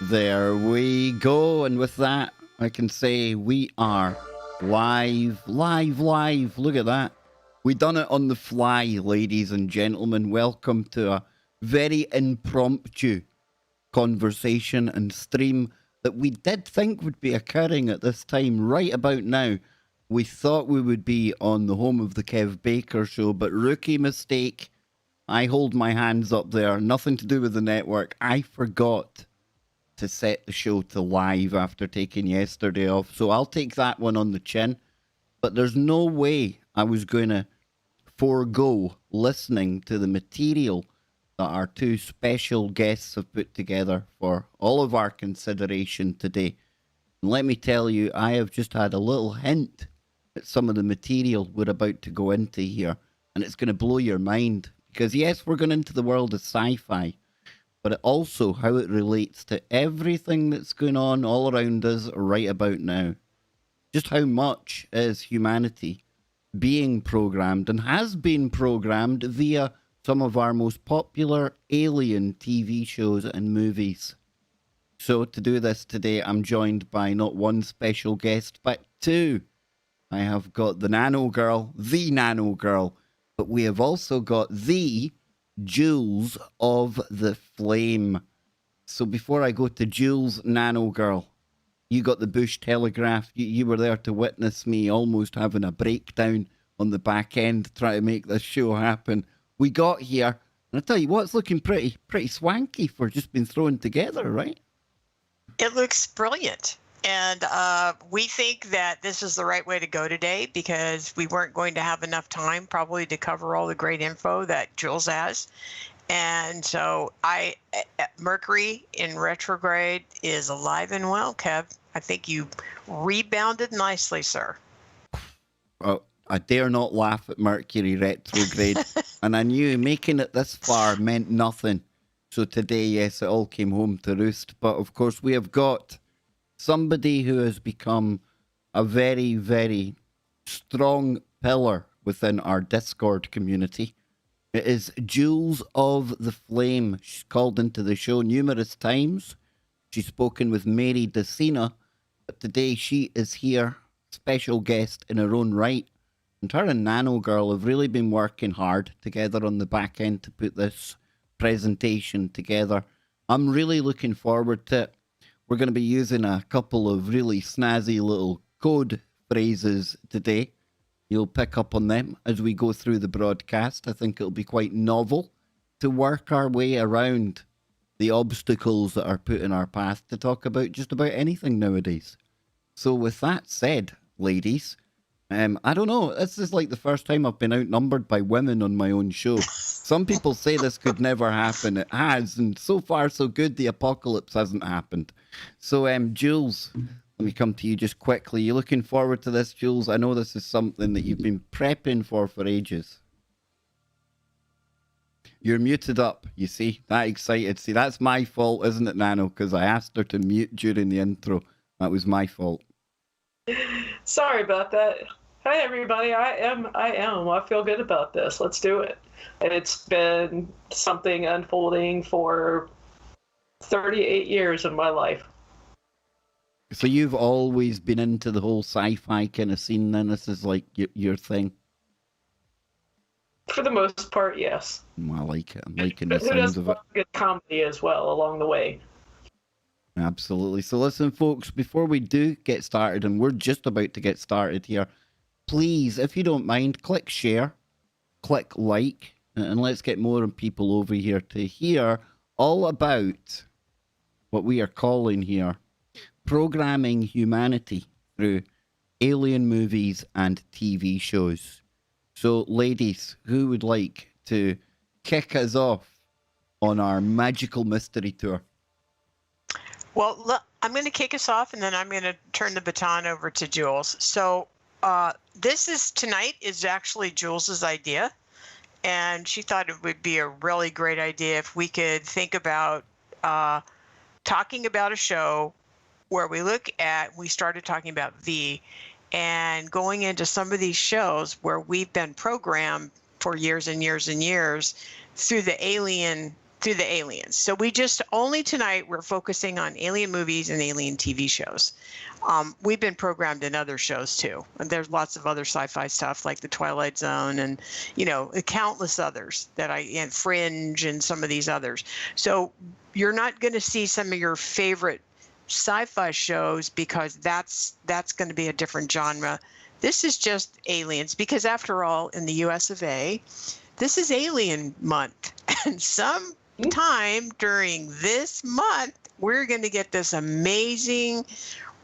There we go. And with that, I can say we are live. Look at that. We done it on the fly, ladies and gentlemen. Welcome to a very impromptu conversation and stream that we did think would be occurring at this time right about now. We thought we would be on the home of the Kev Baker show, but rookie mistake. I hold my hands up there. Nothing to do with the network. I forgot to set the show to live after taking yesterday off. So I'll take that one on the chin. But there's no way I was going to forego listening to the material that our two special guests have put together for all of our consideration today. And let me tell you, I have just had a little hint at some of the material we're about to go into here. And it's going to blow your mind. Because yes, we're going into the world of sci-fi, but also how it relates to everything that's going on all around us right about now. Just how much is humanity being programmed and has been programmed via some of our most popular alien TV shows and movies. So to do this today, I'm joined by not one special guest, but two. I have got the NanoGirl, but we have also got the Julez of the Flame. So before I go to Julez, NanoGirl, you got the Bush Telegraph. You were there to witness me almost having a breakdown on the back end trying to make this show happen. We got here, and I tell you what, it's looking pretty swanky for just being thrown together, right? It looks brilliant. And we think that this is the right way to go today because we weren't going to have enough time probably to cover all the great info that Julez has. And so Mercury in retrograde is alive and well, Kev. I think you rebounded nicely, sir. Oh, I dare not laugh at Mercury retrograde. And I knew making it this far meant nothing. So today, yes, it all came home to roost. But of course, we have got somebody who has become a very, very strong pillar within our Discord community. It is Julez of the Flame. She's called into the show numerous times. She's spoken with Mary Decina, but today she is here, special guest in her own right. And her and NanoGirl have really been working hard together on the back end to put this presentation together. I'm really looking forward to it. We're going to be using a couple of really snazzy little code phrases today. You'll pick up on them as we go through the broadcast. I think it'll be quite novel to work our way around the obstacles that are put in our path to talk about just about anything nowadays. So with that said, ladies, I don't know. This is like the first time I've been outnumbered by women on my own show. Some people say this could never happen. It has, and so far so good. The apocalypse hasn't happened. So, Julez, let me come to you just quickly. You looking forward to this, Julez? I know this is something that you've been prepping for ages. You're muted up, you see? That excited. See, that's my fault, isn't it, Nano? Because I asked her to mute during the intro. That was my fault. Sorry about that. Hi, everybody. I am. I feel good about this. Let's do it. And it's been something unfolding for 38 years of my life. So you've always been into the whole sci-fi kind of scene then? This is like your thing? For the most part, yes. I like it. I'm liking the Who sounds doesn't of it. love good comedy as well along the way? Absolutely. So listen, folks, before we do get started, and we're just about to get started here, please, if you don't mind, click share, click like, and let's get more people over here to hear all about what we are calling here programming humanity through alien movies and TV shows. So, ladies, who would like to kick us off on our magical mystery tour? Well, look, I'm going to kick us off, and then I'm going to turn the baton over to Julez. So tonight is actually Julez's idea, and she thought it would be a really great idea if we could think about talking about a show where we started talking about V, and going into some of these shows where we've been programmed for years and years and years through the alien through the aliens. So we just only tonight we're focusing on alien movies and alien TV shows. We've been programmed in other shows too. And there's lots of other sci-fi stuff like The Twilight Zone and, you know, countless others and Fringe and some of these others. So you're not going to see some of your favorite sci-fi shows because that's going to be a different genre. This is just aliens because after all, in the US of A, this is Alien Month. And sometime during this month, we're going to get this amazing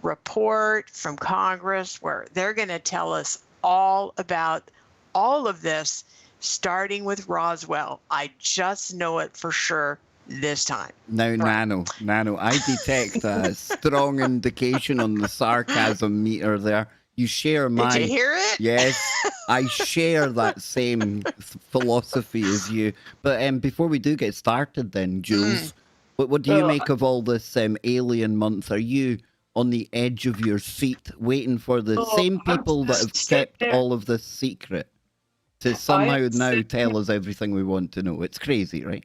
report from Congress where they're going to tell us all about all of this, starting with Roswell. I just know it for sure this time. Now, Right. Nano, I detect a strong indication on the sarcasm meter there. You share my... Did you hear it? Yes, I share that same philosophy as you. But before we do get started then, Jules, what do you make of all this Alien Month? Are you on the edge of your seat waiting for the same people that have kept all of this secret to somehow now tell us everything we want to know? It's crazy, right?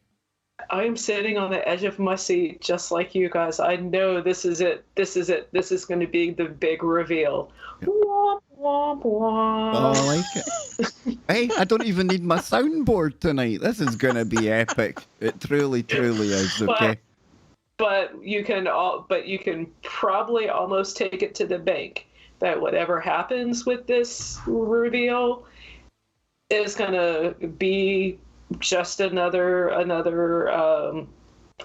I am sitting on the edge of my seat just like you guys. I know this is it. This is it. This is going to be the big reveal. Yep. Womp, womp, womp. Oh, I like it. Hey, I don't even need my soundboard tonight. This is going to be epic. It truly, truly is, okay? But you can probably almost take it to the bank that whatever happens with this reveal is going to be just another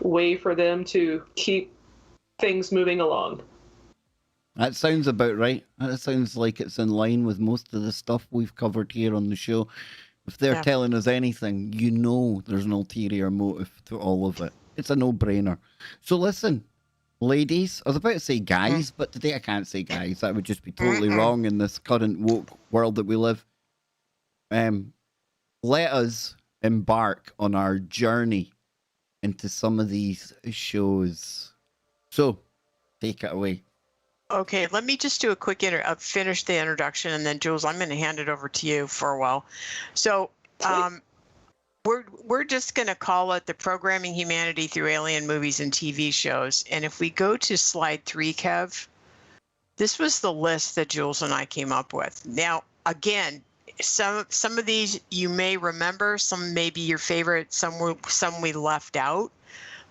way for them to keep things moving along. That sounds about right. That sounds like it's in line with most of the stuff we've covered here on the show. If they're telling us anything, you know there's an ulterior motive to all of it. It's a no-brainer. So listen, ladies, I was about to say guys, but today I can't say guys. That would just be totally wrong in this current woke world that we live. Let us embark on our journey into some of these shows. So, take it away. Okay, let me just do a quick finish the introduction, and then Jules, I'm going to hand it over to you for a while. So, we're just going to call it the Programming Humanity Through Alien Movies and TV Shows. And if we go to slide 3, Kev, this was the list that Jules and I came up with. Now, again, some of these you may remember, some may be your favorite, some we left out.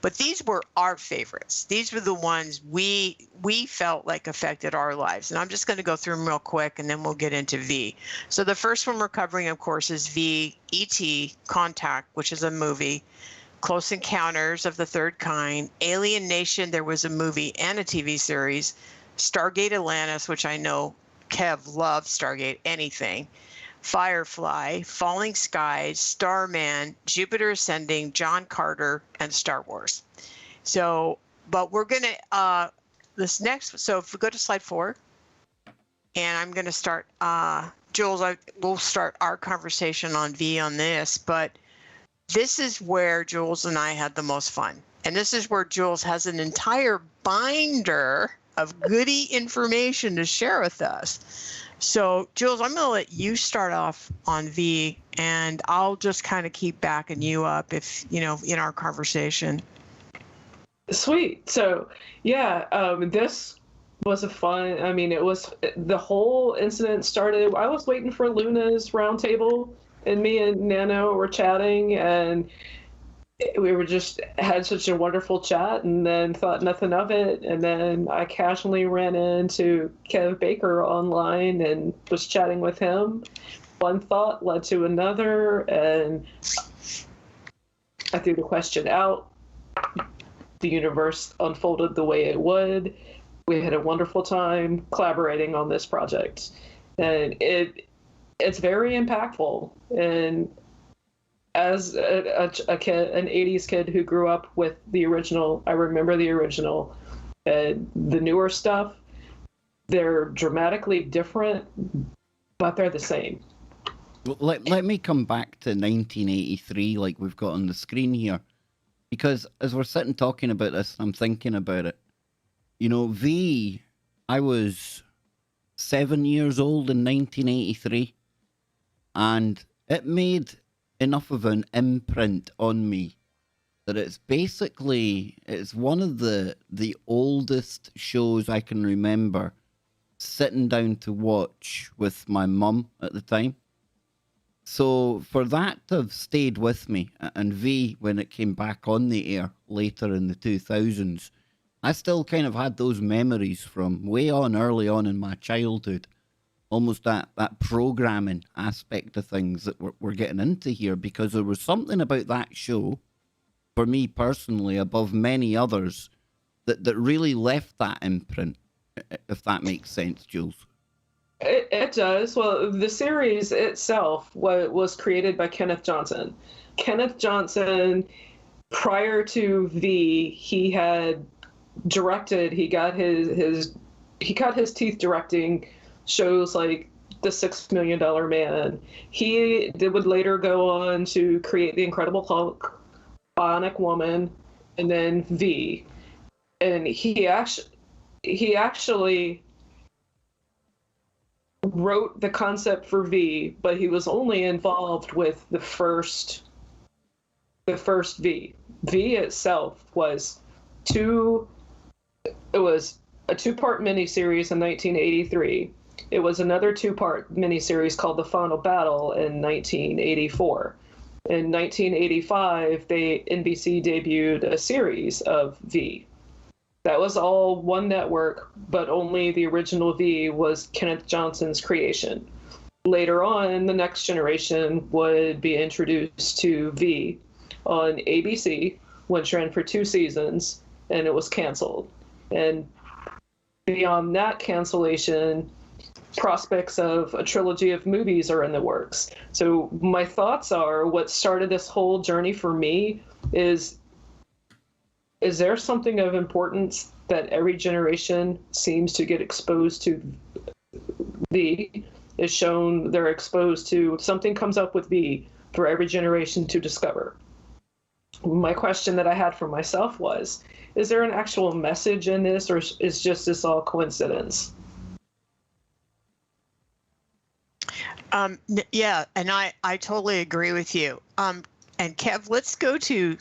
But these were our favorites. These were the ones we felt like affected our lives. And I'm just going to go through them real quick, and then we'll get into V. So the first one we're covering, of course, is V, E.T., Contact, which is a movie, Close Encounters of the Third Kind, Alienation, there was a movie and a TV series, Stargate Atlantis, which I know Kev loves Stargate, anything, Firefly, Falling Skies, Starman, Jupiter Ascending, John Carter, and Star Wars. So, but we're going to, this next, so if we go to slide 4, and I'm going to start, Jules, we'll start our conversation on V on this, but this is where Jules and I had the most fun. And this is where Jules has an entire binder of goody information to share with us. So, Jules, I'm going to let you start off on V, and I'll just kind of keep backing you up if, in our conversation. Sweet. So, this was a fun, it was, the whole incident started, I was waiting for Luna's roundtable, and me and Nano were chatting, and we were just had such a wonderful chat, and then thought nothing of it. And then I casually ran into Kev Baker online and was chatting with him. One thought led to another, and I threw the question out. The universe unfolded the way it would. We had a wonderful time collaborating on this project, and it's very impactful. And as a kid, an 80s kid who grew up with the original, I remember the original. The newer stuff, they're dramatically different, but they're the same. Let me come back to 1983, like we've got on the screen here, because as we're sitting talking about this, I'm thinking about it. V, I was 7 years old in 1983, and it made enough of an imprint on me that it's one of the oldest shows I can remember sitting down to watch with my mum at the time. So for that to have stayed with me, and V, when it came back on the air later in the 2000s, I still kind of had those memories from way on early on in my childhood. Almost that programming aspect of things that we're getting into here, because there was something about that show, for me personally, above many others, that really left that imprint, if that makes sense, Jules. It does. Well, the series itself was created by Kenneth Johnson. Kenneth Johnson, prior to V, he had directed. He got his teeth directing shows like The $6 Million Man. He would later go on to create The Incredible Hulk, Bionic Woman, and then V. And he actually wrote the concept for V, but he was only involved with the first V. V itself was a two-part miniseries in 1983. It was another two-part miniseries called The Final Battle in 1984. In 1985, NBC debuted a series of V. That was all one network, but only the original V was Kenneth Johnson's creation. Later on, the next generation would be introduced to V on ABC, which ran for 2 seasons, and it was canceled. And beyond that cancellation, prospects of a trilogy of movies are in the works. So my thoughts are, what started this whole journey for me is there something of importance that every generation seems to get exposed to? V is shown, they're exposed to, something comes up with V for every generation to discover. My question that I had for myself was, is there an actual message in this, or is just this all coincidence? Yeah, and I totally agree with you. And Kev, let's go to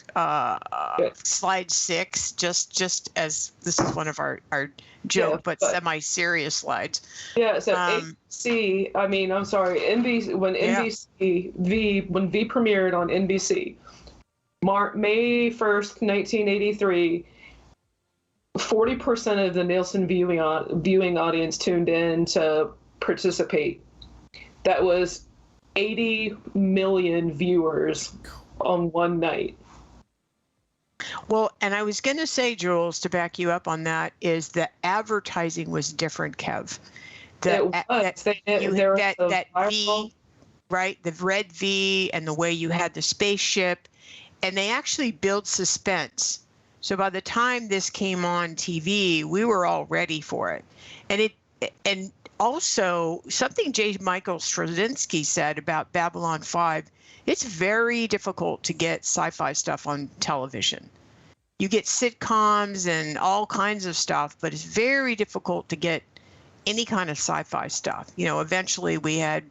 slide 6, just as this is one of our joke but semi-serious slides. Yeah, so ABC, I'm sorry, NBC, when when V premiered on NBC, May 1st, 1983, 40% of the Nielsen viewing audience tuned in to participate. That was 80 million viewers on one night. Well, and I was going to say, Jules, to back you up on that, is that advertising was different, Kev. That V, right? The red V, and the way you had the spaceship, and they actually build suspense. So by the time this came on TV, we were all ready for it. And also, something J. Michael Straczynski said about Babylon 5, it's very difficult to get sci-fi stuff on television. You get sitcoms and all kinds of stuff, but it's very difficult to get any kind of sci-fi stuff. Eventually we had,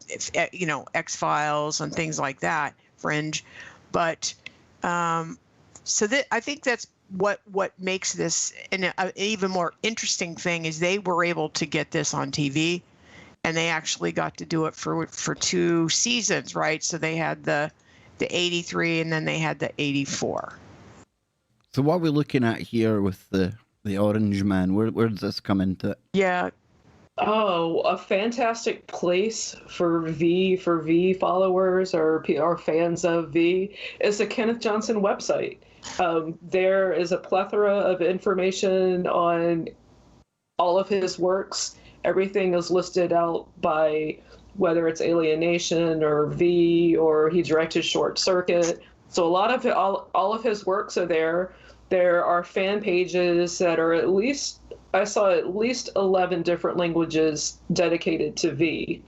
X-Files and things like that, Fringe. But I think that's what makes this an even more interesting thing is they were able to get this on TV, and they actually got to do it for 2 seasons, right? So they had the 83 and then they had the 84. So what are we looking at here with the Orange Man? Where does this come into it? Yeah. Oh, a fantastic place for V followers or fans of V is the Kenneth Johnson website. There is a plethora of information on all of his works. Everything is listed out by whether it's Alienation or V, or he directed Short Circuit. So a lot of it, all of his works are there. There are fan pages that are I saw at least 11 different languages dedicated to V.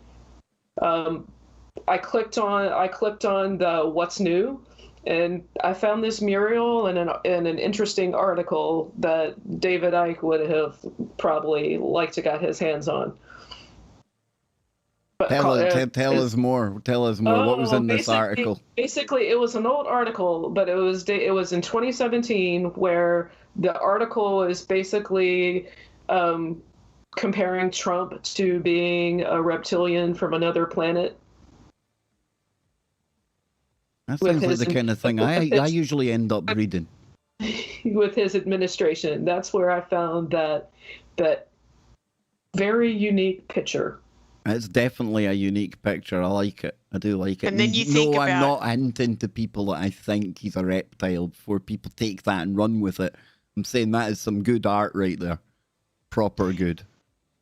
I clicked on the What's New, and I found this mural and an interesting article that David Icke would have probably liked to got his hands on. But Tell us more. Tell us more. What was in this article? Basically, it was an old article, but it was in 2017, where the article is basically comparing Trump to being a reptilian from another planet. That sounds like the kind of thing I usually end up reading. With his administration. That's where I found that very unique picture. It's definitely a unique picture. I like it. I do like it. And then you think about... I'm not hinting to people that I think he's a reptile before people take that and run with it. I'm saying that is some good art right there. Proper good.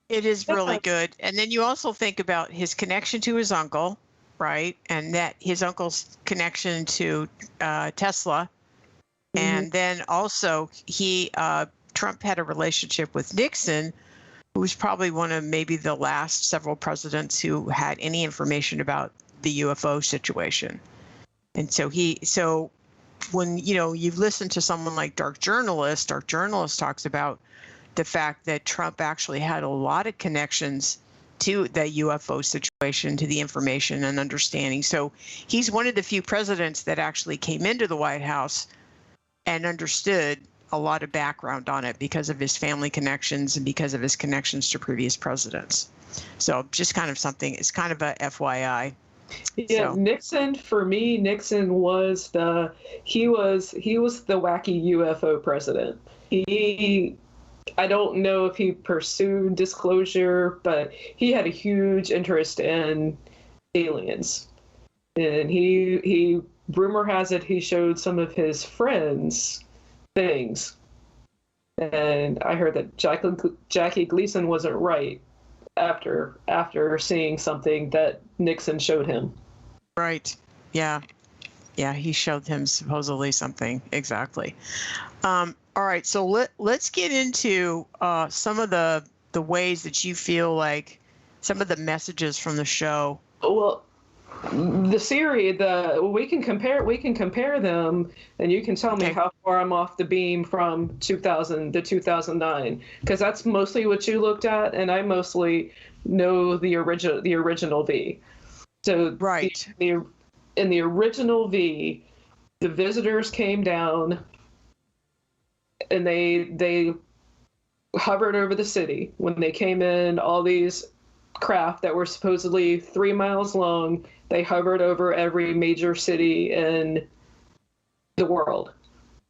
It is really good. And then you also think about his connection to his uncle, right? And that his uncle's connection to Tesla. Mm-hmm. And then also Trump had a relationship with Nixon, who was probably one of maybe the last several presidents who had any information about the UFO situation. And so when, you've listened to someone like Dark Journalist talks about the fact that Trump actually had a lot of connections to the UFO situation, to the information and understanding. So he's one of the few presidents that actually came into the White House and understood a lot of background on it because of his family connections and because of his connections to previous presidents. So just kind of something, it's kind of a FYI. Yeah, so. Nixon was the wacky UFO president. I don't know if he pursued disclosure, but he had a huge interest in aliens. And he rumor has it he showed some of his friends things. And I heard that Jackie Gleason wasn't right after seeing something that Nixon showed him. Right. Yeah. Yeah, he showed him supposedly something. Exactly. All right, so let's get into some of the ways that you feel like some of the messages from the show. Well, the series, we can compare them, and you can tell me how far I'm off the beam from 2000 to 2009, because that's mostly what you looked at, and I mostly know the original V. So right, in the original V, the visitors came down, and they hovered over the city. When they came in, all these craft that were supposedly 3 miles long, they hovered over every major city in the world.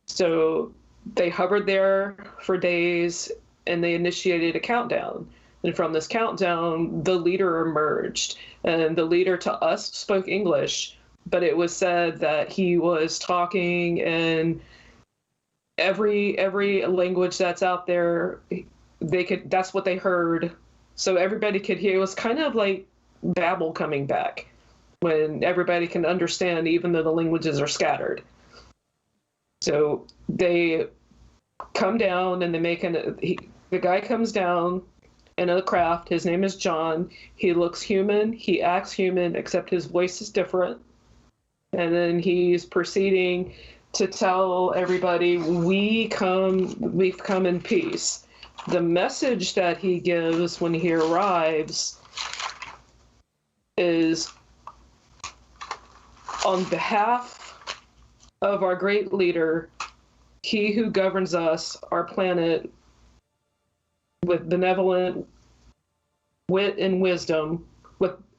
So they hovered there for days, and they initiated a countdown. And from this countdown, the leader emerged. And the leader to us spoke English, but it was said that he was talking in every language that's out there. That's what they heard. So everybody could hear. It was kind of like Babel coming back, when everybody can understand even though the languages are scattered. So they come down, and they make the guy comes down in a craft. His name is John. He looks human. He acts human, except his voice is different. And then he's proceeding to tell everybody, we've come in peace. The message that he gives when he arrives is, on behalf of our great leader, he who governs us, our planet, with benevolent wit and wisdom,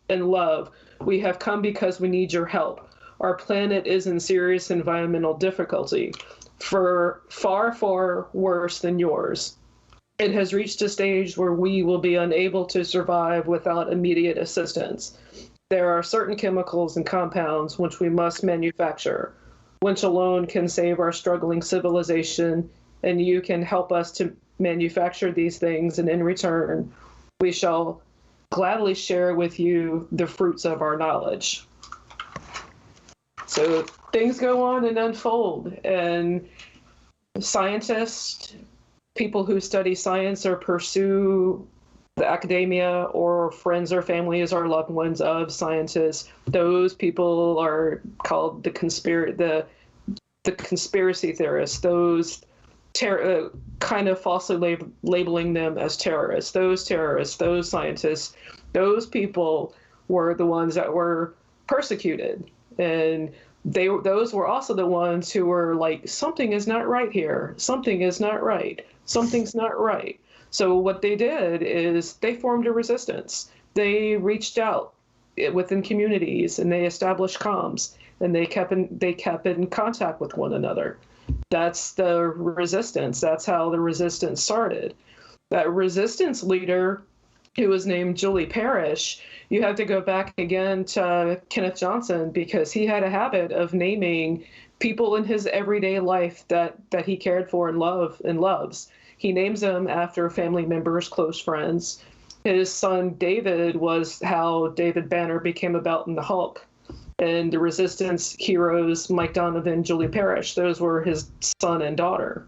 and love, we have come because we need your help. Our planet is in serious environmental difficulty, for far, far worse than yours. It has reached a stage where we will be unable to survive without immediate assistance. There are certain chemicals and compounds which we must manufacture, which alone can save our struggling civilization, and you can help us to manufacture these things, and in return, we shall gladly share with you the fruits of our knowledge. So things go on and unfold, and scientists, people who study science or pursue the academia, or friends or families or loved ones of scientists, those people are called the conspiracy theorists. Those kind of falsely labeling them as terrorists. Those terrorists, those scientists, those people were the ones that were persecuted, and those were also the ones who were like, something is not right here, something is not right, something's not right. So what they did is they formed a resistance. They reached out within communities, and they established comms, and they kept in contact with one another. That's the resistance. That's how the resistance started. That resistance leader, who was named Julie Parrish, you have to go back again to Kenneth Johnson, because he had a habit of naming people in his everyday life that he cared for and loves. He names them after family members, close friends. His son David was how David Banner became about in the Hulk. And the resistance heroes, Mike Donovan, Julie Parrish, those were his son and daughter.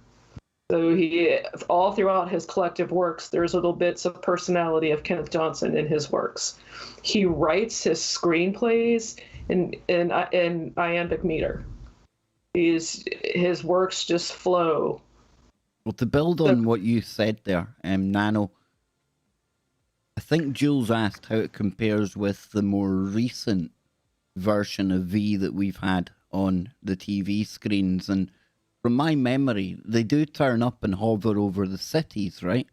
So he, all throughout his collective works, there's little bits of personality of Kenneth Johnson in his works. He writes his screenplays in iambic meter. His works just flow. Well, to build on what you said there, Nano, I think Jules asked how it compares with the more recent version of V that we've had on the TV screens. And from my memory, they do turn up and hover over the cities, right?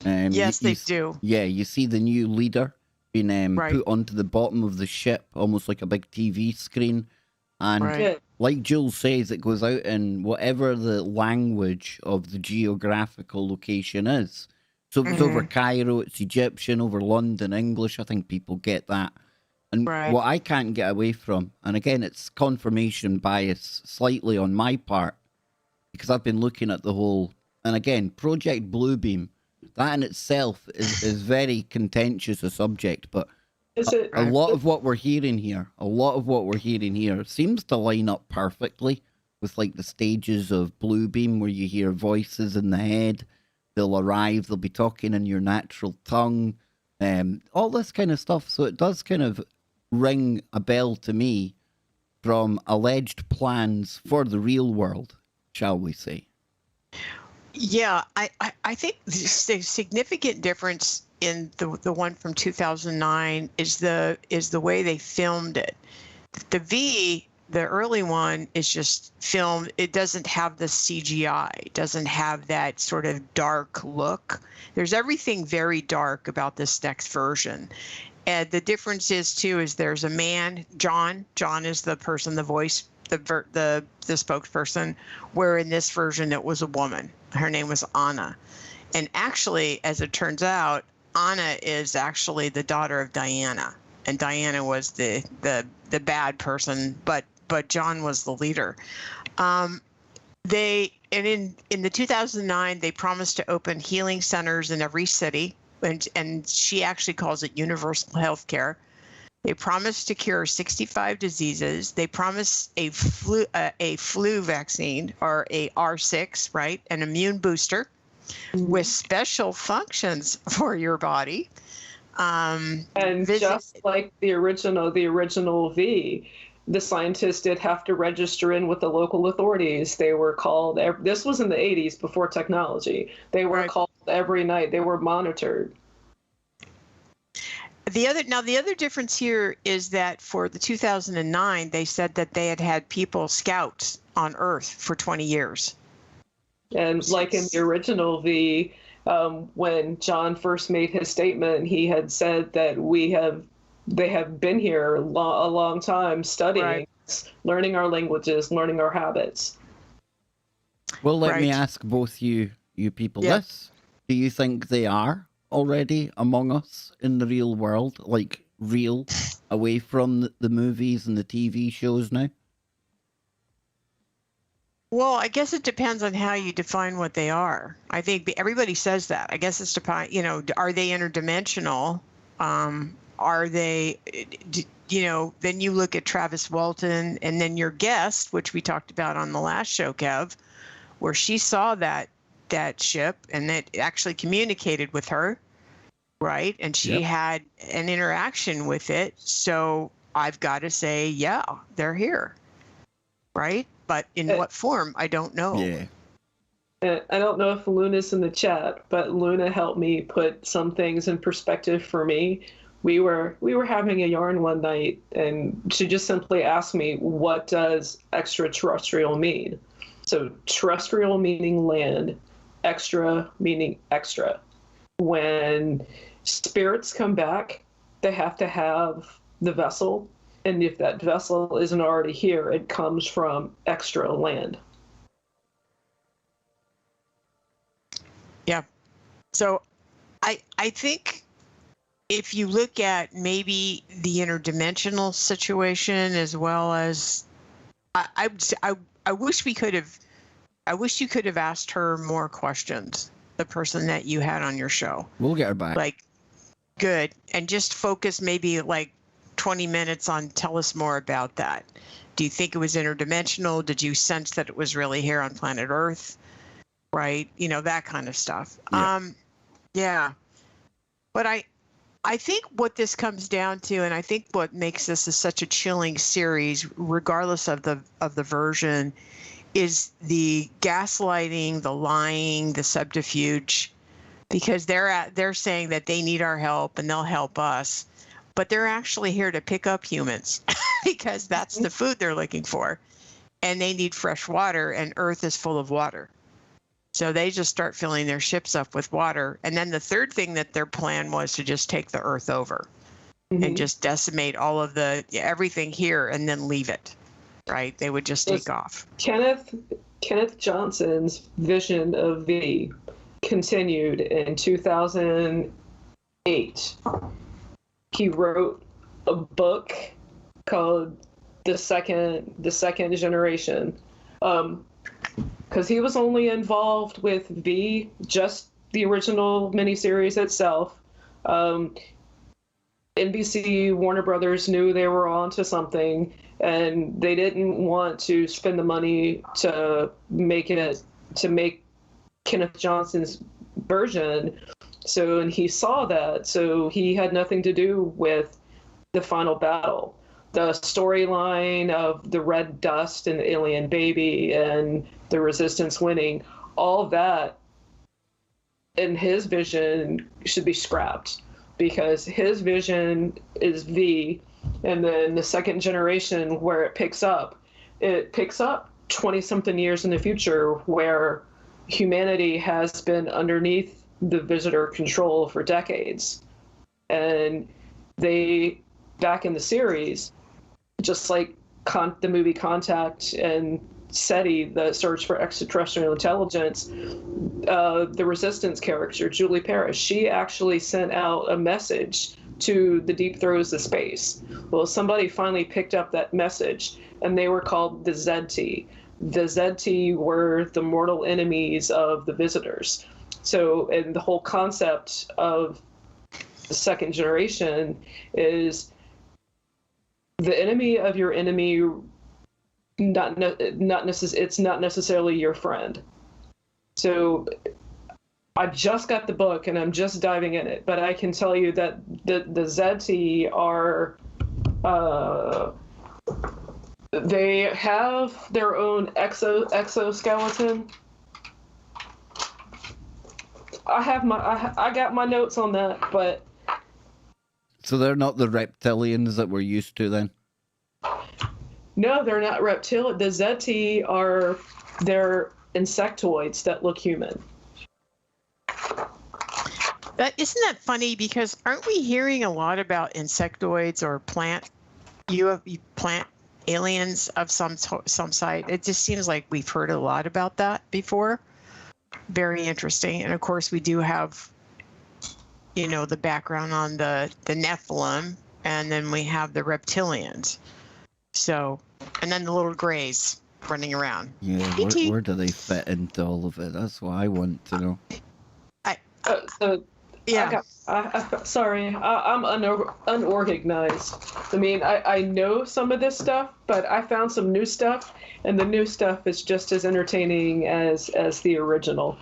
Yes, they do. Yeah, you see the new leader being put onto the bottom of the ship, almost like a big TV screen. And like Jules says, it goes out in whatever the language of the geographical location is. So if it's over Cairo, it's Egyptian, over London, English. I think people get that. And what I can't get away from, and again, it's confirmation bias slightly on my part, because I've been looking at the whole, and again, Project Bluebeam, that in itself is very contentious a subject, but a lot of what we're hearing here, seems to line up perfectly with like the stages of Bluebeam, where you hear voices in the head. They'll arrive, they'll be talking in your natural tongue, all this kind of stuff. So it does kind of ring a bell to me from alleged plans for the real world, shall we say. Yeah, I think the significant difference in the one from 2009 is the way they filmed it. The V, the early one, is just filmed. It doesn't have the CGI. It doesn't have that sort of dark look. There's everything very dark about this next version. And the difference is too, is there's a man, John is the person, the voice, the spokesperson, where in this version it was a woman. Her name was Anna. And actually, as it turns out, Anna is actually the daughter of Diana. And Diana was the bad person, but John was the leader. In the 2009, they promised to open healing centers in every city, and she actually calls it universal health care. They promised to cure 65 diseases. They promised a flu vaccine, or a R6, right? An immune booster with special functions for your body. And just like the original V, the scientists did have to register in with the local authorities. They were called, this was in the 80s before technology. They were called every night. They were monitored. The other difference here is that for the 2009, they said that they had people scouts on Earth for 20 years. And like in the original V, when John first made his statement, he had said that they have been here a long time studying, learning our languages, learning our habits. Well, let me ask both you people this. Do you think they are already among us in the real world, like real, away from the movies and the TV shows now? Well, I guess it depends on how you define what they are. I think everybody says that. I guess it's are they interdimensional? Are they, then you look at Travis Walton, and then your guest, which we talked about on the last show, Kev, where she saw that ship and it actually communicated with her, right? And she had an interaction with it. So I've got to say, yeah, they're here, right? But in what form, I don't know. Yeah. I don't know if Luna's in the chat, but Luna helped me put some things in perspective for me. we were having a yarn one night, and she just simply asked me, what does extraterrestrial mean? So terrestrial meaning land, extra meaning extra. When spirits come back, they have to have the vessel, and if that vessel isn't already here, it comes from extra land. Yeah. So I think if you look at maybe the interdimensional situation, as well as I wish you could have asked her more questions, the person that you had on your show. We'll get her back. Like, good. And just focus maybe like 20 minutes on, tell us more about that. Do you think it was interdimensional? Did you sense that it was really here on planet Earth? Right? You know, that kind of stuff. Yeah. Yeah. But I think what this comes down to, and I think what makes this such a chilling series, regardless of the version, is the gaslighting, the lying, the subterfuge, because they're saying that they need our help and they'll help us, but they're actually here to pick up humans because that's the food they're looking for, and they need fresh water, and Earth is full of water. So they just start filling their ships up with water. And then the third thing that their plan was to just take the Earth over and just decimate all of everything here and then leave it, right? They would just take off. Kenneth Johnson's vision of V continued in 2008. He wrote a book called The Second Generation. Because he was only involved with V, just the original miniseries itself. NBC, Warner Brothers knew they were onto something, and they didn't want to spend the money to make Kenneth Johnson's version. So, and he saw that, so he had nothing to do with the final battle. The storyline of the red dust and the alien baby and the resistance winning, all that in his vision should be scrapped, because his vision is V, and then the second generation where it picks up 20-something years in the future, where humanity has been underneath the visitor control for decades. And they, back in the series, just like the movie Contact and SETI, the search for extraterrestrial intelligence, the Resistance character, Julie Parrish, she actually sent out a message to the deep throes of space. Well, somebody finally picked up that message, and they were called the ZT. The ZT were the mortal enemies of the visitors. So, and the whole concept of the second generation is the enemy of your enemy. It's not necessarily your friend. So I just got the book and I'm just diving in it, but I can tell you that the ZT are they have their own exoskeleton. I got my notes on that, but so they're not the reptilians that we're used to then? No, they're not reptilian. The ZT they're insectoids that look human. But isn't that funny? Because aren't we hearing a lot about insectoids or plant aliens of some site? It just seems like we've heard a lot about that before. Very interesting. And of course, we do have, the background on the Nephilim, and then we have the reptilians. So, and then the little grays running around. Yeah, where do they fit into all of it? That's what I want to know. Sorry, I'm unorganized. I mean, I know some of this stuff, but I found some new stuff, and the new stuff is just as entertaining as the original.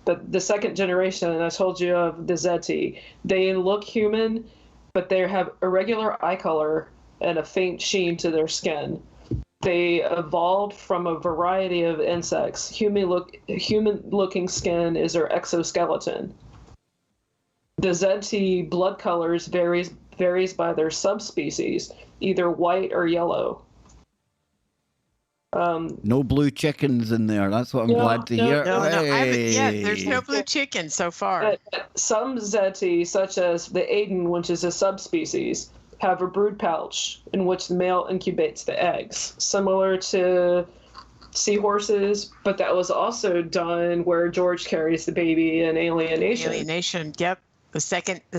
But the second generation, I told you of the ZT, they look human, but they have irregular eye color and a faint sheen to their skin. They evolved from a variety of insects. Human-looking skin is their exoskeleton. The ZT blood colors varies varies by their subspecies, either white or yellow. No blue chickens in there. That's what I'm glad to hear. No, I haven't yet. There's Hey. no blue chicken so far. Some Zeti, such as the Aden, which is a subspecies, have a brood pouch in which the male incubates the eggs, similar to seahorses, but that was also done where George carries the baby in Alienation. Alienation, yep. The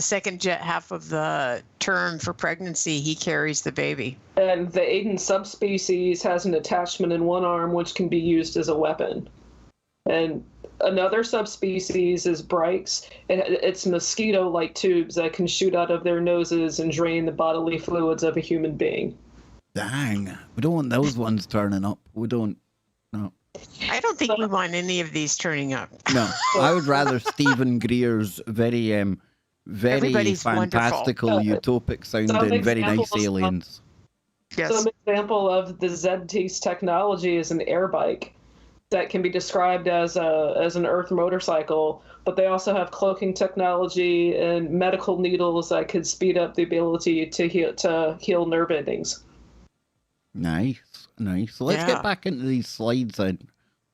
second jet half of the term for pregnancy, he carries the baby. And the Aden subspecies has an attachment in one arm which can be used as a weapon. And another subspecies is Brikes. It's mosquito-like tubes that can shoot out of their noses and drain the bodily fluids of a human being. Dang. We don't want those ones turning up. We don't. No. I don't think we want any of these turning up. No. I would rather Stephen Greer's very Everybody's fantastical, utopic sounding, very nice aliens. Yes. Some example of the ZT's technology is an air bike that can be described as an Earth motorcycle, but they also have cloaking technology and medical needles that could speed up the ability to heal nerve endings. Nice. Let's get back into these slides then.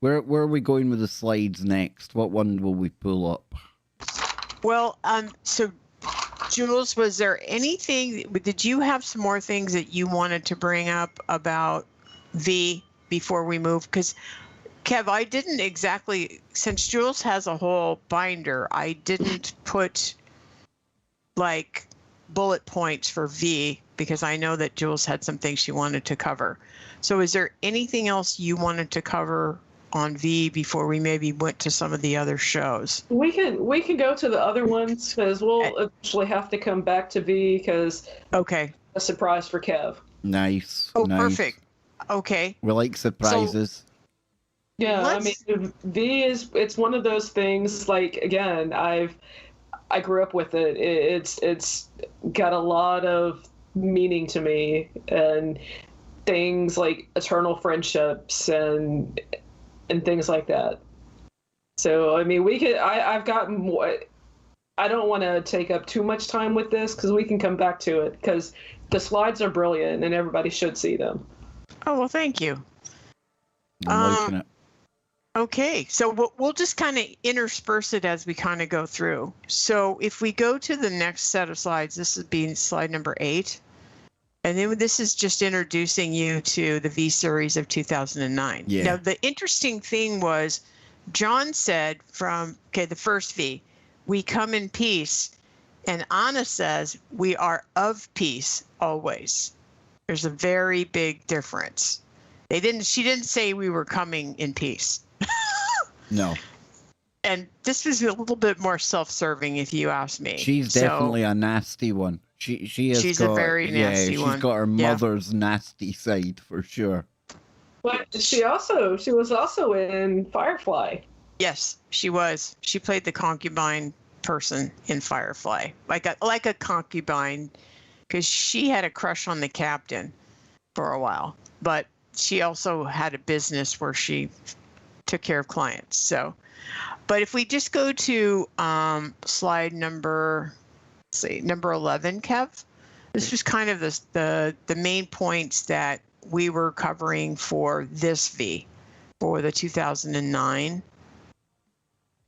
Where are we going with the slides next? What one will we pull up? Well, so Jules, was there anything, did you have some more things that you wanted to bring up about V before we move? Because Kev, I didn't exactly, since Jules has a whole binder, I didn't put like bullet points for V because I know that Jules had some things she wanted to cover. So is there anything else you wanted to cover on V before we maybe went to some of the other shows? We can go to the other ones because we'll eventually have to come back to V because okay, a surprise for Kev. Nice. Oh, nice. perfect. Okay. We like surprises. Yeah, I mean, V it's one of those things. Like again, I grew up with it. It's got a lot of meaning to me, and things like eternal friendships and things like that. So I mean, we could. I've got more. I don't want to take up too much time with this because we can come back to it because the slides are brilliant and everybody should see them. Oh well, thank you. I'm liking it. Okay, so we'll just kind of intersperse it as we kind of go through. So if we go to the next set of slides, this is being slide number 8. And then this is just introducing you to the V series of 2009. Yeah. Now, the interesting thing was John said the first V, we come in peace. And Anna says we are of peace always. There's a very big difference. She didn't say we were coming in peace. No. And this was a little bit more self-serving, if you ask me. She's definitely a nasty one. She's a very nasty one. She's got her mother's nasty side for sure. But she was also in Firefly. Yes, she was. She played the concubine person in Firefly, like a concubine, because she had a crush on the captain for a while. But she also had a business where she took care of clients. So, but if we just go to slide number 11, Kev, this was kind of the main points that we were covering for this V, for the 2009.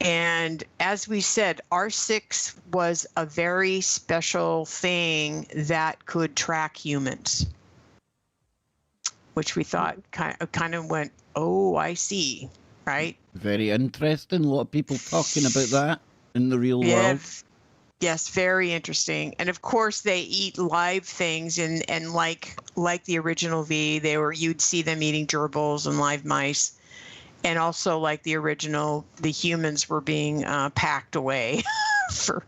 And as we said, R6 was a very special thing that could track humans, which we thought kind of went, oh, I see, right? Very interesting. A lot of people talking about that in the real world. Yes, very interesting. And of course, they eat live things, and like the original V, you'd see them eating gerbils and live mice, and also like the original, the humans were being packed away for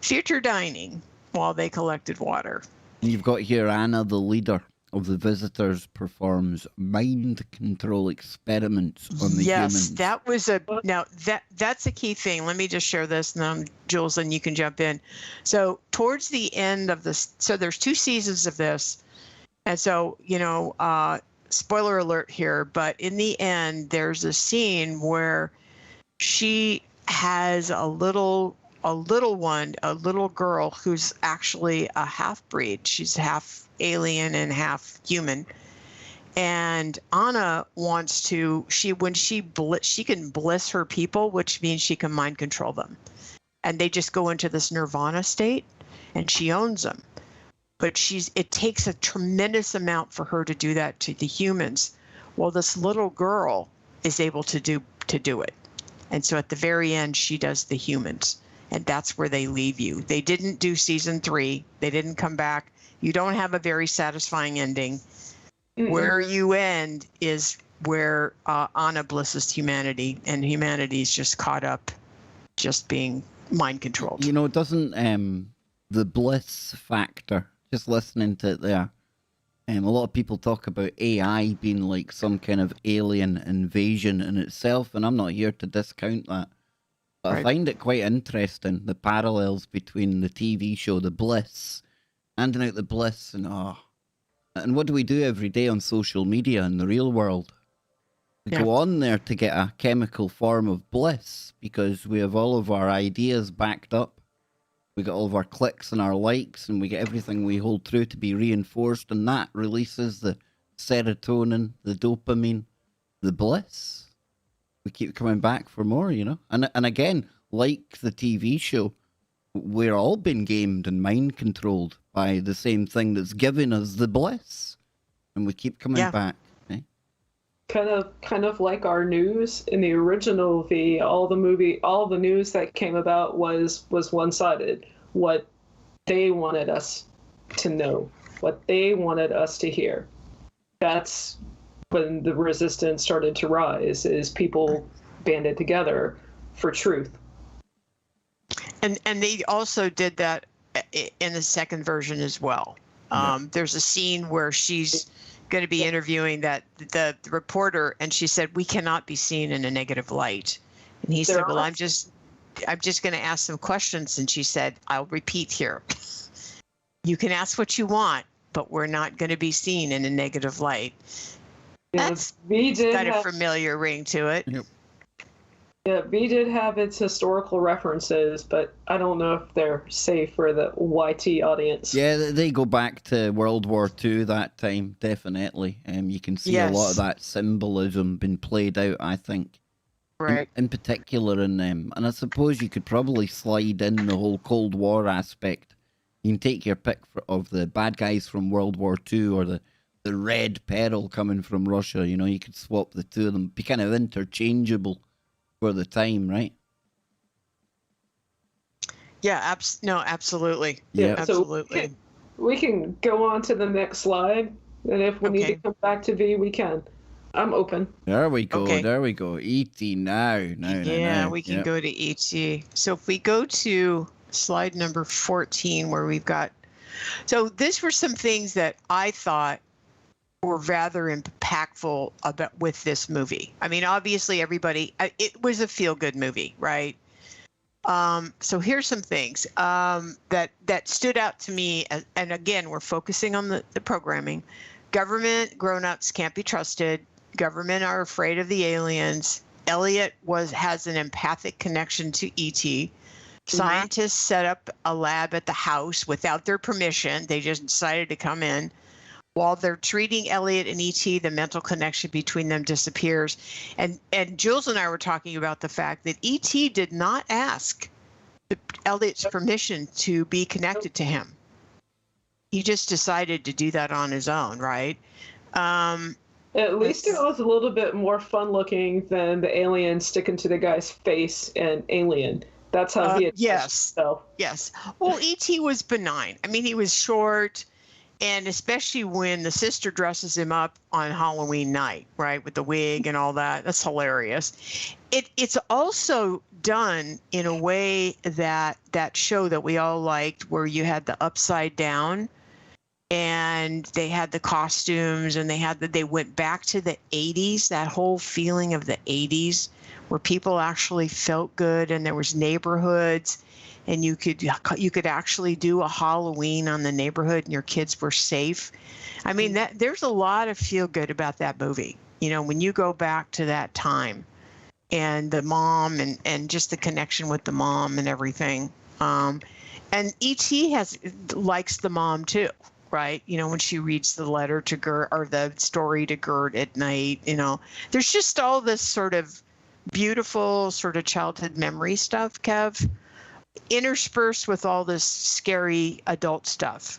future dining while they collected water. And you've got here Anna, the leader of the visitors, performs mind control experiments on the humans. Yes, that was that's a key thing. Let me just share this, and then Jules, and you can jump in. So towards the end of this, so there's 2 seasons of this, and so spoiler alert here, but in the end, there's a scene where she has a little a little girl who's actually a half-breed. She's half alien and half human. And Anna wants to, she can bliss her people, which means she can mind control them. And they just go into this nirvana state, and she owns them. But it takes a tremendous amount for her to do that to the humans. Well, this little girl is able to do it. And so at the very end, she does the humans. And that's where they leave you. They didn't do season 3. They didn't come back. You don't have a very satisfying ending. Mm-hmm. Where you end is where Anna blisses humanity, and humanity's just caught up, just being mind controlled. You know, doesn't the bliss factor, just listening to it there, a lot of people talk about AI being like some kind of alien invasion in itself, and I'm not here to discount that. But right. I find it quite interesting, the parallels between the TV show, The Bliss, handing out the bliss, and what do we do every day on social media in the real world? We go on there to get a chemical form of bliss because we have all of our ideas backed up. We get all of our clicks and our likes, and we get everything we hold true to be reinforced, and that releases the serotonin, the dopamine, the bliss. We keep coming back for more, And again, like the TV show, we're all been gamed and mind controlled by the same thing that's giving us the bliss, and we keep coming back. Eh? Kind of like our news in the original V. All the news that came about was one-sided. What they wanted us to know, what they wanted us to hear. That's when the resistance started to rise. Is people banded together for truth. And they also did that in the second version as well. There's a scene where she's going to be interviewing the reporter, and she said, "We cannot be seen in a negative light." And he said, "Well, I'm just going to ask some questions." And she said, "I'll repeat here. You can ask what you want, but we're not going to be seen in a negative light." That's got a familiar ring to it. Yep. Yeah, V did have its historical references, but I don't know if they're safe for the YT audience. Yeah, they go back to World War II that time, definitely. You can see a lot of that symbolism being played out, I think. Right. In particular in them. And I suppose you could probably slide in the whole Cold War aspect. You can take your pick of the bad guys from World War II or the Red Peril coming from Russia. You could swap the two of them, be kind of interchangeable for the time, right? Yeah, absolutely. Yeah, absolutely. So we can go on to the next slide, and if we need to come back to V, we can. I'm open. There we go. Okay. There we go. E.T. now. Yeah, we can go to E.T. So if we go to slide number 14, where we've got, so these were some things that I thought were rather impactful with this movie. I mean, obviously it was a feel-good movie, right? So here's some things that stood out to me, and again, we're focusing on the programming. Government grown-ups can't be trusted. Government are afraid of the aliens. Elliot has an empathic connection to ET. Scientists set up a lab at the house without their permission. They just decided to come in. While they're treating Elliot and ET, the mental connection between them disappears. And Julez and I were talking about the fact that ET did not ask Elliot's permission to be connected to him. He just decided to do that on his own, right? At least it was a little bit more fun looking than the alien sticking to the guy's face in Alien. That's how he had himself. Yes. Well, E.T. was benign. I mean, he was short, and especially when the sister dresses him up on Halloween night, right, with the wig and all that. That's hilarious. It's also done in a way that show that we all liked, where you had the upside down, and they had the costumes, and they went back to the 80s, that whole feeling of the 80s, where people actually felt good, and there was neighborhoods, and you could actually do a Halloween on the neighborhood, and your kids were safe. I mean, there's a lot of feel good about that movie. When you go back to that time, and the mom and just the connection with the mom and everything. And E.T. likes the mom too, right? You know, when she reads the letter to Gert or the story to Gert at night, you know, there's just all this sort of beautiful sort of childhood memory stuff, Kev, interspersed with all this scary adult stuff,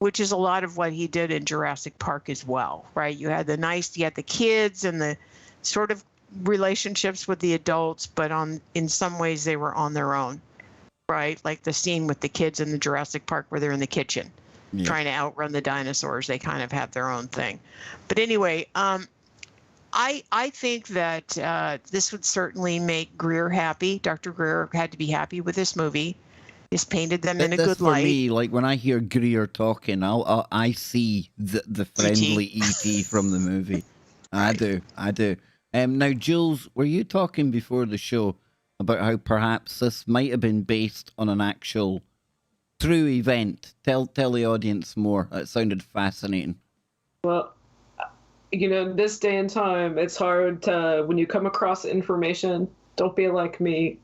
which is a lot of what he did in Jurassic Park as well, right? You had the kids and the sort of relationships with the adults, but in some ways they were on their own, right? Like the scene with the kids in the Jurassic Park where they're in the kitchen trying to outrun the dinosaurs. They kind of have their own thing. But anyway, I think that this would certainly make Greer happy. Dr. Greer had to be happy with this movie. He's painted them in a good light. For me, like when I hear Greer talking, I see the friendly E.T. from the movie. Right. I do. Now, Jules, were you talking before the show about how perhaps this might have been based on an actual true event? Tell the audience more. It sounded fascinating. Well, you know, this day and time, it's hard to, when you come across information, don't be like me.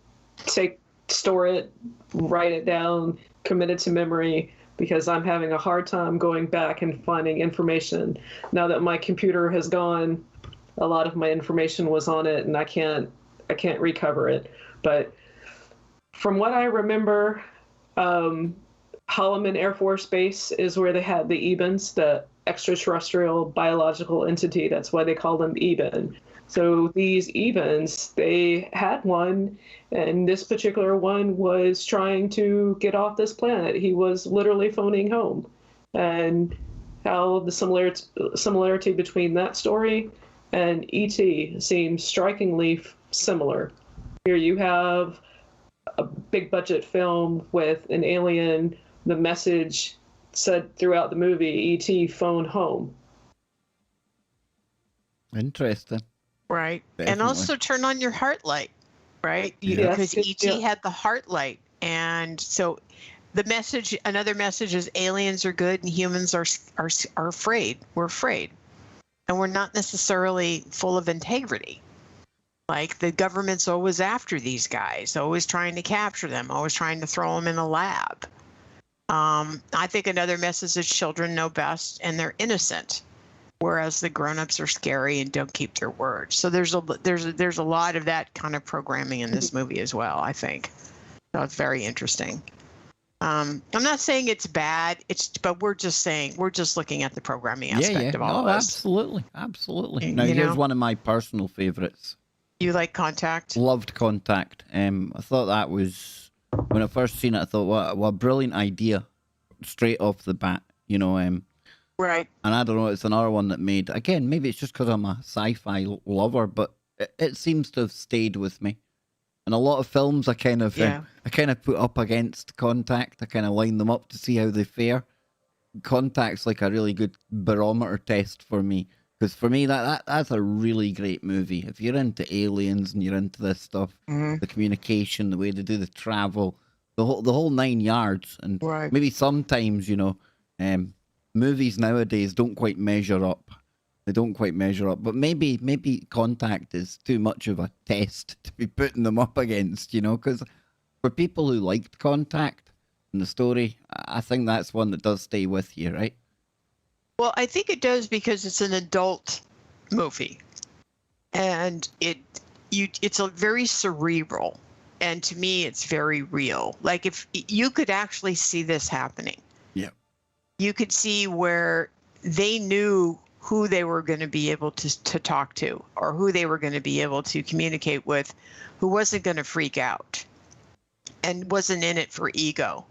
Store it, write it down, commit it to memory, because I'm having a hard time going back and finding information. Now that my computer has gone, a lot of my information was on it, and I can't recover it. But from what I remember, Holloman Air Force Base is where they had the EBENs, the extraterrestrial biological entity. That's why they call them EBEN. So these EBENs, they had one, and this particular one was trying to get off this planet. He was literally phoning home. And how the similarity between that story and E.T. seems strikingly similar. Here you have a big budget film with an alien, the message said throughout the movie, E.T. phone home. Interesting. Right. Definitely. And also turn on your heart light, right? Because E.T. had the heart light. And so another message is aliens are good and humans are afraid. We're afraid. And we're not necessarily full of integrity. Like the government's always after these guys, always trying to capture them, always trying to throw them in a lab. I think another message is children know best and they're innocent, whereas the grown-ups are scary and don't keep their word. So there's a lot of that kind of programming in this movie as well, I think. So it's very interesting. I'm not saying it's bad, but we're just looking at the programming aspect of all this. Absolutely. Now here's one of my personal favorites. You like Contact? Loved Contact. I thought that was, when I first seen it, I thought, what a brilliant idea, straight off the bat, you know. Right. And I don't know, it's another one that made, again, maybe it's just because I'm a sci-fi lover, but it seems to have stayed with me. And a lot of films I kind of put up against Contact. I kind of line them up to see how they fare. Contact's like a really good barometer test for me. Because for me, that's a really great movie. If you're into aliens and you're into this stuff, the communication, the way they do the travel, the whole 9 yards. And maybe sometimes, you know, movies nowadays don't quite measure up. They don't quite measure up. But maybe Contact is too much of a test to be putting them up against, you know, because for people who liked Contact and the story, I think that's one that does stay with you, right? Well, I think it does because it's an adult movie, and it's a very cerebral, and to me, it's very real. Like if you could actually see this happening, you could see where they knew who they were going to be able to talk to, or who they were going to be able to communicate with, who wasn't going to freak out, and wasn't in it for ego.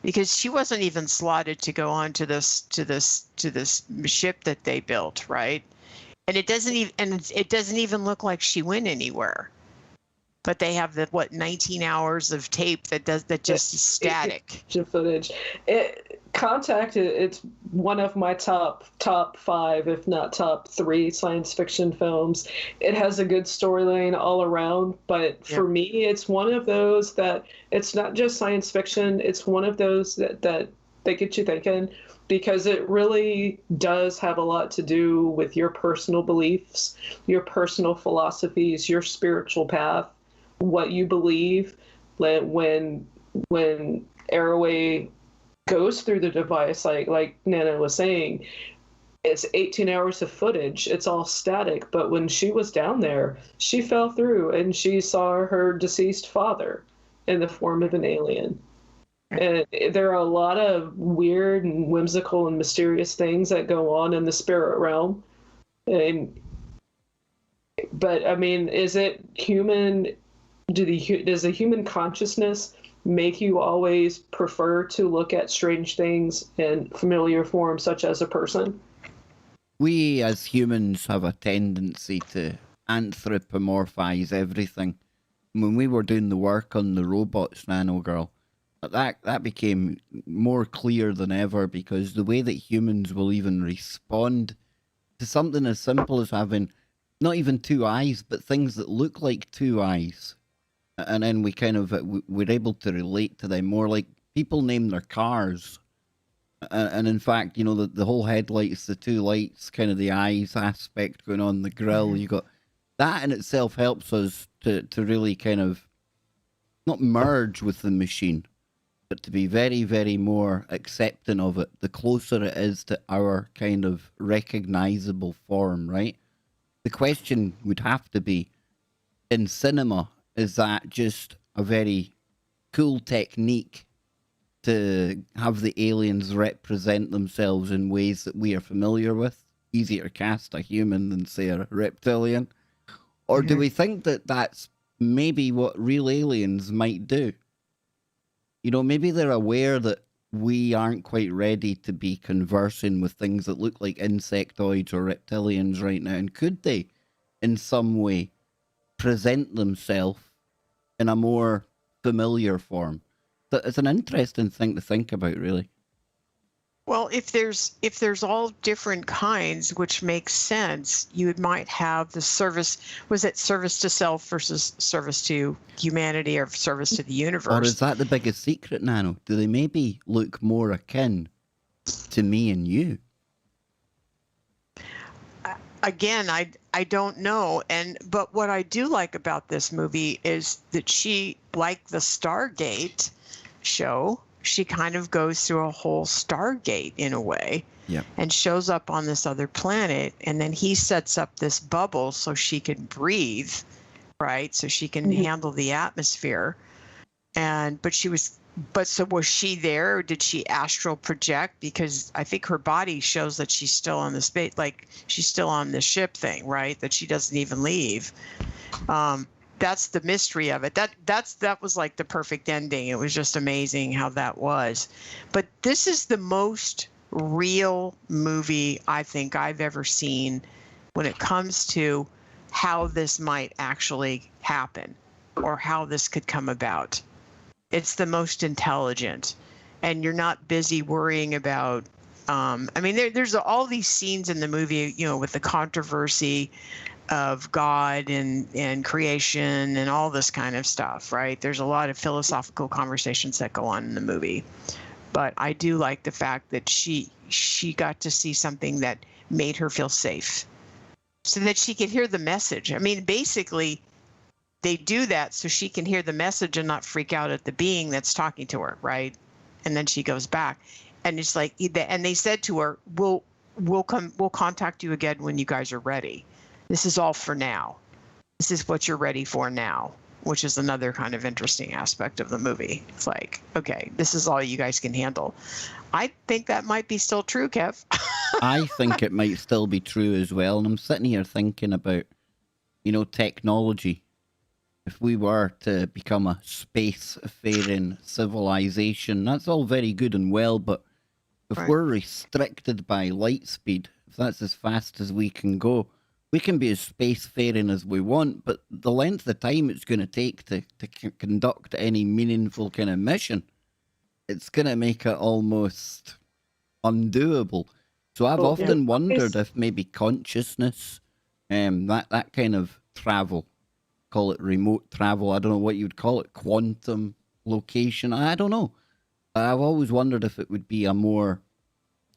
Because she wasn't even slotted to go on to this ship that they built, right? And it doesn't even look like she went anywhere. But they have 19 hours of tape that just is static. Footage. Contact. It's one of my top 5, if not top 3, science fiction films. It has a good storyline all around, but for me, it's one of those that it's not just science fiction. It's one of those that They get you thinking, because it really does have a lot to do with your personal beliefs, your personal philosophies, your spiritual path, what you believe. When Arroway goes through the device, like Nana was saying, it's 18 hours of footage. It's all static. But when she was down there, she fell through and she saw her deceased father in the form of an alien. And there are a lot of weird and whimsical and mysterious things that go on in the spirit realm. But I mean, is it human? Does the human consciousness make you always prefer to look at strange things in familiar form, such as a person? We as humans have a tendency to anthropomorphize everything. When we were doing the work on the robots, NanoGirl, that became more clear than ever, because the way that humans will even respond to something as simple as having not even two eyes, but things that look like two eyes. And then we kind of, we're able to relate to them more, like people name their cars. And in fact, you know, the whole headlights, the two lights, kind of the eyes aspect going on, the grill, you got that in itself helps us to really kind of not merge with the machine, but to be very, very more accepting of it, the closer it is to our kind of recognizable form, right? The question would have to be, in cinema, is that just a very cool technique to have the aliens represent themselves in ways that we are familiar with? Easier to cast a human than, say, a reptilian? Or do we think that that's maybe what real aliens might do? You know, maybe they're aware that we aren't quite ready to be conversing with things that look like insectoids or reptilians right now. And could they, in some way, present themselves in a more familiar form? It's an interesting thing to think about, really. Well, if there's all different kinds, which makes sense, you might have the service. Was it service to self versus service to humanity, or service to the universe? Or is that the biggest secret, Nano? Do they maybe look more akin to me and you? Again, I don't know. But what I do like about this movie is that she, like the Stargate show, she kind of goes through a whole Stargate in a way. Yeah. And shows up on this other planet, and then he sets up this bubble so she can breathe, right? So she can handle the atmosphere. So was she there, or did she astral project? Because I think her body shows that she's still on the space, like she's still on the ship thing, right? That she doesn't even leave. That's the mystery of it. That was like the perfect ending. It was just amazing how that was. But this is the most real movie I think I've ever seen when it comes to how this might actually happen, or how this could come about. It's the most intelligent, and you're not busy worrying about. I mean, there's all these scenes in the movie, you know, with the controversy of God and creation and all this kind of stuff, right? There's a lot of philosophical conversations that go on in the movie. But I do like the fact that she got to see something that made her feel safe, so that she could hear the message. I mean, basically, they do that so she can hear the message and not freak out at the being that's talking to her, right? And then she goes back, and it's like, and they said to her, we'll contact you again when you guys are ready. This is all for now. This is what you're ready for now, which is another kind of interesting aspect of the movie. It's like, okay, this is all you guys can handle. I think that might be still true, Kev. I think it might still be true as well. And I'm sitting here thinking about, you know, technology. If we were to become a space-faring civilization, that's all very good and well, but if we're restricted by light speed, if that's as fast as we can go, we can be as spacefaring as we want, but the length of time it's going to take to conduct any meaningful kind of mission, it's going to make it almost undoable. So I've often wondered if maybe consciousness, that kind of travel, call it remote travel, I don't know what you'd call it, quantum location, I don't know. I've always wondered if it would be a more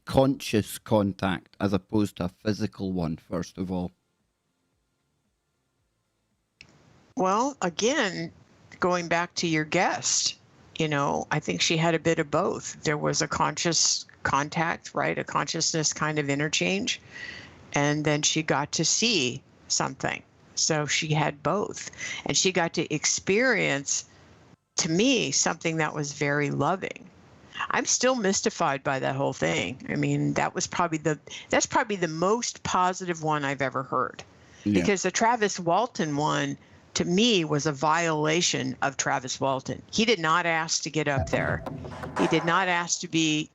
conscious contact as opposed to a physical one, first of all. Well, again, going back to your guest, I think she had a bit of both. There was a conscious contact, right? A consciousness kind of interchange. And then she got to see something. So she had both. And she got to experience, to me, something that was very loving. I'm still mystified by that whole thing. I mean, that's probably the most positive one I've ever heard. Yeah. Because the Travis Walton one, to me, was a violation of Travis Walton. He did not ask to get up there. He did not ask to be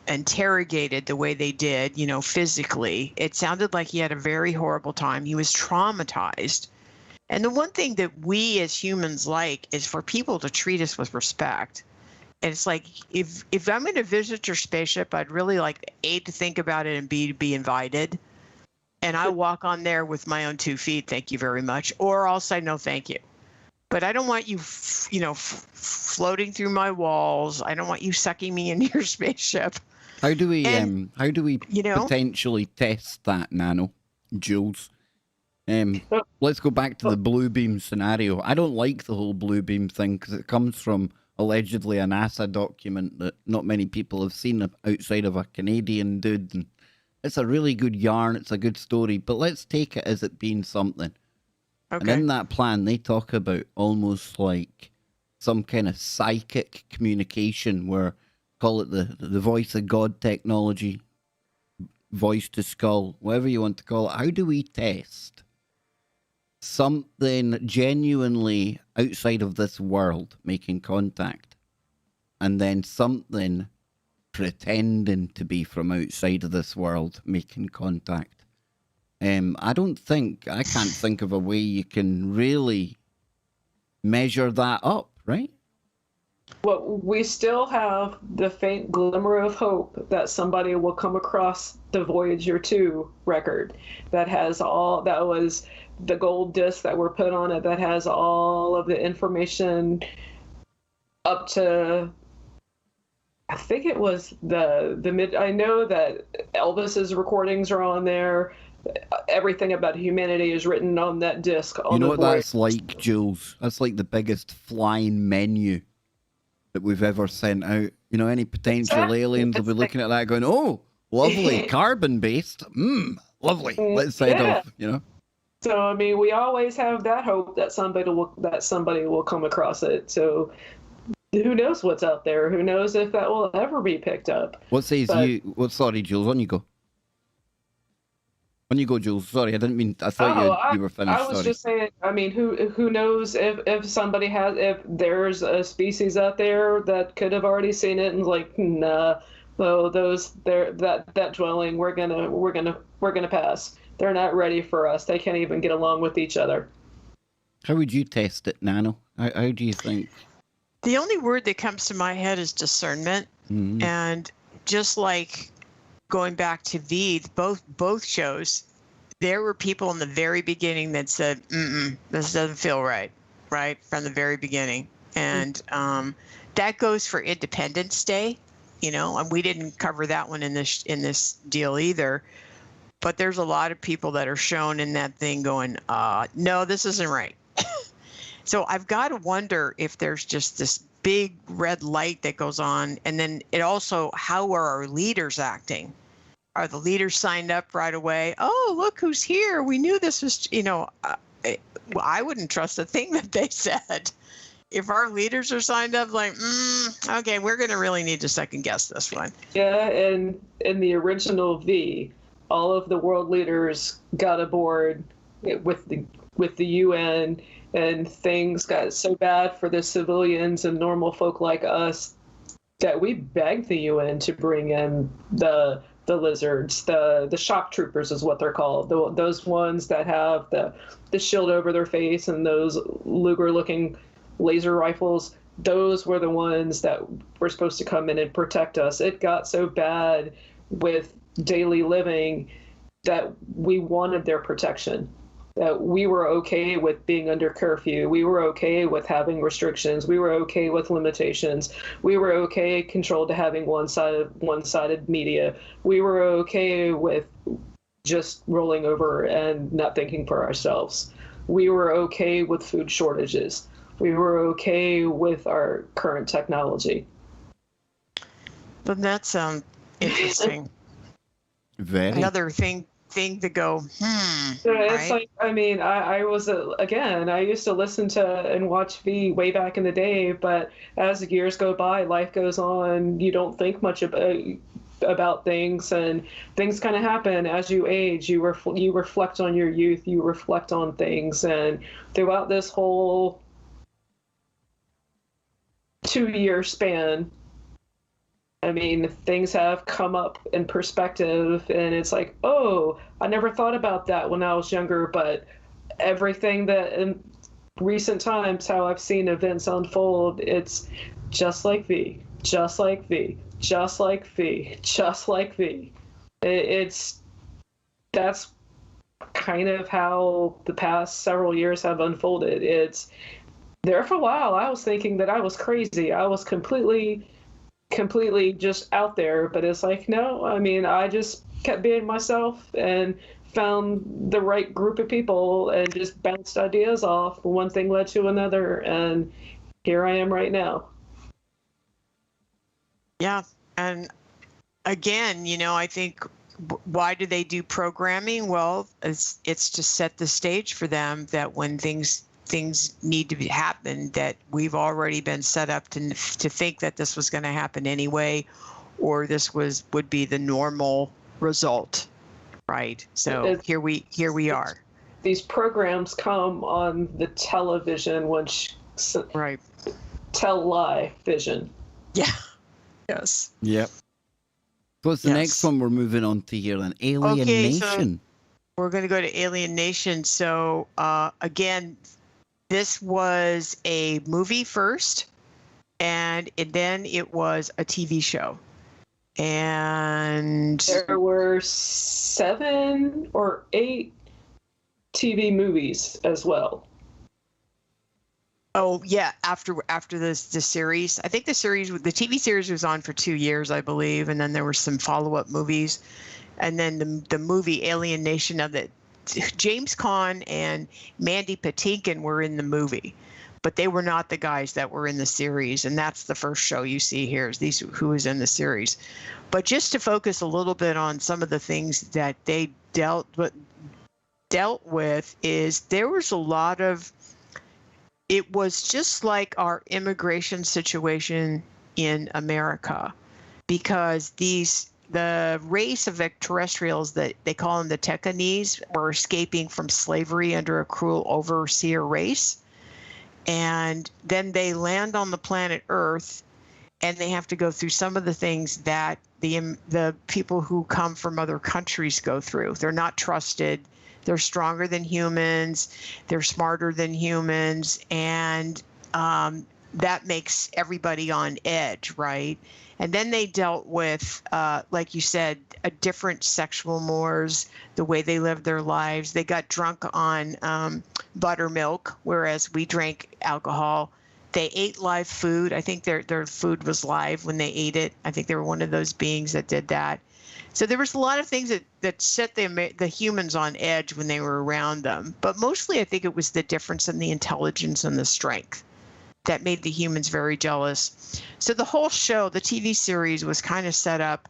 interrogated the way they did, physically. It sounded like he had a very horrible time. He was traumatized. And the one thing that we as humans like is for people to treat us with respect. And it's like, if I'm going to visit your spaceship, I'd really like, A, to think about it, and B, to be invited. And I walk on there with my own 2 feet, thank you very much. Or I'll say no, thank you. But I don't want you, floating through my walls. I don't want you sucking me into your spaceship. How do we potentially test that, Nano, Jules? Let's go back to the blue beam scenario. I don't like the whole blue beam thing because it comes from allegedly a NASA document that not many people have seen outside of a Canadian dude. And it's a really good yarn. It's a good story. But let's take it as it being something. Okay. And in that plan, they talk about almost like some kind of psychic communication where, call it the voice of God technology, voice to skull, whatever you want to call it. How do we test something genuinely outside of this world making contact, and then something pretending to be from outside of this world making contact? I can't think of a way you can really measure that up, right? Well, we still have the faint glimmer of hope that somebody will come across the Voyager 2 record that was the gold disc that were put on it, that has all of the information up to, I think it was I know that Elvis's recordings are on there. Everything about humanity is written on that disc. You know what that's like, Jules? That's like the biggest flying menu that we've ever sent out. Any potential aliens will be looking at that going, oh, lovely, carbon-based. Lovely. Let's head off, So, I mean, we always have that hope that somebody will come across it. So who knows what's out there? Who knows if that will ever be picked up? Sorry, Jules, on you go. On you go, Jules. Sorry, I didn't mean. I thought you were finished. I was just saying. I mean, who knows if there's a species out there that could have already seen it and like, nah, well, that dwelling, we're gonna pass. They're not ready for us. They can't even get along with each other. How would you test it, Nano? How do you think? The only word that comes to my head is discernment, and just like going back to both shows, there were people in the very beginning that said, this doesn't feel right from the very beginning. And that goes for Independence Day, and we didn't cover that one in this deal either. But there's a lot of people that are shown in that thing going, no, this isn't right. So I've got to wonder if there's just this big red light that goes on. And then it also, how are our leaders acting? Are the leaders signed up right away? Oh, look who's here. We knew this was, I wouldn't trust a thing that they said. If our leaders are signed up like, okay, we're going to really need to second guess this one. Yeah, and in the original V, all of the world leaders got aboard with the UN, and things got so bad for the civilians and normal folk like us that we begged the UN to bring in the lizards, the shock troopers is what they're called, those ones that have the shield over their face and those Luger-looking laser rifles. Those were the ones that were supposed to come in and protect us. It got so bad with daily living that we wanted their protection. that we were okay with being under curfew. We were okay with having restrictions. We were okay with limitations. We were okay controlled to having one-sided media. We were okay with just rolling over and not thinking for ourselves. We were okay with food shortages. We were okay with our current technology. But that sounds interesting. Very. Another thing to go, It's right? like, I mean, I was, again, I used to listen to and watch V way back in the day, but as the years go by, life goes on, you don't think much about things, and things kind of happen as you age. You reflect on your youth, you reflect on things, and throughout this whole 2-year span, I mean, things have come up in perspective, and it's like, oh, I never thought about that when I was younger, but everything that in recent times, how I've seen events unfold, it's just like V, just like V, just like V, just like V. That's kind of how the past several years have unfolded. It's there for a while, I was thinking that I was crazy. I was completely just out there, but it's like, no, I mean, I just kept being myself and found the right group of people and just bounced ideas off. One thing led to another, and here I am right now. Yeah. And again, I think, why do they do programming? Well, it's to set the stage for them that when things need to happen, that we've already been set up to think that this was going to happen anyway, or this would be the normal result, right? So here we are. These programs come on the television, which right, television. Yeah. Yes. Yep. What's the next one we're moving on to here? Then Alienation. Okay, so we're going to go to Alienation. So again, this was a movie first, and then it was a TV show. And there were 7 or 8 TV movies as well. Oh yeah, after the series, I think the TV series was on for 2 years, I believe, and then there were some follow-up movies, and then the movie Alienation of it. James Caan and Mandy Patinkin were in the movie, but they were not the guys that were in the series, and that's the first show you see here is who is in the series. But just to focus a little bit on some of the things that they dealt with, is there was a lot of, it was just like our immigration situation in America, because the race of extraterrestrials, that they call them the Tekanese, were escaping from slavery under a cruel overseer race. And then they land on the planet Earth, and they have to go through some of the things that the people who come from other countries go through. They're not trusted. They're stronger than humans. They're smarter than humans. And that makes everybody on edge, right? And then they dealt with, like you said, a different sexual mores, the way they lived their lives. They got drunk on buttermilk, whereas we drank alcohol. They ate live food. I think their food was live when they ate it. I think they were one of those beings that did that. So there was a lot of things that set the humans on edge when they were around them. But mostly I think it was the difference in the intelligence and the strength that made the humans very jealous. So the whole show, the TV series, was kind of set up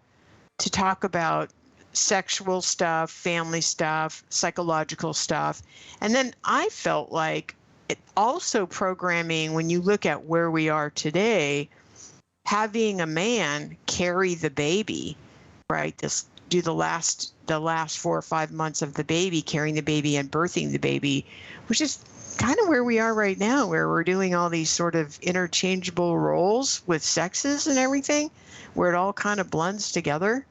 to talk about sexual stuff, family stuff, psychological stuff. And then I felt like it also programming, when you look at where we are today, having a man carry the baby, right? Do the last 4 or 5 months of the baby, carrying the baby and birthing the baby, which is kind of where we are right now, where we're doing all these sort of interchangeable roles with sexes and everything, where it all kind of blends together,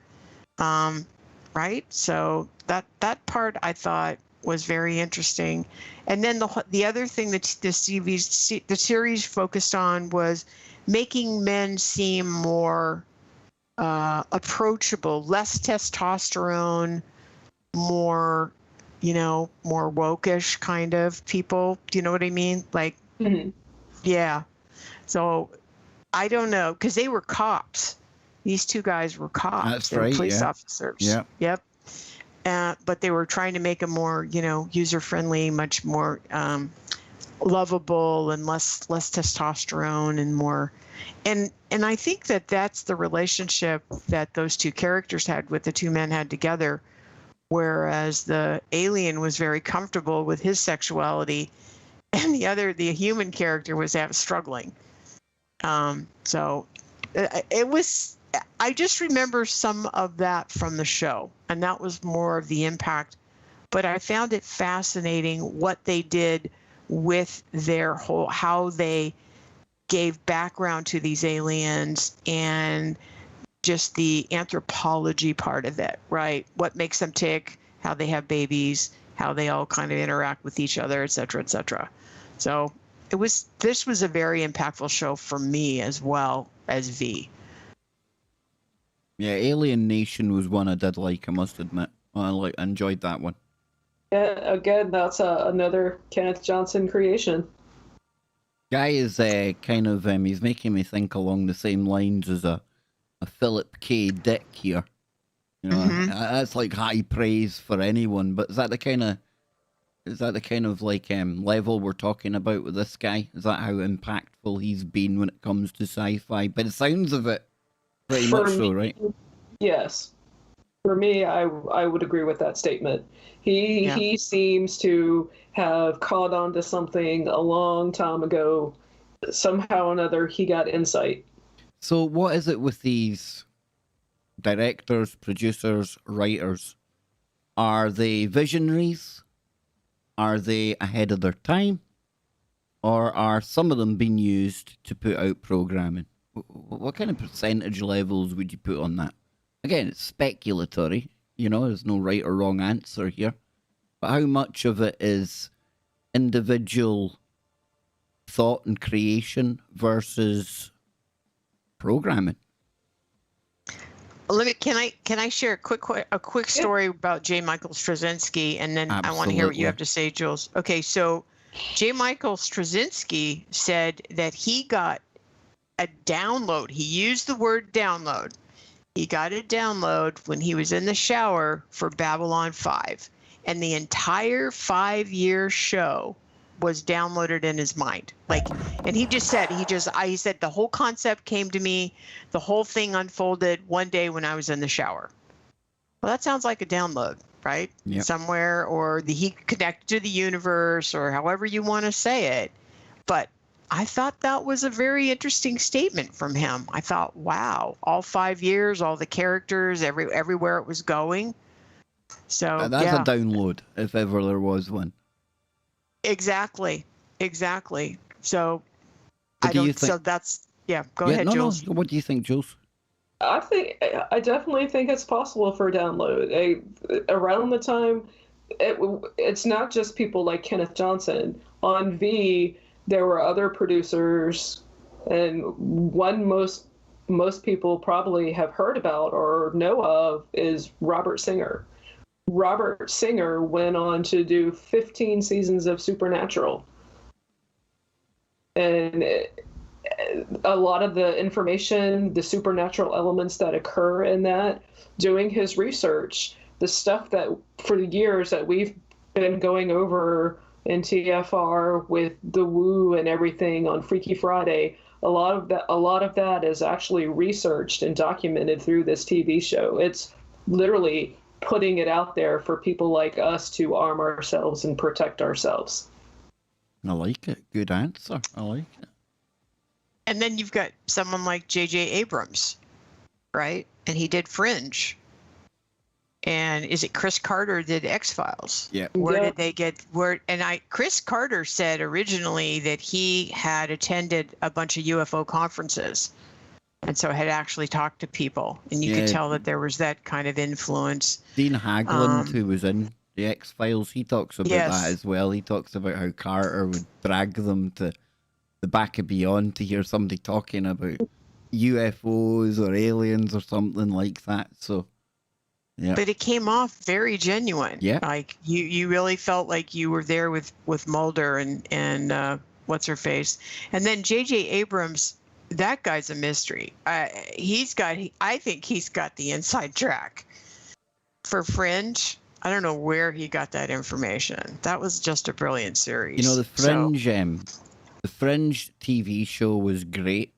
right? So that part I thought was very interesting. And then the other thing that the series focused on was making men seem more approachable, less testosterone, more more woke-ish kind of people. Do you know what I mean? Like, Mhm. yeah. So I don't know, because they were cops. These two guys were cops. That's They were right, police yeah. officers. Yeah. Yep. But they were trying to make them more, user-friendly, much more lovable and less testosterone and more. And I think that's the relationship that those two characters had, with the two men had together, whereas the alien was very comfortable with his sexuality, and the human character was struggling. So it was. I just remember some of that from the show, and that was more of the impact. But I found it fascinating what they did with their how they gave background to these aliens, and just the anthropology part of it, right? What makes them tick, how they have babies, how they all kind of interact with each other, et cetera, et cetera. So this was a very impactful show for me as well as V. Yeah, Alien Nation was one I did like, I must admit. I enjoyed that one. Yeah, again, that's another Kenneth Johnson creation. Guy is kind of, he's making me think along the same lines as a Philip K. Dick here. That's like high praise for anyone, but is that the kind of like level we're talking about with this guy? Is that how impactful he's been when it comes to sci-fi? By the sounds of it, pretty much so, right? Yes. For me, I would agree with that statement. He seems to have caught on to something a long time ago. Somehow or another, he got insight. So what is it with these directors, producers, writers? Are they visionaries? Are they ahead of their time? Or are some of them being used to put out programming? What kind of percentage levels would you put on that? Again, it's speculatory. There's no right or wrong answer here. But how much of it is individual thought and creation versus programming? Can I share a quick story about J. Michael Straczynski, and then Absolutely. I want to hear what you have to say, Jules. Okay, so J. Michael Straczynski said that he got a download. He used the word download. He got a download when he was in the shower for Babylon 5, and the entire 5-year show was downloaded in his mind. And he said the whole concept came to me, the whole thing unfolded one day when I was in the shower. Well, that sounds like a download, right? Yep. Somewhere, or he connected to the universe, or however you want to say it. But I thought that was a very interesting statement from him. I thought, wow, all 5 years, all the characters, everywhere it was going. So that's a download, if ever there was one. Exactly. So What I do you don't. think? So that's Go ahead, Jules. No. What do you think, Jules? I definitely think it's possible for a download. Around the time, it's not just people like Kenneth Johnson. On V, there were other producers, and one most people probably have heard about or know of is Robert Singer. Robert Singer went on to do 15 seasons of Supernatural. And a lot of the information, the supernatural elements that occur in that, doing his research, the stuff that for the years that we've been going over in TFR with the woo and everything on Freaky Friday, a lot of that is actually researched and documented through this TV show. It's literally putting it out there for people like us to arm ourselves and protect ourselves. I like it. Good answer. I like it. And then you've got someone like J.J. Abrams, right? And he did Fringe. And is it Chris Carter did X-Files? Yeah. Where did they get Chris Carter said originally that he had attended a bunch of UFO conferences, and so had actually talked to people, and you could tell that there was that kind of influence. Dean Haglund, who was in the X-Files, he talks about that as well. He talks about how Carter would drag them to the back of Beyond to hear somebody talking about UFOs or aliens or something like that. So Yeah. But it came off very genuine. Yeah. Like you really felt like you were there with Mulder and what's her face. And then J.J. Abrams, that guy's a mystery. I think he's got the inside track for Fringe. I don't know where he got that information. That was just a brilliant series. You know, the Fringe TV show was great,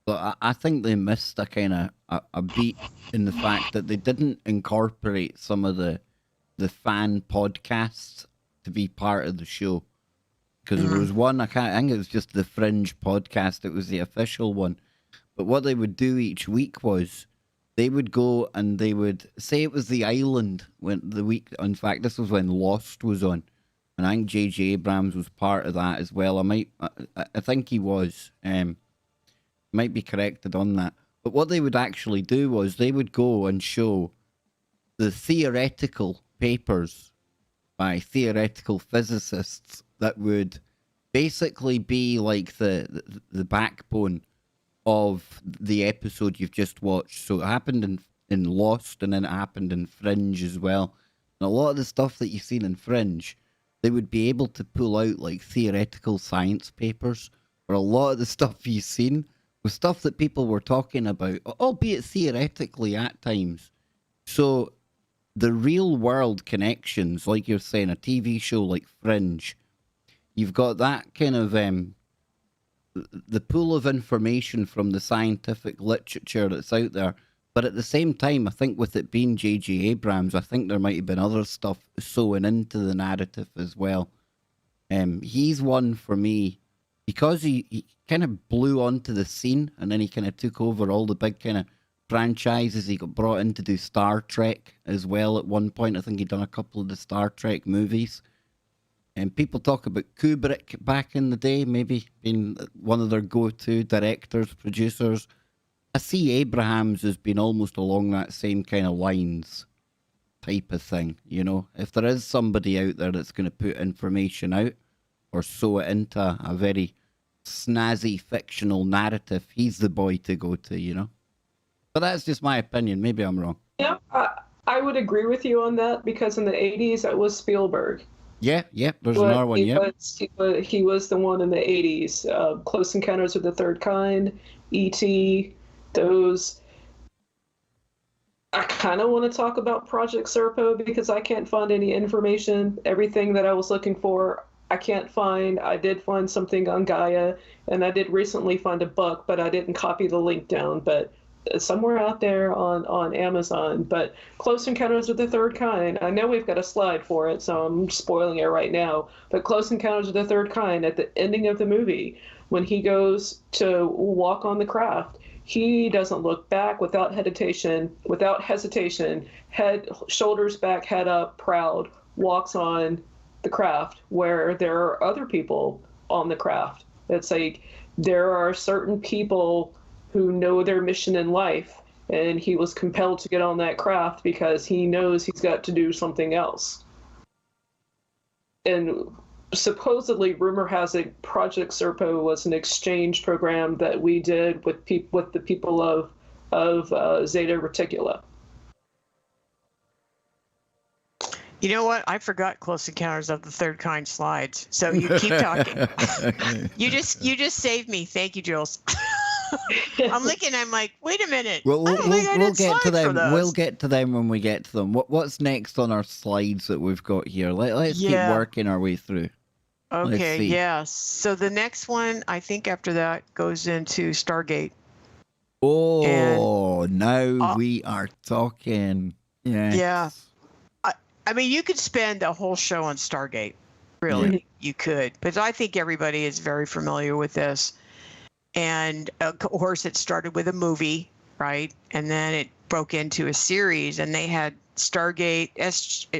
but I think they missed a kind of a beat in the fact that they didn't incorporate some of the fan podcasts to be part of the show. Because there was one, I think it was just the Fringe podcast, it was the official one. But what they would do each week was they would go and they would say it was The Island when the week, in fact, this was when Lost was on. And I think J.J. Abrams was part of that as well. I think he was. Might be corrected on that. But what they would actually do was they would go and show the theoretical papers by theoretical physicists that would basically be like the backbone of the episode you've just watched. So it happened in Lost, and then it happened in Fringe as well. And a lot of the stuff that you've seen in Fringe, they would be able to pull out like theoretical science papers, or a lot of the stuff you've seen was stuff that people were talking about, albeit theoretically at times. So the real world connections, like you're saying, a TV show like Fringe, you've got that kind of the pool of information from the scientific literature that's out there. But at the same time, I think with it being J.J. Abrams, I think there might have been other stuff sewing into the narrative as well. He's one for me because he kind of blew onto the scene, and then he kind of took over all the big kind of franchises. He got brought in to do Star Trek as well at one point. I think he'd done a couple of the Star Trek movies. And people talk about Kubrick back in the day, maybe being one of their go-to directors, producers. I see Abrahams as being almost along that same kind of lines type of thing, you know? If there is somebody out there that's going to put information out or sew it into a very snazzy fictional narrative, he's the boy to go to, you know? But that's just my opinion. Maybe I'm wrong. Yeah, I would agree with you on that, because in the 80s, it was Spielberg. Yeah, there's another one, yeah. He was the one in the 80s. Close Encounters of the Third Kind, E.T., those. I kind of want to talk about Project Serpo because I can't find any information. Everything that I was looking for, I can't find. I did find something on Gaia, and I did recently find a book, but I didn't copy the link down. But somewhere out there on Amazon. But Close Encounters of the Third Kind, I know we've got a slide for it, so I'm spoiling it right now. But Close Encounters of the Third Kind, at the ending of the movie, when he goes to walk on the craft, he doesn't look back without hesitation, head, shoulders back, head up, proud, walks on the craft where there are other people on the craft. It's like there are certain people who know their mission in life, and he was compelled to get on that craft because he knows he's got to do something else. And supposedly, rumor has it, Project Serpo was an exchange program that we did with the people of Zeta Reticula. You know what? I forgot Close Encounters of the Third Kind slides. So you keep talking. You just saved me. Thank you, Jules. I'm looking. I'm like, wait a minute. We'll get to them. We'll get to them when we get to them. What's next on our slides that we've got here? Let's keep working our way through. Okay. Yeah. So the next one, I think, after that goes into Stargate. Oh, now we are talking. Yes. Yeah. I mean, you could spend a whole show on Stargate. Really, you could. But I think everybody is very familiar with this. And of course, it started with a movie, right? And then it broke into a series, and they had Stargate SG-1,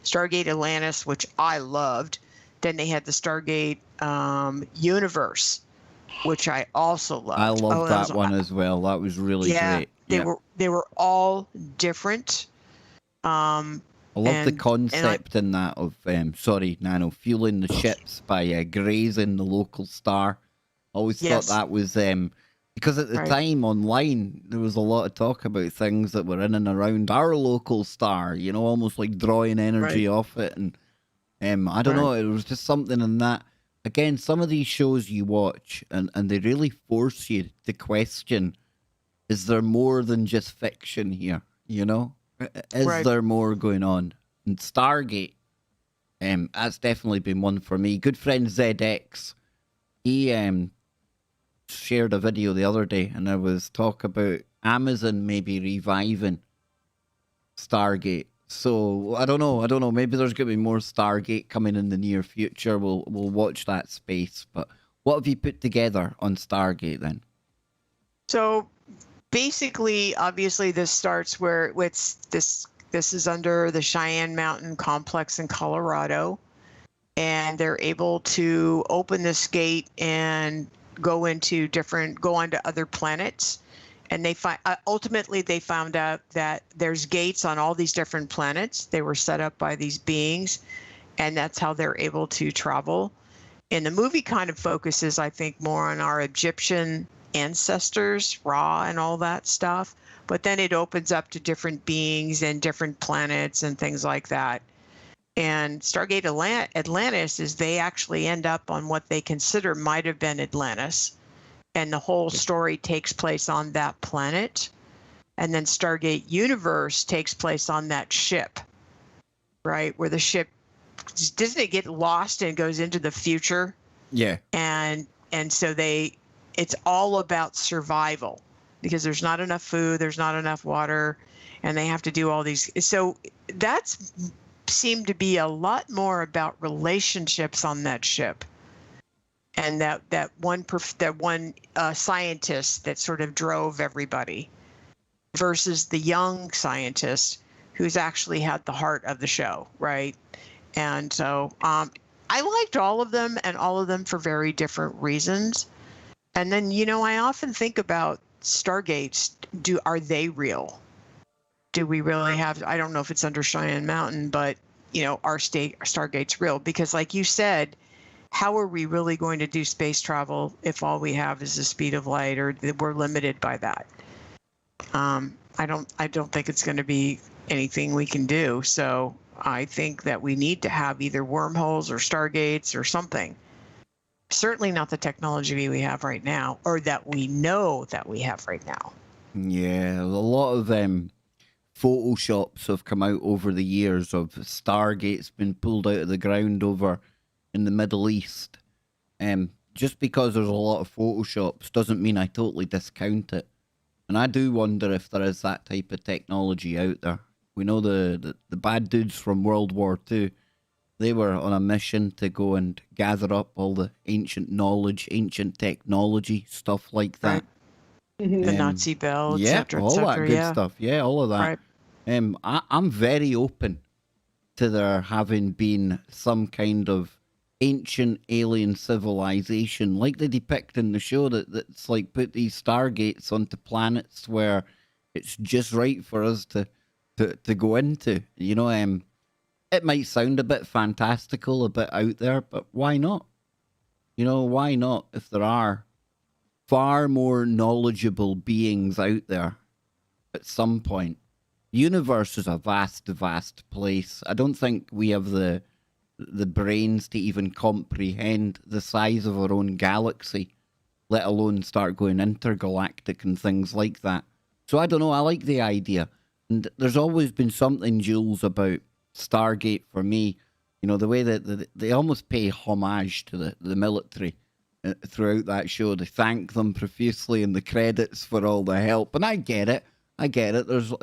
Stargate Atlantis, which I loved. Then they had the Stargate Universe, which I also loved. I loved that one as well. That was really great. They were all different. I love the concept in that of, fueling the ships by grazing the local star. Always thought that was Because at the Right. time online, there was a lot of talk about things that were in and around our local star, you know, almost like drawing energy off it. And I don't Right. know, it was just something in that. Again, some of these shows you watch and they really force you to question, is there more than just fiction here? You know? Is Right. there more going on? And Stargate, that's definitely been one for me. Good friend ZX, he shared a video the other day, and there was talk about Amazon maybe reviving Stargate. So I don't know. Maybe there's going to be more Stargate coming in the near future. We'll watch that space. But what have you put together on Stargate then? So basically, obviously, this starts where it's this. This is under the Cheyenne Mountain Complex in Colorado, and they're able to open this gate and go onto other planets. And they ultimately they found out that there's gates on all these different planets. They were set up by these beings, and that's how they're able to travel. And the movie kind of focuses, I think, more on our Egyptian ancestors, Ra and all that stuff. But then it opens up to different beings and different planets and things like that. And Stargate Atlantis is they actually end up on what they consider might have been Atlantis. And the whole story takes place on that planet. And then Stargate Universe takes place on that ship, right? Where the ship, doesn't it get lost and goes into the future? Yeah. And so it's all about survival because there's not enough food, there's not enough water, and they have to do all these. So that's seemed to be a lot more about relationships on that ship. And that one scientist that sort of drove everybody versus the young scientist who's actually had the heart of the show, right? And so I liked all of them, and all of them for very different reasons. And then, I often think about Stargates. Are they real? Do we really have, I don't know if it's under Cheyenne Mountain, but, our Stargate's real? Because like you said, how are we really going to do space travel if all we have is the speed of light, or we're limited by that? I don't think it's going to be anything we can do. So I think that we need to have either wormholes or Stargates or something. Certainly not the technology we have right now, or that we know that we have right now. Yeah, a lot of photoshops have come out over the years of Stargates been pulled out of the ground over in the Middle East. Just because there's a lot of photoshops doesn't mean I totally discount it. And I do wonder if there is that type of technology out there. We know the bad dudes from World War II, they were on a mission to go and gather up all the ancient knowledge, ancient technology, stuff like that. Right. The Nazi bell, yeah, etc. all that good stuff. Yeah, all of that. Right. I'm very open to there having been some kind of ancient alien civilization, like they depict in the show, that's like put these stargates onto planets where it's just right for us to go into. It might sound a bit fantastical, a bit out there, but why not? Why not? If there are far more knowledgeable beings out there at some point. Universe is a vast, vast place. I don't think we have the brains to even comprehend the size of our own galaxy, let alone start going intergalactic and things like that. So I don't know, I like the idea. And there's always been something, Julez, about Stargate for me. The way that they almost pay homage to the military throughout that show. They thank them profusely in the credits for all the help. And I get it. There's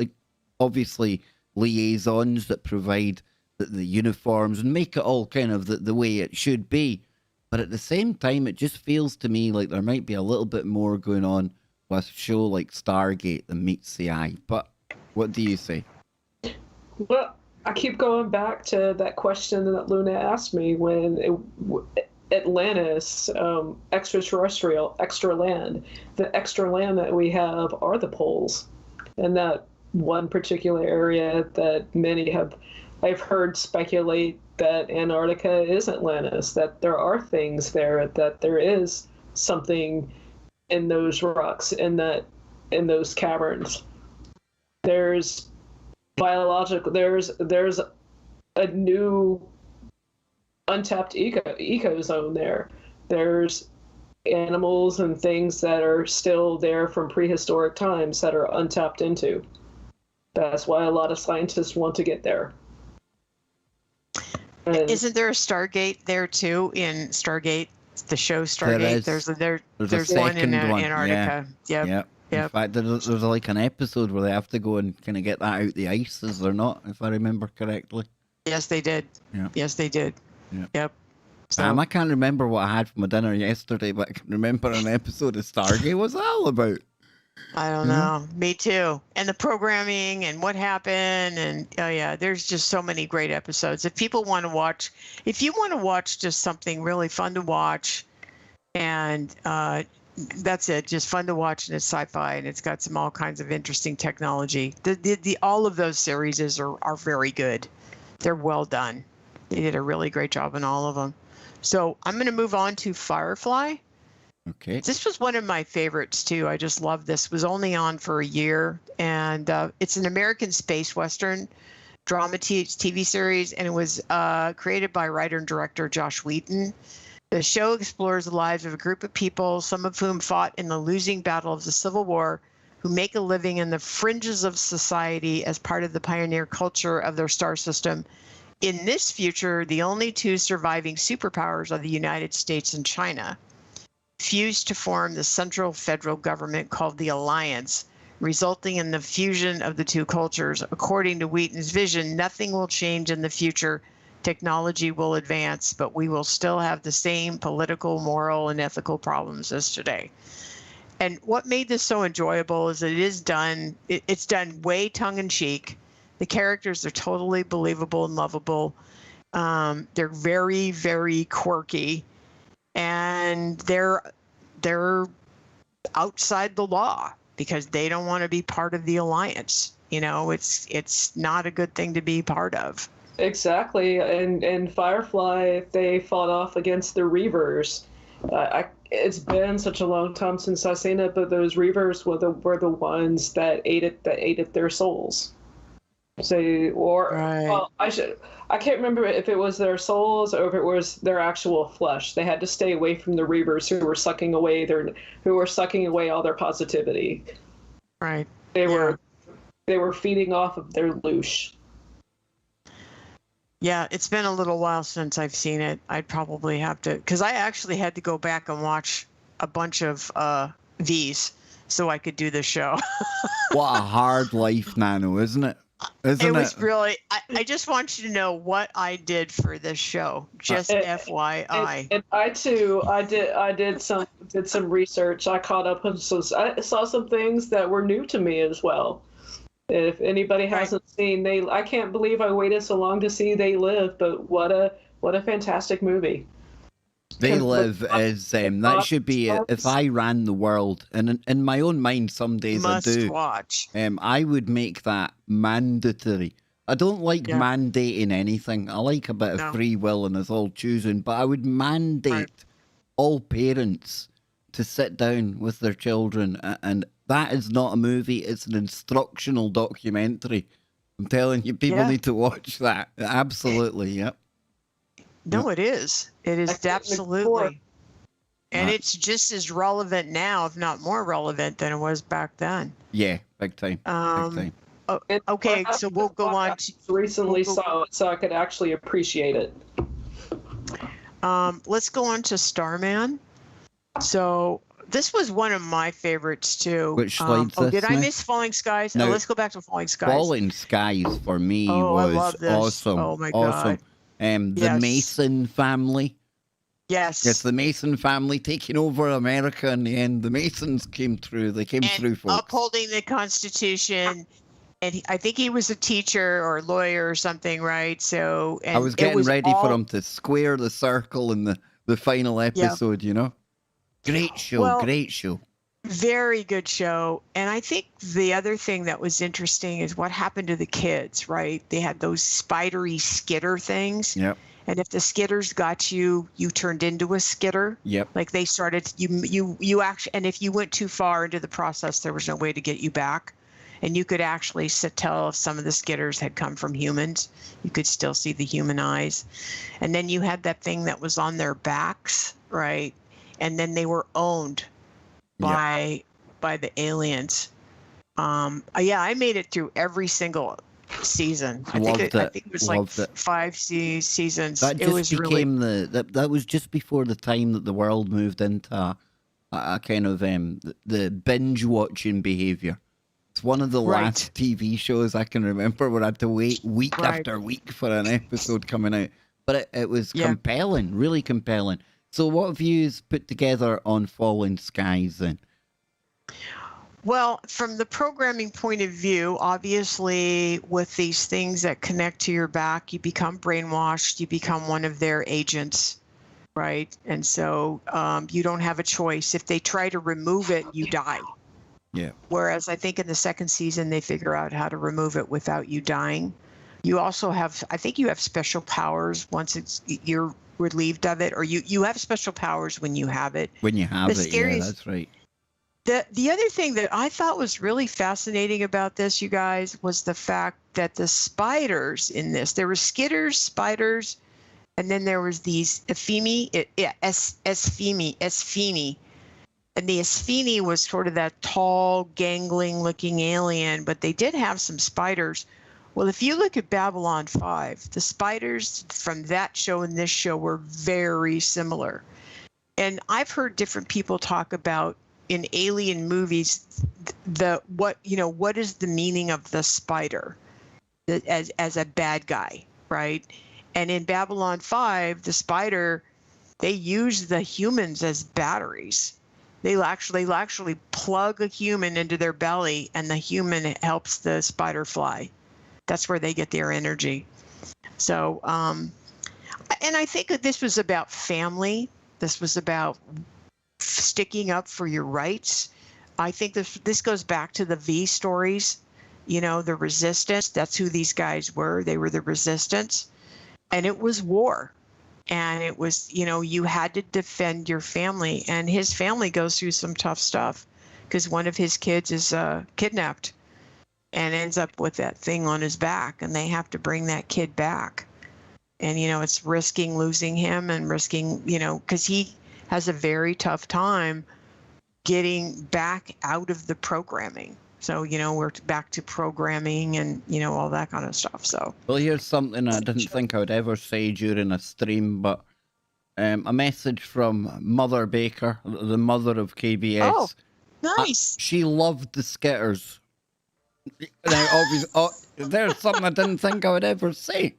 obviously liaisons that provide the uniforms and make it all kind of the way it should be. But at the same time, it just feels to me like there might be a little bit more going on with a show like Stargate than meets the eye. But what do you say? Well, I keep going back to that question that Luna asked me when Atlantis, extraterrestrial, extra land. The extra land that we have are the poles. And that one particular area that many I've heard speculate that Antarctica is Atlantis, that there are things there, that there is something in those rocks, in those caverns. There's biological. There's a new untapped eco zone there. There's animals and things that are still there from prehistoric times that are untapped into. That's why a lot of scientists want to get there. And isn't there a Stargate there too? In Stargate, the show Stargate, there's one in Antarctica. Yeah. In fact, there's like an episode where they have to go and kind of get that out the ice, is there not, if I remember correctly? Yes, they did. Yeah. Yes, they did. Yeah. Yep. So, I can't remember what I had for my dinner yesterday, but I can remember an episode of Stargate. What's that all about? I don't know. Me too. And the programming and what happened, and oh yeah, there's just so many great episodes. If you want to watch just something really fun to watch, and that's it, just fun to watch, and it's sci-fi, and it's got all kinds of interesting technology. All of those series are very good. They're well done. They did a really great job in all of them. So I'm going to move on to Firefly. Okay. This was one of my favorites too. I just love this. It was only on for a year, and it's an American space western drama TV series, and it was created by writer and director Josh Wheaton. The show explores the lives of a group of people, some of whom fought in the losing battle of the Civil War, who make a living in the fringes of society as part of the pioneer culture of their star system. In this future, the only two surviving superpowers are the United States and China, fused to form the central federal government called the Alliance, resulting in the fusion of the two cultures. According to Wheaton's vision, nothing will change in the future. Technology will advance, but we will still have the same political, moral, and ethical problems as today. And what made this so enjoyable is that it's done way tongue-in-cheek. The characters are totally believable and lovable. They're very, very quirky, and they're outside the law because they don't want to be part of the Alliance. You know, it's not a good thing to be part of. Exactly, and Firefly, they fought off against the Reavers. It's been such a long time since I've seen it, but those Reavers were the ones that ate their souls. Right. Well, I can't remember if it was their souls or if it was their actual flesh. They had to stay away from the Reavers who were sucking away all their positivity. Right. They were feeding off of their loosh. Yeah, it's been a little while since I've seen it. I'd probably have to, because I actually had to go back and watch a bunch of these so I could do the show. What a hard life, Nano, isn't it? It was really, I just want you to know what I did for this show, just FYI. And I too, I did some research. I caught up on I saw some things that were new to me as well. If anybody hasn't seen I can't believe I waited so long to see They Live, but what a fantastic movie. They Live is that should be if I ran the world, and in my own mind some days I do. Must watch. I would make that mandatory. I don't like mandating anything. I like a bit of free will and us all choosing, but I would mandate all parents to sit down with their children, and that is not a movie, it's an instructional documentary. I'm telling you, people need to watch that. Absolutely, yep. No, it is. It is absolutely. And it's just as relevant now, if not more relevant than it was back then. Yeah, big time. Big time. Okay, so we'll go on to... Recently saw it, so I could actually appreciate it. Let's go on to Starman. So... this was one of my favorites too. Which slide's this? Did I miss Falling Skies? No, let's go back to Falling Skies. Falling Skies for me was awesome. Oh my God. The Mason family. Yes. Yes, the Mason family taking over America in the end. The Masons came through. They came through, folks. Upholding the Constitution. And I think he was a teacher or a lawyer or something, right? So I was getting ready for him to square the circle in the final episode, you know? Great show, great show. Very good show. And I think the other thing that was interesting is what happened to the kids, right? They had those spidery skitter things. Yep. And if the skitters got you, you turned into a skitter. Yep. Like they started, you actually, and if you went too far into the process, there was no way to get you back. And you could actually tell if some of the skitters had come from humans. You could still see the human eyes. And then you had that thing that was on their backs, right? And then they were owned by the aliens. Yeah, I made it through every single season. I think it was like 5 seasons. That just became that was just before the time that the world moved into a kind of the binge watching behavior. It's one of the last TV shows I can remember where I had to wait week after week for an episode coming out. But it was compelling, really compelling. So what have you put together on Fallen Skies then? Well, from the programming point of view, obviously with these things that connect to your back, you become brainwashed, you become one of their agents, right? And so you don't have a choice. If they try to remove it, you die. Yeah. Whereas I think in the second season, they figure out how to remove it without you dying. You also have, I think you have special powers once you're relieved of it, or you have special powers when you have it. When you have it, yeah, that's right. The other thing that I thought was really fascinating about this, you guys, was the fact that the spiders in this, there were skitters, spiders, and then there was these espheni. And the espheni was sort of that tall, gangling looking alien, but they did have some spiders. Well, if you look at Babylon 5, the spiders from that show and this show were very similar. And I've heard different people talk about in alien movies, what is the meaning of the spider as a bad guy, right? And in Babylon 5, the spider, they use the humans as batteries. They actually plug a human into their belly, and the human helps the spider fly. That's where they get their energy. So, and I think that this was about family. This was about sticking up for your rights. I think this goes back to the V stories, the resistance. That's who these guys were. They were the resistance. And it was war. And it was, you had to defend your family. And his family goes through some tough stuff because one of his kids is kidnapped and ends up with that thing on his back. And they have to bring that kid back. And, it's risking losing him and risking, because he has a very tough time getting back out of the programming. So, we're back to programming and, all that kind of stuff. So, well, here's something I didn't think I would ever say during a stream, but a message from Mother Baker, the mother of KBS. Oh, nice. She loved the Skitters. Now, obviously, there's something I didn't think I would ever say.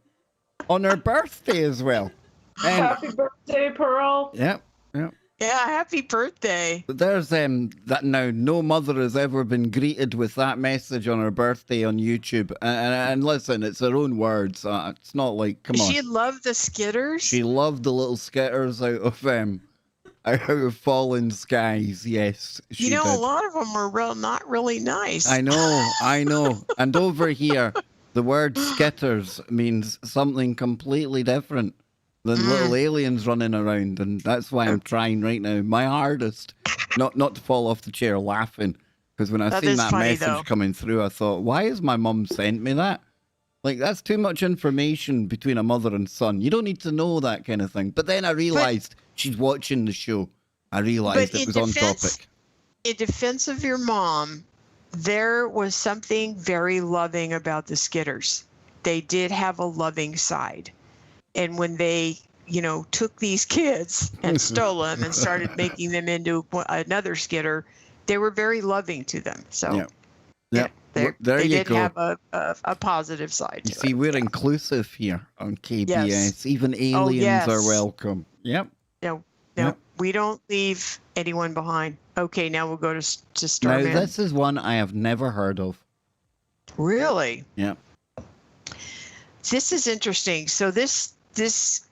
On her birthday as well. Happy birthday, Pearl. Yep. Yeah, happy birthday. There's that now no mother has ever been greeted with that message on her birthday on YouTube. And listen, it's her own words. It's not like, come on. She loved the Skitters? She loved the little Skitters out of Fallen Skies. Yes, she did. A lot of them were not really nice. I know. And over here, the word Skitters means something completely different than little aliens running around, and that's why I'm trying right now my hardest not to fall off the chair laughing, because when I seen that message coming through, I thought, why has my mum sent me that? Like, that's too much information between a mother and son. You don't need to know that kind of thing. But then I realized she's watching the show. I realized it was on topic. In defense of your mom, there was something very loving about the Skitters. They did have a loving side. And when they, took these kids and stole them and started making them into another Skitter, they were very loving to them. So, there they you did go. have a positive side. You see, we're inclusive here on KBS. Yes. Even aliens are welcome. Yep. No, we don't leave anyone behind. Okay, now we'll go to Starman. Now, this is one I have never heard of. Really? Yeah. This is interesting. So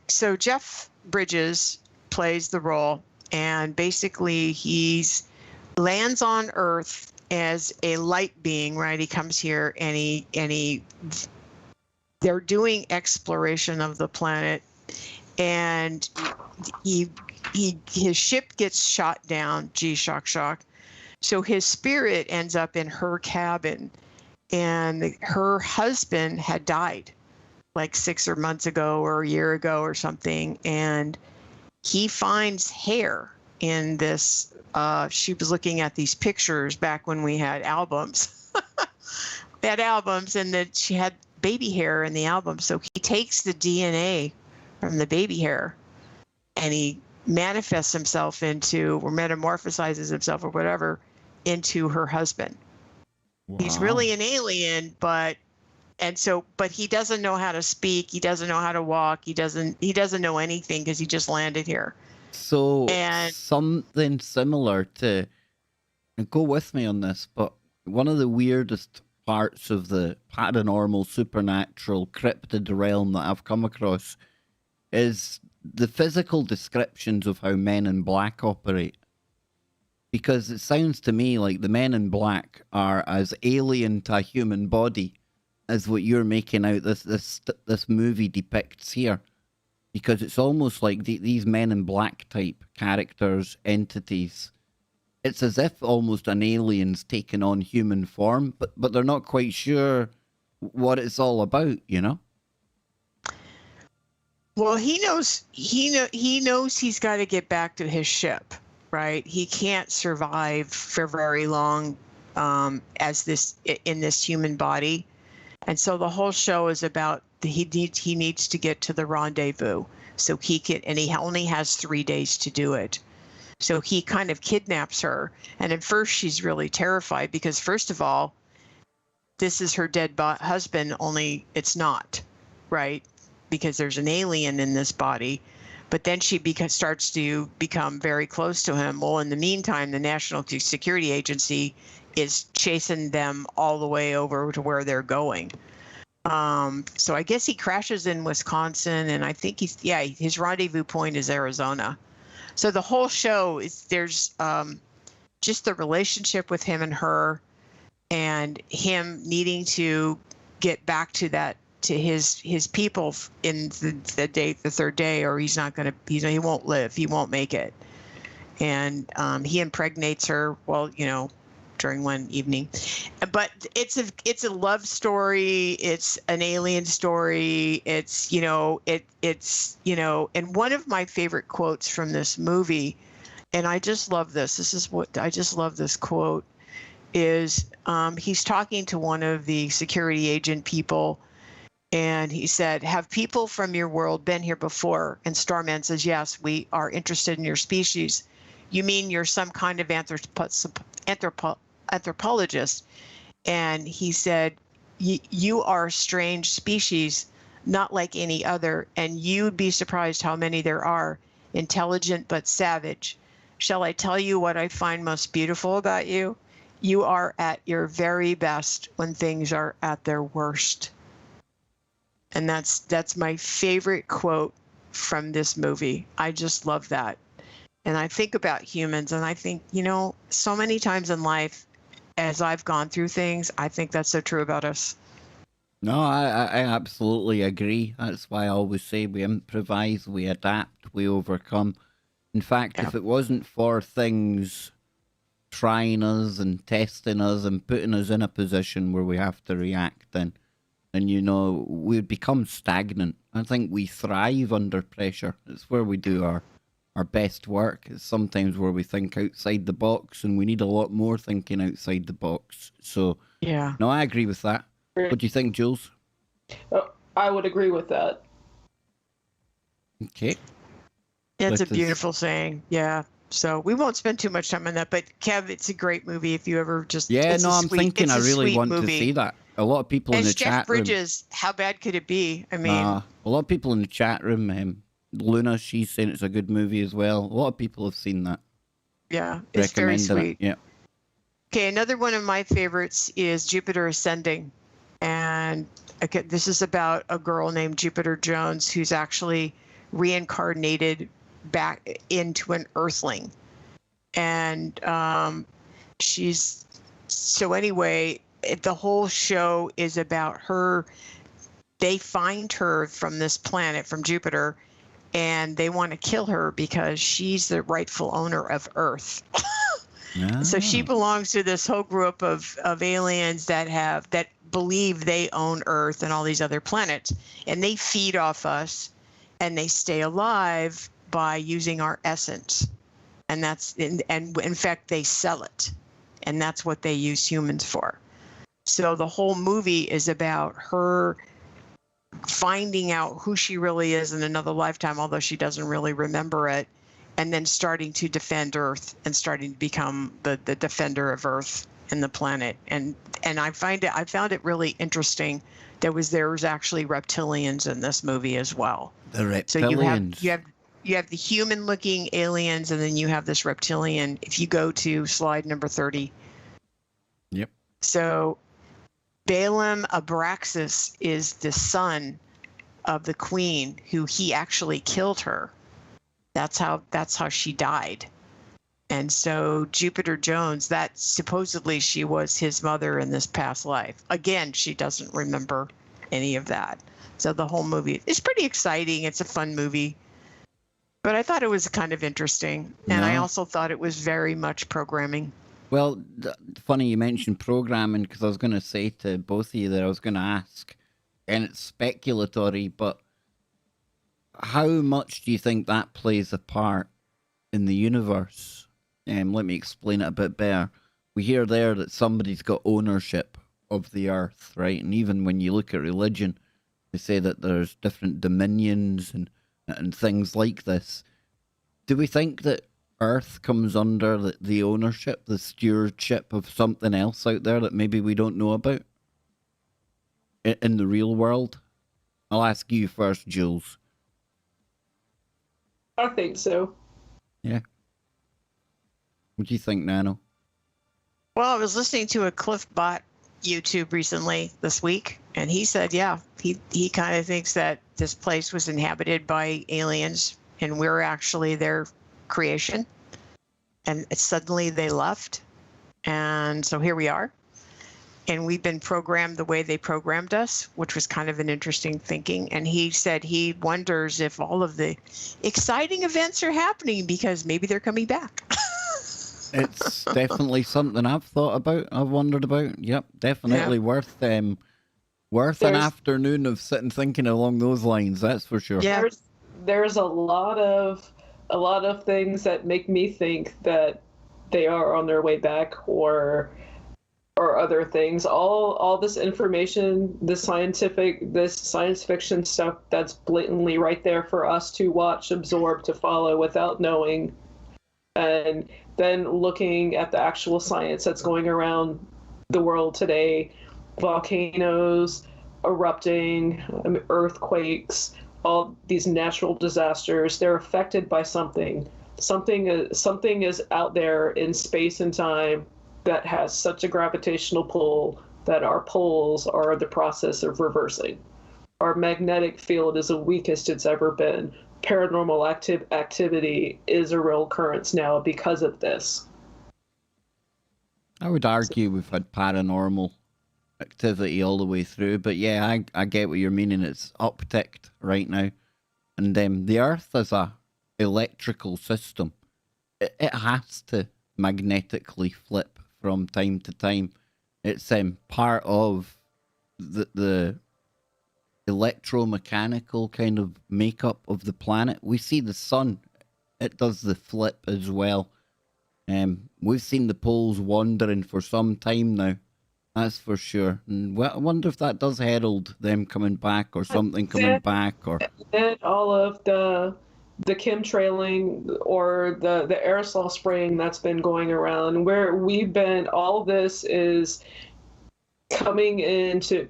so Jeff Bridges plays the role, and basically he's lands on Earth as a light being, right? He comes here and they're doing exploration of the planet, and his ship gets shot down. Gee, shock, shock. So his spirit ends up in her cabin, and her husband had died like 6 months ago or a year ago or something, and he finds hair in this. She was looking at these pictures back when we had albums. We had albums, and that she had baby hair in the album. So he takes the DNA from the baby hair, and he manifests himself into, or metamorphosizes himself or whatever, into her husband. Wow. He's really an alien, but he doesn't know how to speak. He doesn't know how to walk. He doesn't know anything because he just landed here. So something similar to, and go with me on this, but one of the weirdest parts of the paranormal, supernatural, cryptid realm that I've come across is the physical descriptions of how Men in Black operate. Because it sounds to me like the Men in Black are as alien to a human body as what you're making out this movie depicts here. Because it's almost like these Men in Black type characters, entities, it's as if almost an alien's taken on human form, but they're not quite sure what it's all about, you know? Well, he knows he's got to get back to his ship, right? He can't survive for very long in this human body. And so the whole show is about he needs to get to the rendezvous so he can, and he only has 3 days to do it. So he kind of kidnaps her, and at first she's really terrified because, first of all, this is her dead husband, only it's not, right? Because there's an alien in this body. But then she starts to become very close to him. Well, in the meantime, the National Security Agency is chasing them all the way over to where they're going. So I guess he crashes in Wisconsin, and I think his rendezvous point is Arizona. So the whole show there's just the relationship with him and her, and him needing to get back to his people in the third day, or he won't live, he won't make it. And he impregnates her, during one evening. But it's a love story, it's an alien story, it's and one of my favorite quotes from this movie, and I just love this quote, is he's talking to one of the security agent people, and he said, "Have people from your world been here before?" And Starman says, "Yes, we are interested in your species." "You mean you're some kind of anthropologist?" And he said, "You are a strange species, not like any other, and you'd be surprised how many there are, intelligent but savage. Shall I tell you what I find most beautiful about you? You are at your very best when things are at their worst." And that's my favorite quote from this movie. I just love that. And I think about humans, and I think, so many times in life, as I've gone through things, I think that's so true about us. No, I absolutely agree. That's why I always say we improvise, we adapt, we overcome. In fact, if it wasn't for things trying us and testing us and putting us in a position where we have to react, then we'd become stagnant. I think we thrive under pressure. It's where we do our best work. It's sometimes where we think outside the box, and we need a lot more thinking outside the box. So, yeah. No, I agree with that. What do you think, Jules? I would agree with that. Okay. It's a beautiful saying. Yeah. So we won't spend too much time on that, but Kev, it's a great movie if you ever just... Yeah, no, I'm thinking I really want to see that. A lot of people in the chat room... Jeff Bridges, how bad could it be? I mean... a lot of people in the chat room, Luna, she's saying it's a good movie as well. A lot of people have seen that. Yeah, it's very sweet. Yeah. Okay, another one of my favorites is Jupiter Ascending. And this is about a girl named Jupiter Jones who's actually reincarnated back into an Earthling. And the whole show is about her. They find her from this planet, from Jupiter, and they want to kill her because she's the rightful owner of Earth. So she belongs to this whole group of aliens that believe they own Earth and all these other planets, and they feed off us, and they stay alive by using our essence, and in fact they sell it, and that's what they use humans for. So the whole movie is about her finding out who she really is in another lifetime, although she doesn't really remember it, and then starting to defend Earth and starting to become the defender of Earth and the planet. And I found it really interesting. There was actually reptilians in this movie as well. The reptilians. So you have the human-looking aliens, and then you have this reptilian. If you go to slide number 30. Yep. So Balaam Abraxas is the son of the queen, who he actually killed her. That's how she died. And so Jupiter Jones, that supposedly she was his mother in this past life. Again, she doesn't remember any of that. So the whole movie is pretty exciting. It's a fun movie. But I thought it was kind of interesting. And I also thought it was very much programming. Well, funny you mentioned programming, because I was going to say to both of you that I was going to ask, and it's speculatory, but how much do you think that plays a part in the universe? Let me explain it a bit better. We hear there that somebody's got ownership of the Earth, right? And even when you look at religion, they say that there's different dominions and things like this. Do we think that Earth comes under the ownership, the stewardship of something else out there that maybe we don't know about in the real world? I'll ask you first, Jules. I think so. Yeah. What do you think, Nano? Well, I was listening to a Cliff Bot YouTube recently this week, and he said, yeah, he kind of thinks that this place was inhabited by aliens, and we're actually their creation. And suddenly they left, and so here we are. And we've been programmed the way they programmed us, which was kind of an interesting thinking. And he said he wonders if all of the exciting events are happening because maybe they're coming back. It's definitely something I've thought about. I've wondered about. Yep, definitely worth an afternoon of sitting thinking along those lines. That's for sure. Yeah. There's a lot of things that make me think that they are on their way back, or other things. All this information, this science fiction stuff that's blatantly right there for us to watch, absorb, to follow without knowing. And then looking at the actual science that's going around the world today, volcanoes erupting, earthquakes, all these natural disasters, they're affected by something. Something is out there in space and time that has such a gravitational pull that our poles are in the process of reversing. Our magnetic field is the weakest it's ever been. Paranormal activity is a real occurrence now because of this. I would argue we've had paranormal activity all the way through, but yeah, I get what you're meaning. It's upticked right now. And the Earth is a electrical system. It has to magnetically flip from time to time. It's part of the electromechanical kind of makeup of the planet. We see the sun, it does the flip as well. We've seen the poles wandering for some time now, that's for sure. And I wonder if that does herald them coming back, or something coming back, or all of the chemtrailing or the aerosol spraying that's been going around, where we've been, all this is coming into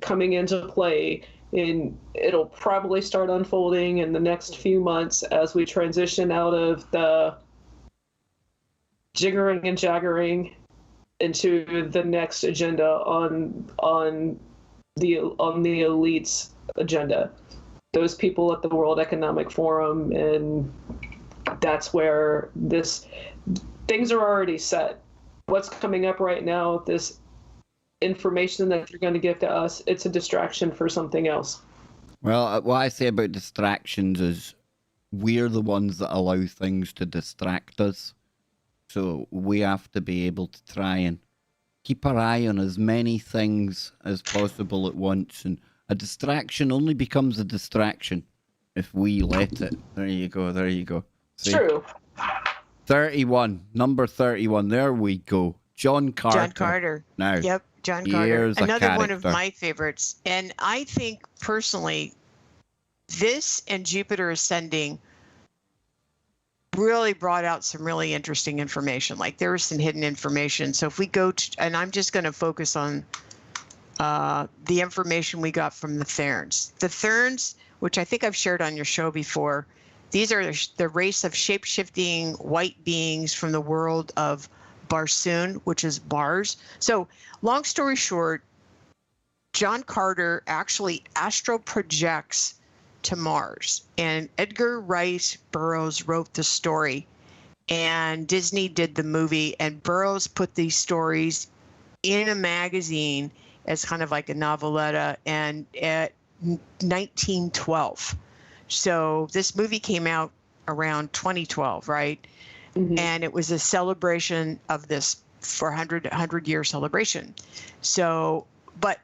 play, and it'll probably start unfolding in the next few months as we transition out of the jiggering and jaggering into the next agenda on the elites agenda. Those people at the World Economic Forum, and that's where things are already set. What's coming up right now, this information that you're going to give to us, it's a distraction for something else. Well, what I say about distractions is we're the ones that allow things to distract us. So we have to be able to try and keep our eye on as many things as possible at once. And a distraction only becomes a distraction if we let it. There you go. There you go. See? True. 31. Number 31. There we go. John Carter. John Carter. Now, Yep, John Carter. here's a Another one of character. my favorites. And I think personally, this and Jupiter Ascending really brought out some really interesting information. Like there was some hidden information. So if we go to, and I'm just going to focus on the information we got from the Therns. The Therns, which I think I've shared on your show before, these are the race of shape-shifting white beings from the world of Barsoon, which is Mars. So long story short, John Carter actually astral projects to Mars, and Edgar Rice Burroughs wrote the story, and Disney did the movie, and Burroughs put these stories in a magazine as kind of like a noveletta, and at 1912. So this movie came out around 2012, right? Mhm. And it was a celebration of this 100-year celebration. So, but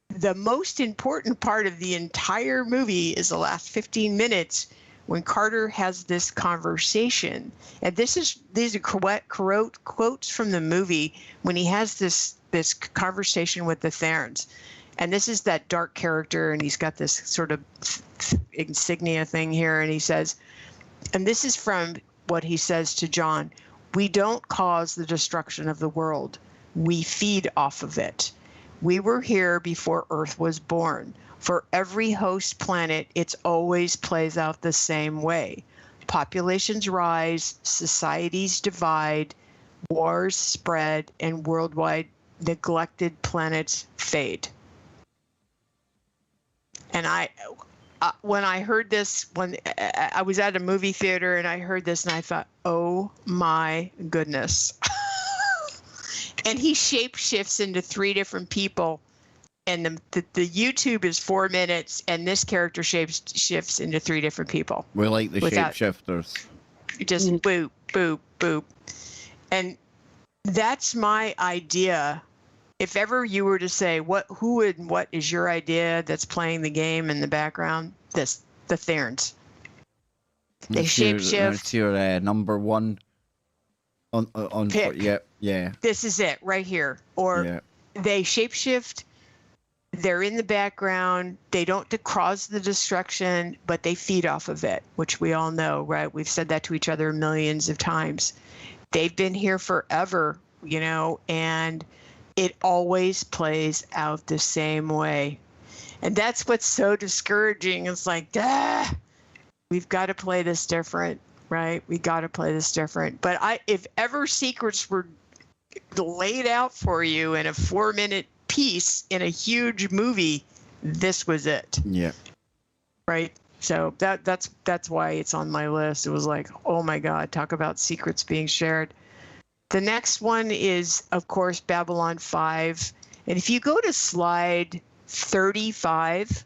the most important part of the entire movie is the last 15 minutes when Carter has this conversation. And these are quotes from the movie when he has this conversation with the Therns. And this is that dark character, and he's got this sort of insignia thing here, and he says, and this is from what he says to John: "We don't cause the destruction of the world. We feed off of it. We were here before Earth was born. For every host planet, it always plays out the same way. Populations rise, societies divide, wars spread, and worldwide neglected planets fade." And when I heard this, when I was at a movie theater and I heard this, and I thought, oh my goodness. And he shapeshifts into 3 different people, and the YouTube is 4 minutes, and this character shifts into 3 different people. We like the Without- shapeshifters. Just boop, boop, boop. And that's my idea. If ever you were to say what is your idea that's playing the game in the background, the Therns. They That's shapeshift. your number one on Pick. yeah. This is it right here. Or Yeah. they shapeshift. They're in the background. They don't cause the destruction, but they feed off of it, which we all know, right? We've said that to each other millions of times. They've been here forever, and it always plays out the same way. And that's what's so discouraging. It's like, we've got to play this different, right? We got to play this different. But if ever secrets were laid out for you in a 4-minute piece in a huge movie, this was it. Yeah. Right? So that's why it's on my list. It was like, oh my God, talk about secrets being shared. The next one is, of course, Babylon 5. And if you go to slide 35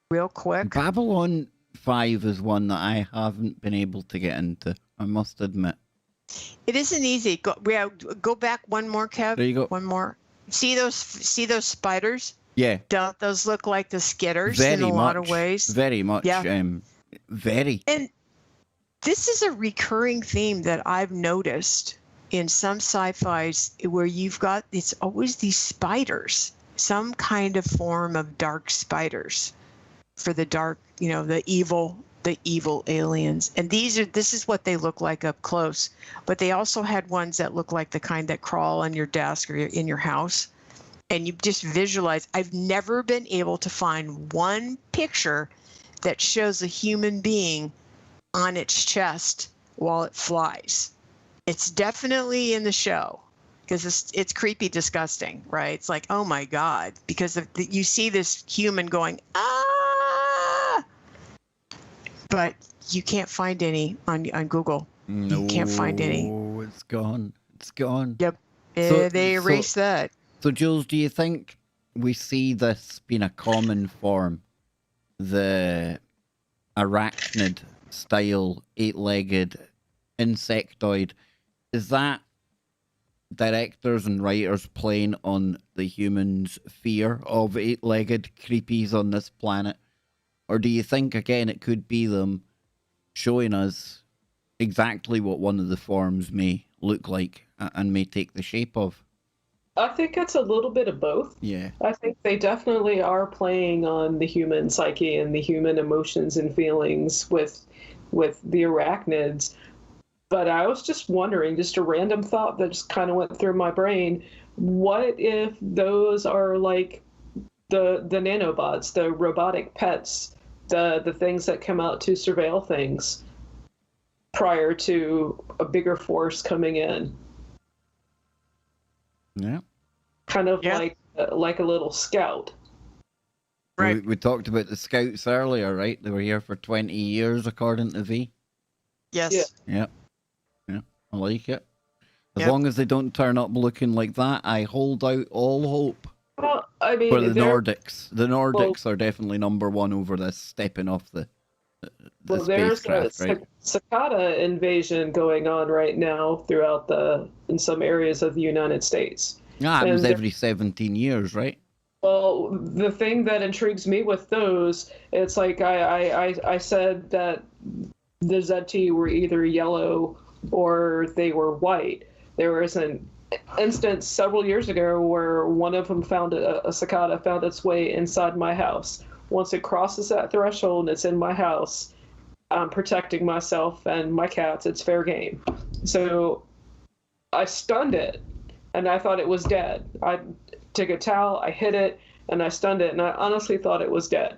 real quick. Babylon 5 is one that I haven't been able to get into, I must admit. It isn't easy. Go back one more, Kev. There you go. One more. See those spiders? Yeah. Don't those look like the skitters Very in a much. lot of ways? Very much. Yeah. Very. And this is a recurring theme that I've noticed in some sci-fis where it's always these spiders, some kind of form of dark spiders for the dark, the evil aliens. And this is what they look like up close. But they also had ones that look like the kind that crawl on your desk or in your house. And you just visualize. I've never been able to find one picture that shows a human being on its chest while it flies. It's definitely in the show because it's creepy, disgusting, right? It's like, oh my God, because you see this human going, ah, but you can't find any on Google. No, You can't find any. It's gone. It's gone. Yep. So- They erased that. So, Jules, do you think we see this being a common form? The arachnid style, 8-legged insectoid. Is that directors and writers playing on the humans' fear of 8-legged creepies on this planet? Or do you think, again, it could be them showing us exactly what one of the forms may look like and may take the shape of? I think it's a little bit of both. Yeah. I think they definitely are playing on the human psyche and the human emotions and feelings with the arachnids. But I was just wondering, just a random thought that just kind of went through my brain, what if those are like the nanobots, the robotic pets, the things that come out to surveil things prior to a bigger force coming in? Yeah. Kind of like a little scout. Right. We talked about the scouts earlier, right? They were here for 20 years, according to V. Yes. Yeah. Yeah, I like it. As Yep. long as they don't turn up looking like that, I hold out all hope Well, I mean, for the there- Nordics. The Nordics are definitely number one over this, stepping off the well, there's a spacecraft, right? cicada invasion going on right now in some areas of the United States. Ah, it was and every 17 years, right? Well, the thing that intrigues me with those, it's like I said that the ZT were either yellow or they were white. There was an instance several years ago where one of them found a cicada found its way inside my house. Once it crosses that threshold and it's in my house, I'm protecting myself and my cats. It's fair game. So I stunned it, and I thought it was dead. I took a towel, I hit it, and I stunned it, and I honestly thought it was dead.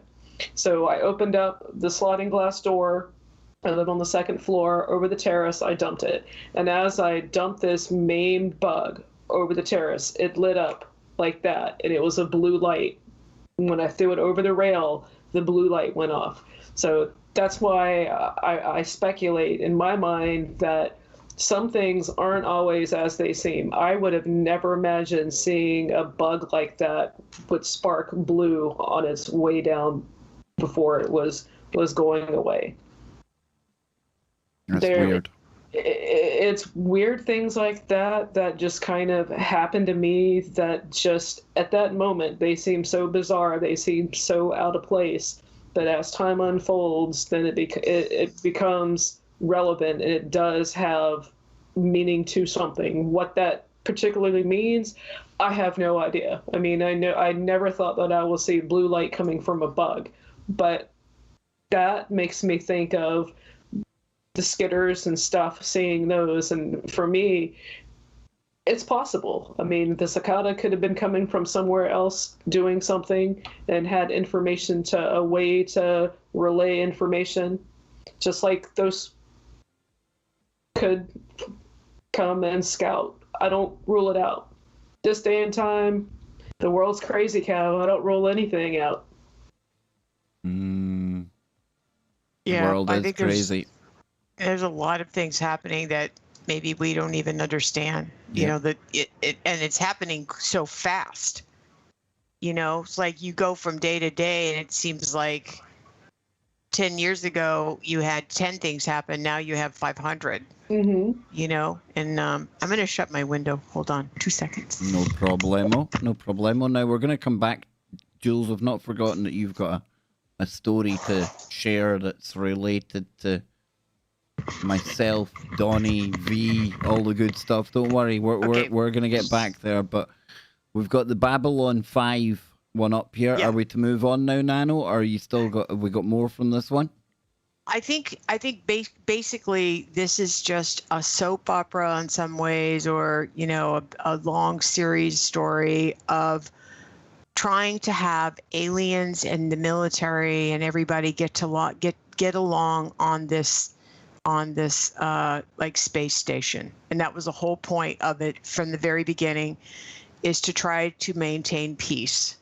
So I opened up the sliding glass door. I live on the second floor. Over the terrace, I dumped it. And as I dumped this maimed bug over the terrace, it lit up like that, and it was a blue light. When I threw it over the rail, the blue light went off. So that's why I speculate in my mind that some things aren't always as they seem. I would have never imagined seeing a bug like that would spark blue on its way down before it was going away. That's weird. It's weird things like that just kind of happen to me, that just at that moment they seem so bizarre, they seem so out of place, but as time unfolds, then it becomes relevant, and it does have meaning to something. What that particularly means, I have no idea. I mean, I never thought that I will see blue light coming from a bug, but that makes me think of the skitters and stuff, seeing those, and for me, it's possible. I mean, the cicada could have been coming from somewhere else doing something and had information, a way to relay information, just like those could come and scout. I don't rule it out. This day and time, the world's crazy, cow. I don't rule anything out. The Yeah, world I is think crazy. there's a lot of things happening that maybe we don't even understand. You Yeah. know, that and it's happening so fast. You know, it's like you go from day to day, and it seems like 10 years ago you had 10 things happen. Now you have 500. Mm-hmm. You know, and I'm going to shut my window. Hold on 2 seconds. No problemo. No problemo. Now we're going to come back. Jules, I've not forgotten that you've got a story to share that's related to myself, Donnie, V, all the good stuff. Don't worry, we're going to get back there. But we've got the Babylon 5 one up here. Yeah. Are we to move on now, Nano? Or are you still got? Have we got more from this one? I think basically this is just a soap opera in some ways, or you know, a long series story of trying to have aliens and the military and everybody get along on this like space station. And that was the whole point of it from the very beginning, is to try to maintain peace.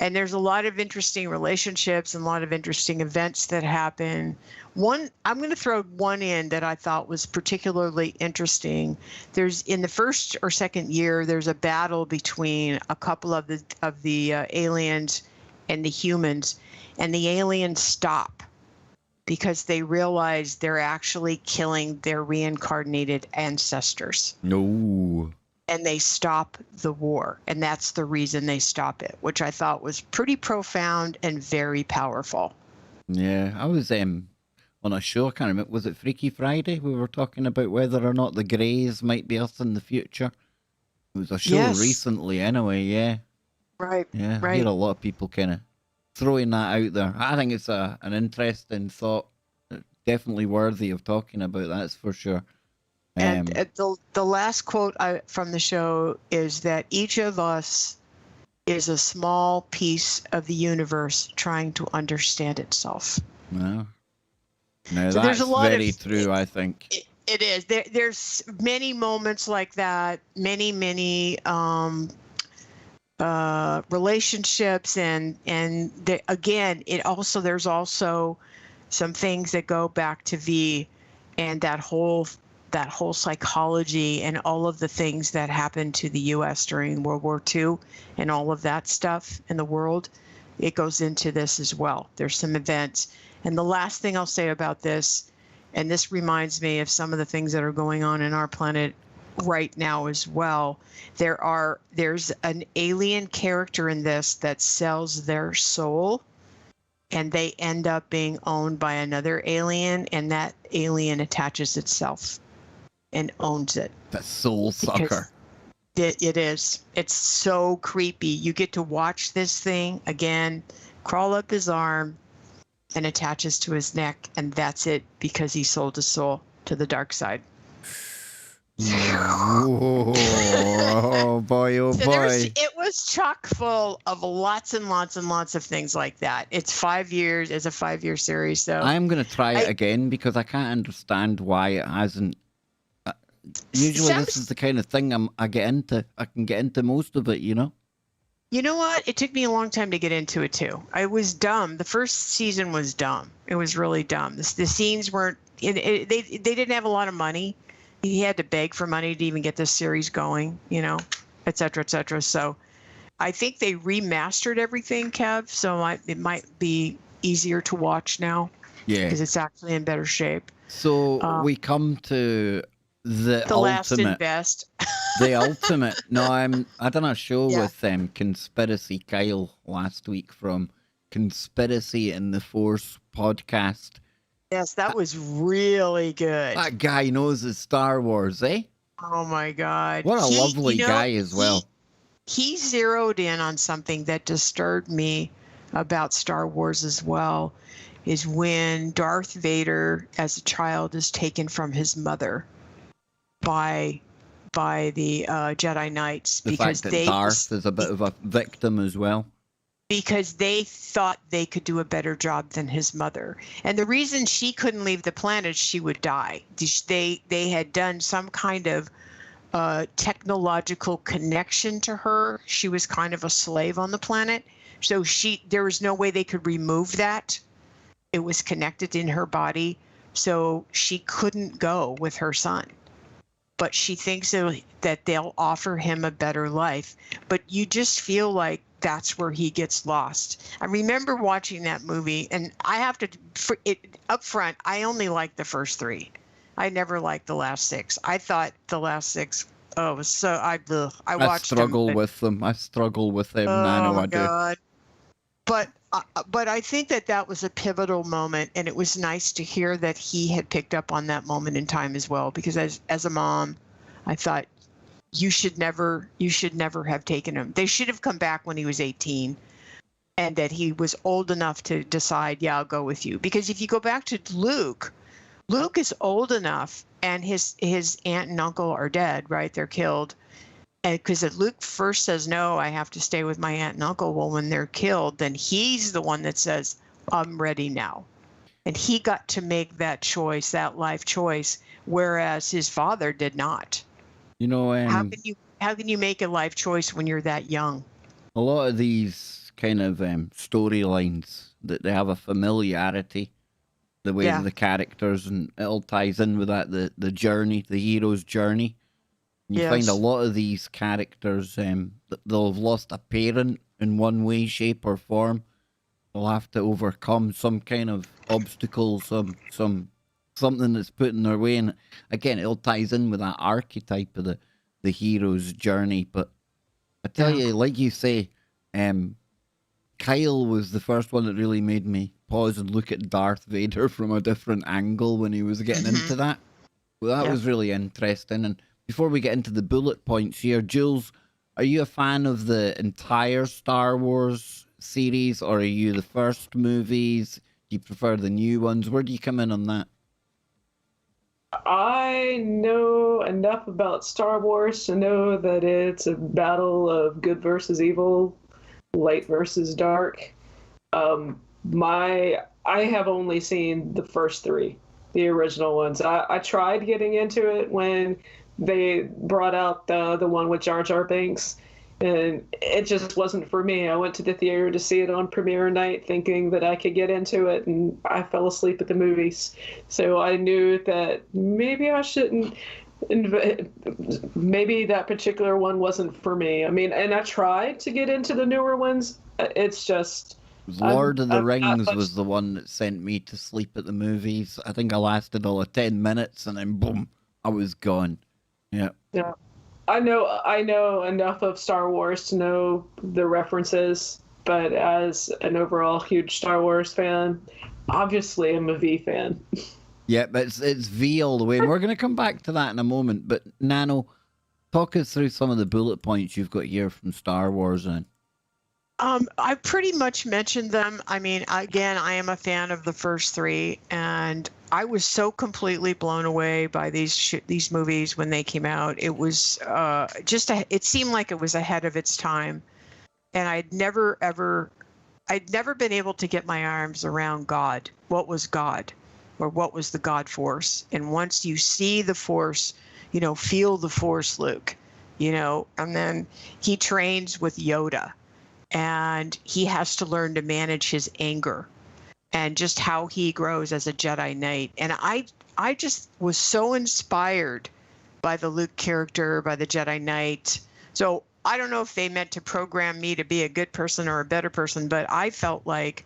And there's a lot of interesting relationships and a lot of interesting events that happen. I'm going to throw one in that I thought was particularly interesting. There's, in the first or second year, there's a battle between a couple of the aliens and the humans, and the aliens stop. because they realize they're actually killing their reincarnated ancestors. No. And they stop the war. And that's the reason they stop it, which I thought was pretty profound and very powerful. Yeah, I was on a show, I can't remember, was it Freaky Friday? We were talking about whether or not the Greys might be us in the future. It was a show recently anyway, yeah. Right, Yeah, I right. hear a lot of people kind of throwing that out there. I think it's an interesting thought. Definitely worthy of talking about, that's for sure. And the last quote from the show is that each of us is a small piece of the universe trying to understand itself. No, so that's there's a lot very true, I think. It is. There's many moments like that, many relationships, and again, there's also some things that go back to V and that whole psychology and all of the things that happened to the U.S. during World War II and all of that stuff in the world. It goes into this as well. There's some events. And the last thing I'll say about this, and this reminds me of some of the things that are going on in our planet right now as well. There's an alien character in this that sells their soul, and they end up being owned by another alien, and that alien attaches itself and owns it. That soul sucker. It is. It's so creepy. You get to watch this thing again, crawl up his arm and attaches to his neck, and that's it, because he sold his soul to the dark side. Oh boy, oh boy. It was chock full of lots and lots and lots of things like that. It's 5 years. It's a 5-year series. So I'm going to try it again because I can't understand why it hasn't. Usually this is the kind of thing I can get into most of it, you know? You know what? It took me a long time to get into it too. I was dumb. The first season was dumb. It was really dumb. The scenes weren't, they didn't have a lot of money. He had to beg for money to even get this series going, you know, et cetera, et cetera. So I think they remastered everything, Kev. So it might be easier to watch now. Yeah. Because it's actually in better shape. So we come to the ultimate. Last and best. The ultimate. No, I done a show with Conspiracy Kyle last week from Conspiracy in the Force podcast. Yes, that was really good. That guy knows his Star Wars, eh? Oh my God. What a lovely guy as well. He zeroed in on something that disturbed me about Star Wars as well, is when Darth Vader as a child is taken from his mother by the Jedi Knights, because Darth is a bit of a victim as well. Because they thought they could do a better job than his mother. And the reason she couldn't leave the planet, she would die. They had done some kind of technological connection to her. She was kind of a slave on the planet. So there was no way they could remove that. It was connected in her body. So she couldn't go with her son. But she thinks that they'll offer him a better life. But you just feel like that's where he gets lost. I remember watching that movie, and I have to, up front, I only liked the first 3. I never liked the last 6. I thought the last 6, I watched struggle with them. I struggle with them. Oh my God. But I think that was a pivotal moment, and it was nice to hear that he had picked up on that moment in time as well, because as a mom, I thought, you should never have taken him. They should have come back when he was 18, and that he was old enough to decide, I'll go with you. Because if you go back to Luke is old enough, and his aunt and uncle are dead, right? They're killed. And because Luke first says, no, I have to stay with my aunt and uncle. Well, when they're killed, then he's the one that says, I'm ready now. And he got to make that choice, that life choice, whereas his father did not. You know, how can you make a life choice when you're that young? A lot of these kind of storylines, that they have a familiarity, the way of the characters, and it all ties in with that, the journey, the hero's journey. You find a lot of these characters, they'll have lost a parent in one way, shape, or form. They'll have to overcome some kind of obstacle, something that's put in their way. And again, it all ties in with that archetype of the hero's journey. But I tell you, like you say, Kyle was the first one that really made me pause and look at Darth Vader from a different angle when he was getting into that. Well, that was really interesting. And before we get into the bullet points here, Jules, are you a fan of the entire Star Wars series, or are you the first movies? Do you prefer the new ones? Where do you come in on that? I know enough about Star Wars to know that it's a battle of good versus evil, light versus dark. I have only seen the first three, the original ones. I tried getting into it when they brought out the one with Jar Jar Binks, and it just wasn't for me. I went to the theater to see it on premiere night thinking that I could get into it, and I fell asleep at the movies. So I knew that maybe I shouldn't, maybe that particular one wasn't for me. I mean, and I tried to get into the newer ones. It's just... Lord of the Rings was the one that sent me to sleep at the movies. I think I lasted all of 10 minutes and then boom, I was gone. Yeah. Yeah. I know enough of Star Wars to know the references, but as an overall huge Star Wars fan, obviously I'm a V fan. Yeah, but it's V all the way. And we're going to come back to that in a moment. But Nano, talk us through some of the bullet points you've got here from Star Wars then. I pretty much mentioned them. I mean, again, I am a fan of the first three, and I was so completely blown away by these movies when they came out. It was it seemed like it was ahead of its time, and I'd never been able to get my arms around God. What was God, or what was the God Force? And once you see the Force, feel the Force, Luke, and then he trains with Yoda. And he has to learn to manage his anger and just how he grows as a Jedi Knight. And I just was so inspired by the Luke character, by the Jedi Knight. So I don't know if they meant to program me to be a good person or a better person, but I felt like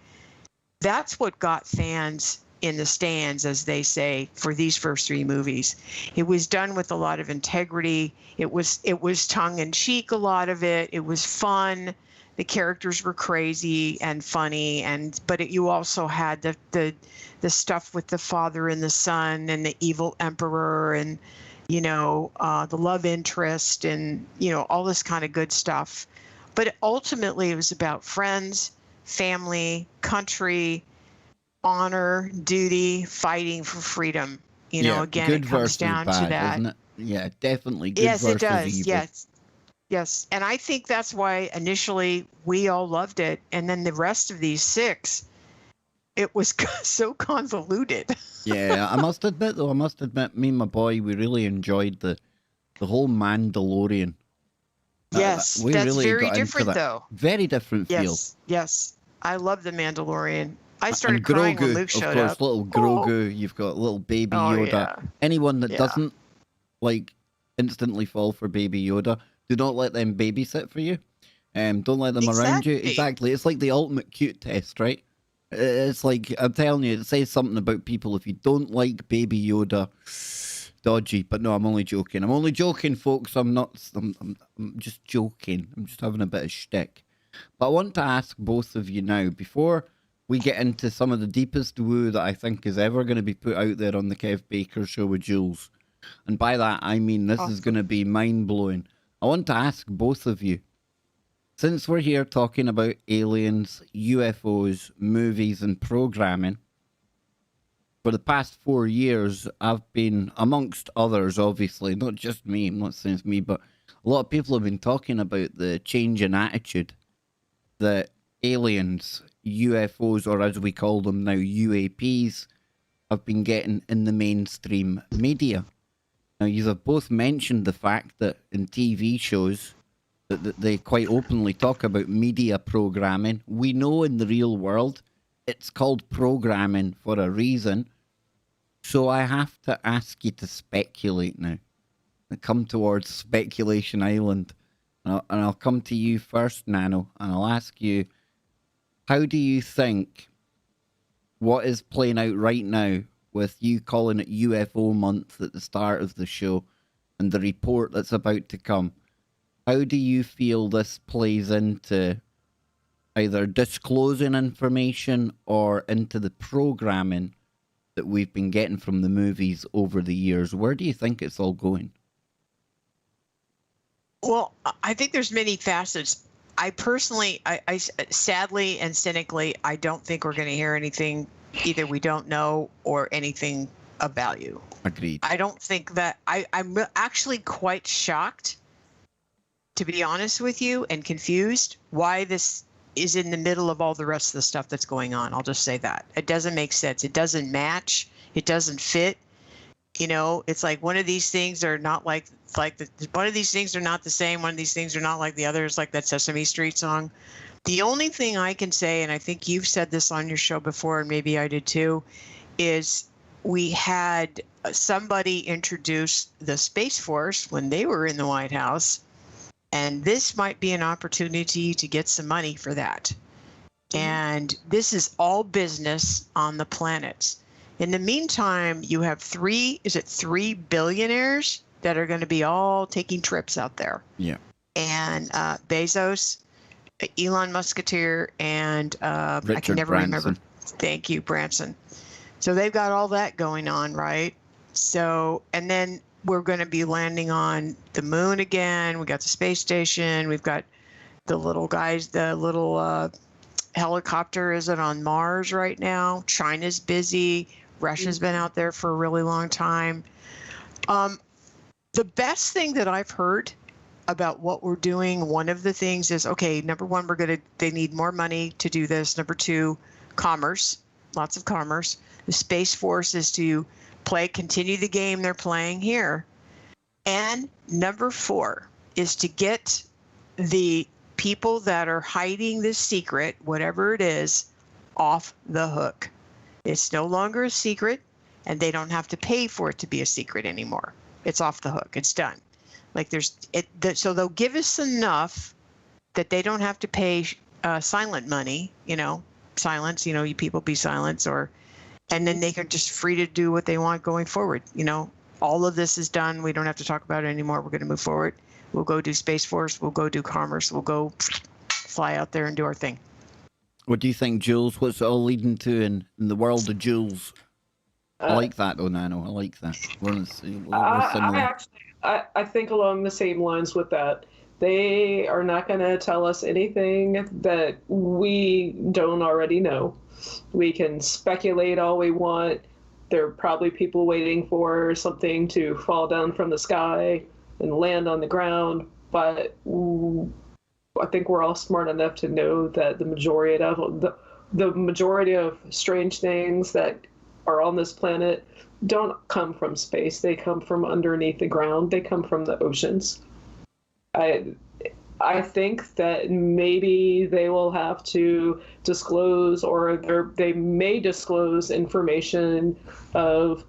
that's what got fans in the stands, as they say, for these first three movies. It was done with a lot of integrity. It was tongue in cheek, a lot of it. It was fun. The characters were crazy and funny, but you also had the stuff with the father and the son and the evil emperor and the love interest and all this kind of good stuff. But ultimately, it was about friends, family, country, honor, duty, fighting for freedom. Again, it comes down to that. Isn't it? Yeah, definitely. Good yes, versus it does. Evil. Yes, and I think that's why initially we all loved it, and then the rest of these six, it was so convoluted. Yeah, I must admit, me and my boy, we really enjoyed the whole Mandalorian. Yes, we that's really very got different, into that. though. Very different feel. Yes, I love the Mandalorian. I started and crying Grogu, when Luke showed up. Of course, little Grogu. You've got little baby Yoda. Yeah. Anyone that doesn't instantly fall for baby Yoda, do not let them babysit for you. Don't let them around you. Exactly. It's like the ultimate cute test, right? It's like, I'm telling you, it says something about people. If you don't like baby Yoda, dodgy. But no, I'm only joking. I'm only joking, folks. I'm just joking. I'm just having a bit of shtick. But I want to ask both of you now, before we get into some of the deepest woo that I think is ever going to be put out there on the Kev Baker Show with Jules. And by that, I mean this is going to be mind-blowing. I want to ask both of you, since we're here talking about aliens, UFOs, movies, and programming, for the past 4 years, I've been, amongst others, obviously, not just me, I'm not saying it's me, but a lot of people have been talking about the change in attitude that aliens, UFOs, or as we call them now, UAPs, have been getting in the mainstream media. Now, you have both mentioned the fact that in TV shows that they quite openly talk about media programming. We know in the real world it's called programming for a reason. So I have to ask you to speculate now. I come towards Speculation Island. And I'll come to you first, Nano, and I'll ask you, how do you think what is playing out right now with you calling it UFO month at the start of the show and the report that's about to come, how do you feel this plays into either disclosing information or into the programming that we've been getting from the movies over the years? Where do you think it's all going? Well, I think there's many facets. I personally, I sadly and cynically, I don't think we're going to hear anything either we don't know or anything of value. Agreed. I don't think that I'm actually quite shocked, to be honest with you, and confused why this is in the middle of all the rest of the stuff that's going on. I'll just say that. It doesn't make sense. It doesn't match. It doesn't fit. You know, it's like one of these things are not one of these things are not the same. One of these things are not like the others, like that Sesame Street song. The only thing I can say, and I think you've said this on your show before, and maybe I did too, is we had somebody introduce the Space Force when they were in the White House, and this might be an opportunity to get some money for that. And this is all business on the planet. In the meantime, you have three billionaires that are going to be all taking trips out there. Yeah. And Bezos, Elon Musketeer, and I can never remember. Thank you, Branson. So they've got all that going on, right? So, and then we're going to be landing on the moon again. We got the space station. We've got the little guys, the little helicopter is on Mars right now. China's busy. Russia's been out there for a really long time. The best thing that I've heard about what we're doing, one of the things is, okay, number one, they need more money to do this. Number two, commerce, lots of commerce. The Space Force is to continue the game they're playing here. And number four is to get the people that are hiding this secret, whatever it is, off the hook. It's no longer a secret, and they don't have to pay for it to be a secret anymore. It's off the hook. It's done. So they'll give us enough that they don't have to pay silent money, silence, you people be silent, and then they can just free to do what they want going forward. All of this is done. We don't have to talk about it anymore. We're going to move forward. We'll go do Space Force. We'll go do commerce. We'll go fly out there and do our thing. What do you think, Jules? What's it all leading to in the world of Jules? I like that, though, Nano. I like that. We're similar. I think along the same lines with that. They are not going to tell us anything that we don't already know. We can speculate all we want. There are probably people waiting for something to fall down from the sky and land on the ground, but I think we're all smart enough to know that the majority of strange things that are on this planet don't come from space. They come from underneath the ground. They come from the oceans. I think that maybe they will have to disclose, or they may disclose information of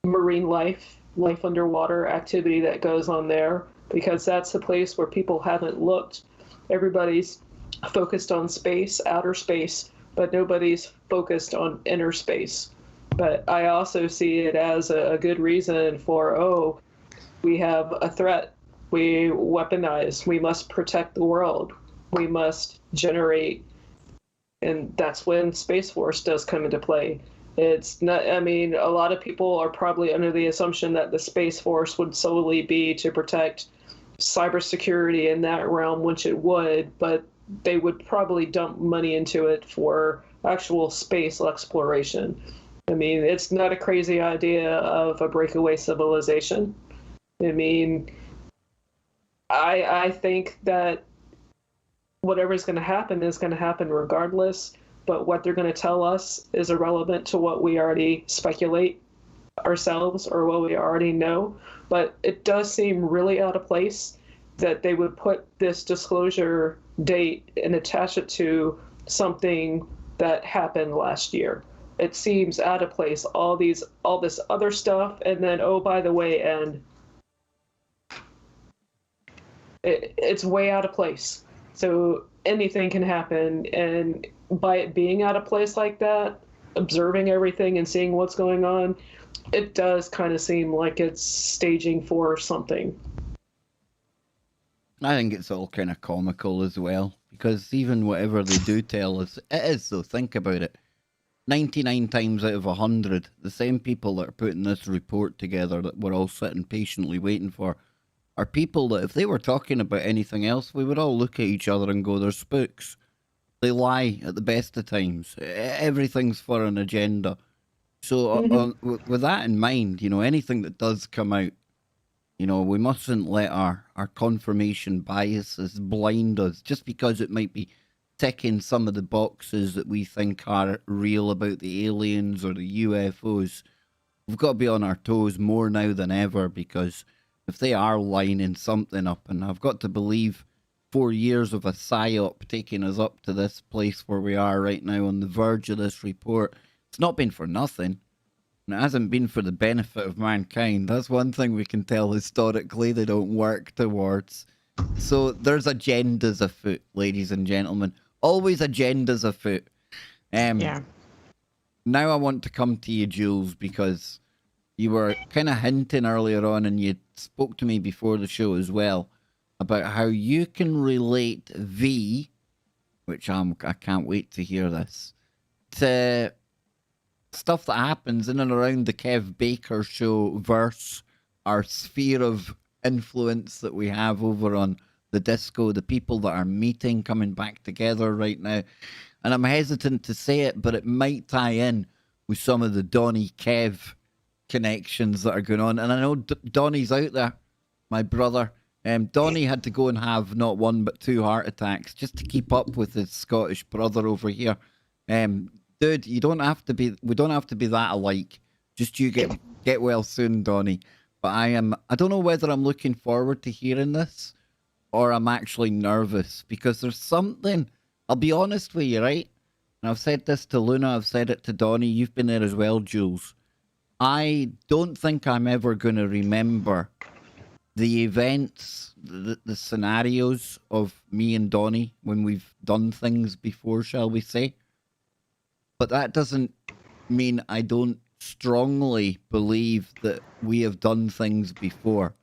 marine life underwater activity that goes on there, because that's the place where people haven't looked. Everybody's focused on space, outer space, but nobody's focused on inner space. But I also see it as a good reason for, we have a threat. We weaponize. We must protect the world. We must generate. And that's when Space Force does come into play. It's not, a lot of people are probably under the assumption that the Space Force would solely be to protect cybersecurity in that realm, which it would, but they would probably dump money into it for actual space exploration. It's not a crazy idea of a breakaway civilization. I think that whatever's going to happen is going to happen regardless, but what they're going to tell us is irrelevant to what we already speculate ourselves or what we already know. But it does seem really out of place that they would put this disclosure date and attach it to something that happened last year. It seems out of place, all this other stuff, and then, by the way, and it's way out of place. So anything can happen, and by it being out of place like that, observing everything and seeing what's going on, it does kind of seem like it's staging for something. I think it's all kind of comical as well, because even whatever they do tell us, it is though, think about it. 99 times out of 100, the same people that are putting this report together that we're all sitting patiently waiting for are people that if they were talking about anything else, we would all look at each other and go, they're spooks. They lie at the best of times. Everything's for an agenda. So with that in mind, you know, anything that does come out, you know, we mustn't let our confirmation biases blind us just because it might be ticking some of the boxes that we think are real about the aliens or the UFOs. We've got to be on our toes more now than ever, because if they are lining something up, and I've got to believe 4 years of a psyop taking us up to this place where we are right now on the verge of this report, it's not been for nothing. And it hasn't been for the benefit of mankind. That's one thing we can tell historically they don't work towards. So there's agendas afoot, ladies and gentlemen. Always agendas afoot. Yeah. Now I want to come to you, Jules, because you were kind of hinting earlier on, and you spoke to me before the show as well, about how you can relate V, which I can't wait to hear this, to stuff that happens in and around the Kev Baker show verse our sphere of influence that we have over on the disco, the people that are meeting, coming back together right now. And I'm hesitant to say it, but it might tie in with some of the Donnie Kev connections that are going on. And I know Donnie's out there, my brother. Donnie had to go and have not one but 2 heart attacks just to keep up with his Scottish brother over here. Dude, we don't have to be that alike. Just you get well soon, Donnie. But I don't know whether I'm looking forward to hearing this or I'm actually nervous, because there's something, I'll be honest with you, right? And I've said this to Luna, I've said it to Donnie, you've been there as well, Jules. I don't think I'm ever going to remember the events, the scenarios of me and Donnie when we've done things before, shall we say. But that doesn't mean I don't strongly believe that we have done things before.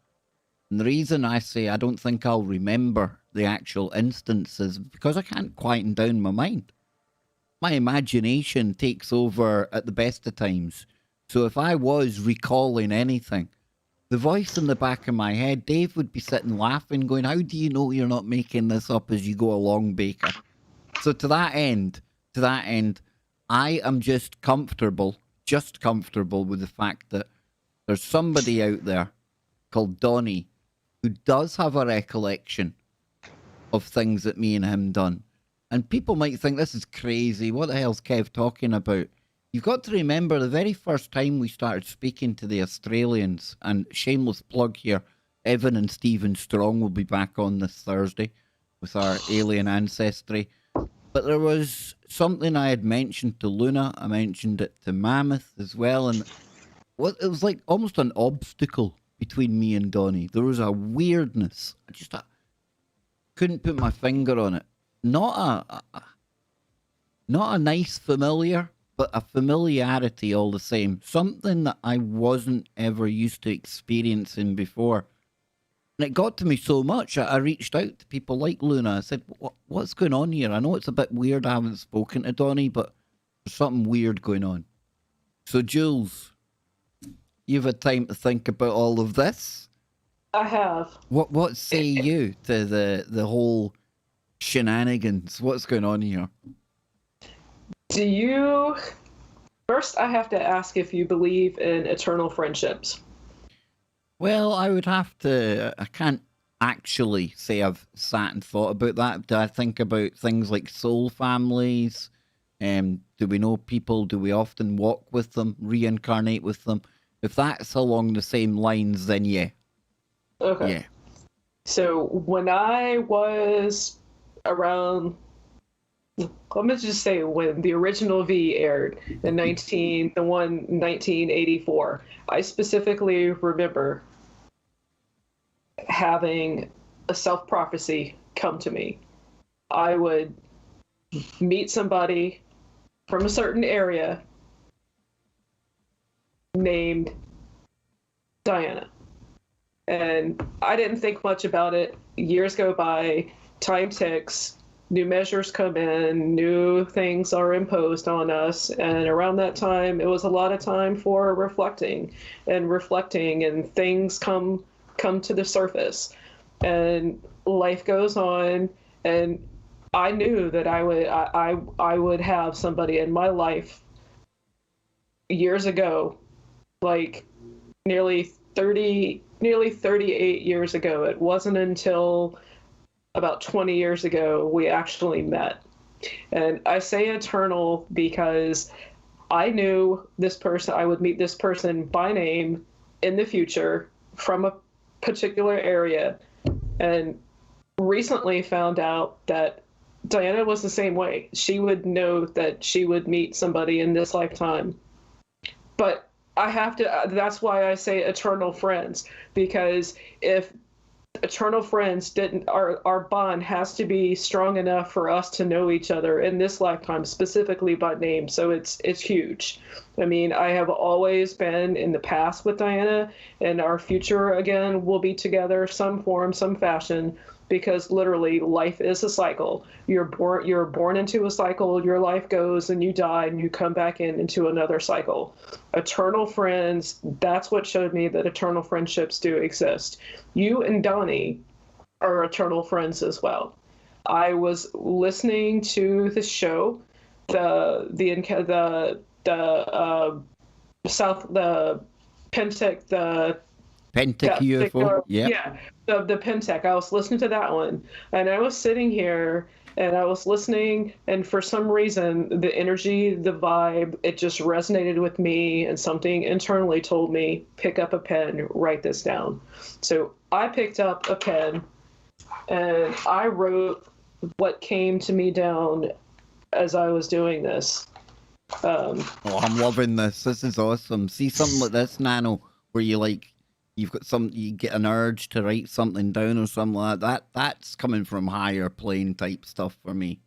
And the reason I say I don't think I'll remember the actual instances because I can't quieten down my mind. My imagination takes over at the best of times. So if I was recalling anything, the voice in the back of my head, Dave would be sitting laughing, going, how do you know you're not making this up as you go along, Baker? So to that end, I am just comfortable with the fact that there's somebody out there called Donnie who does have a recollection of things that me and him done. And people might think this is crazy. What the hell's Kev talking about? You've got to remember the very first time we started speaking to the Australians, and shameless plug here, Evan and Stephen Strong will be back on this Thursday with our alien ancestry. But there was something I had mentioned to Luna. I mentioned it to Mammoth as well. And it was like almost an obstacle between me and Donnie. There was a weirdness. I couldn't put my finger on it. Not a nice familiar, but a familiarity all the same. Something that I wasn't ever used to experiencing before. And it got to me so much, I reached out to people like Luna. I said, what's going on here? I know it's a bit weird, I haven't spoken to Donnie, but there's something weird going on. So, Jules, you've had time to think about all of this. I have. What say you to the whole shenanigans? What's going on here? First, I have to ask if you believe in eternal friendships. Well, I would have to. I can't actually say I've sat and thought about that. Do I think about things like soul families? Do we know people? Do we often walk with them, reincarnate with them? If that's along the same lines, then yeah. Okay. Yeah. So when I was around, let me just say when the original V aired in 1984, I specifically remember having a self-prophecy come to me. I would meet somebody from a certain area named Diana. And I didn't think much about it. Years go by, time ticks, new measures come in, new things are imposed on us. And around that time, it was a lot of time for reflecting, and things come to the surface. And life goes on, and I knew that I would have somebody in my life years ago, like nearly 38 years ago. It wasn't until about 20 years ago we actually met. And I say eternal because I knew this person, I would meet this person by name in the future from a particular area, and recently found out that Diana was the same way. She would know that she would meet somebody in this lifetime. But I have to, that's why I say eternal friends, because if eternal friends didn't, our bond has to be strong enough for us to know each other in this lifetime, specifically by name. So it's huge. I mean, I have always been in the past with Diana, and our future again will be together, some form, some fashion, because literally life is a cycle. You're born into a cycle, your life goes, and you die, and you come back into another cycle. Eternal friends, that's what showed me that eternal friendships do exist. You and Donnie are eternal friends as well. I was listening to the show, the Pentec UFO. Yeah, the Pentec. I was listening to that one, and I was sitting here and I was listening, and for some reason the energy, the vibe, it just resonated with me, and something internally told me, pick up a pen, write this down. So I picked up a pen and I wrote what came to me down as I was doing this. Oh, I'm loving this. This is awesome. See something like this, Nano, where you get an urge to write something down or something like that. That's coming from higher plane type stuff for me.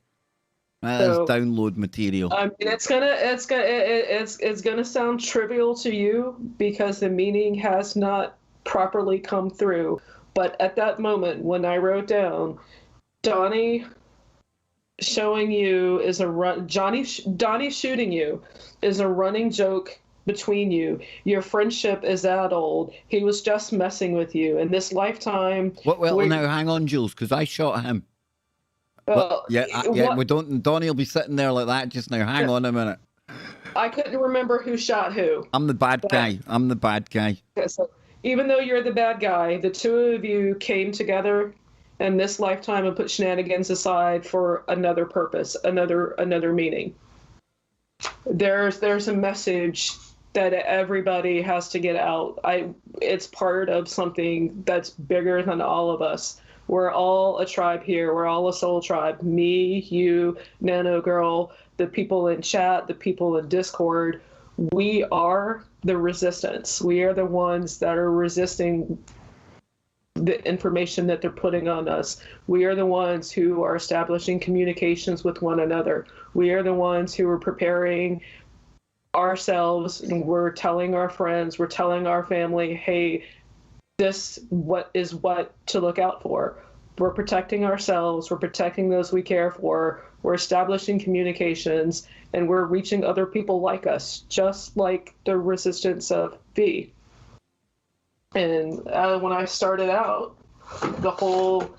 That is download material. I mean, it's gonna sound trivial to you because the meaning has not properly come through. But at that moment, when I wrote down, Donnie showing you is a run. Donnie shooting you is a running joke between you. Your friendship is that old. He was just messing with you in this lifetime. Well, now hang on, Jules, because I shot him. We don't. Donnie will be sitting there like that just now. Hang on a minute. I couldn't remember who shot who. I'm the bad guy. I'm the bad guy. So even though you're the bad guy, the two of you came together in this lifetime and put shenanigans aside for another purpose, another meaning. There's a message that everybody has to get out. It's part of something that's bigger than all of us. We're all a tribe here. We're all a soul tribe. Me, you, NanoGirl, the people in chat, the people in Discord. We are the resistance. We are the ones that are resisting the information that they're putting on us. We are the ones who are establishing communications with one another. We are the ones who are preparing ourselves, and we're telling our friends, we're telling our family, hey, this what to look out for. We're protecting ourselves, we're protecting those we care for, we're establishing communications, and we're reaching other people like us, just like the resistance of V. And when I started out, the whole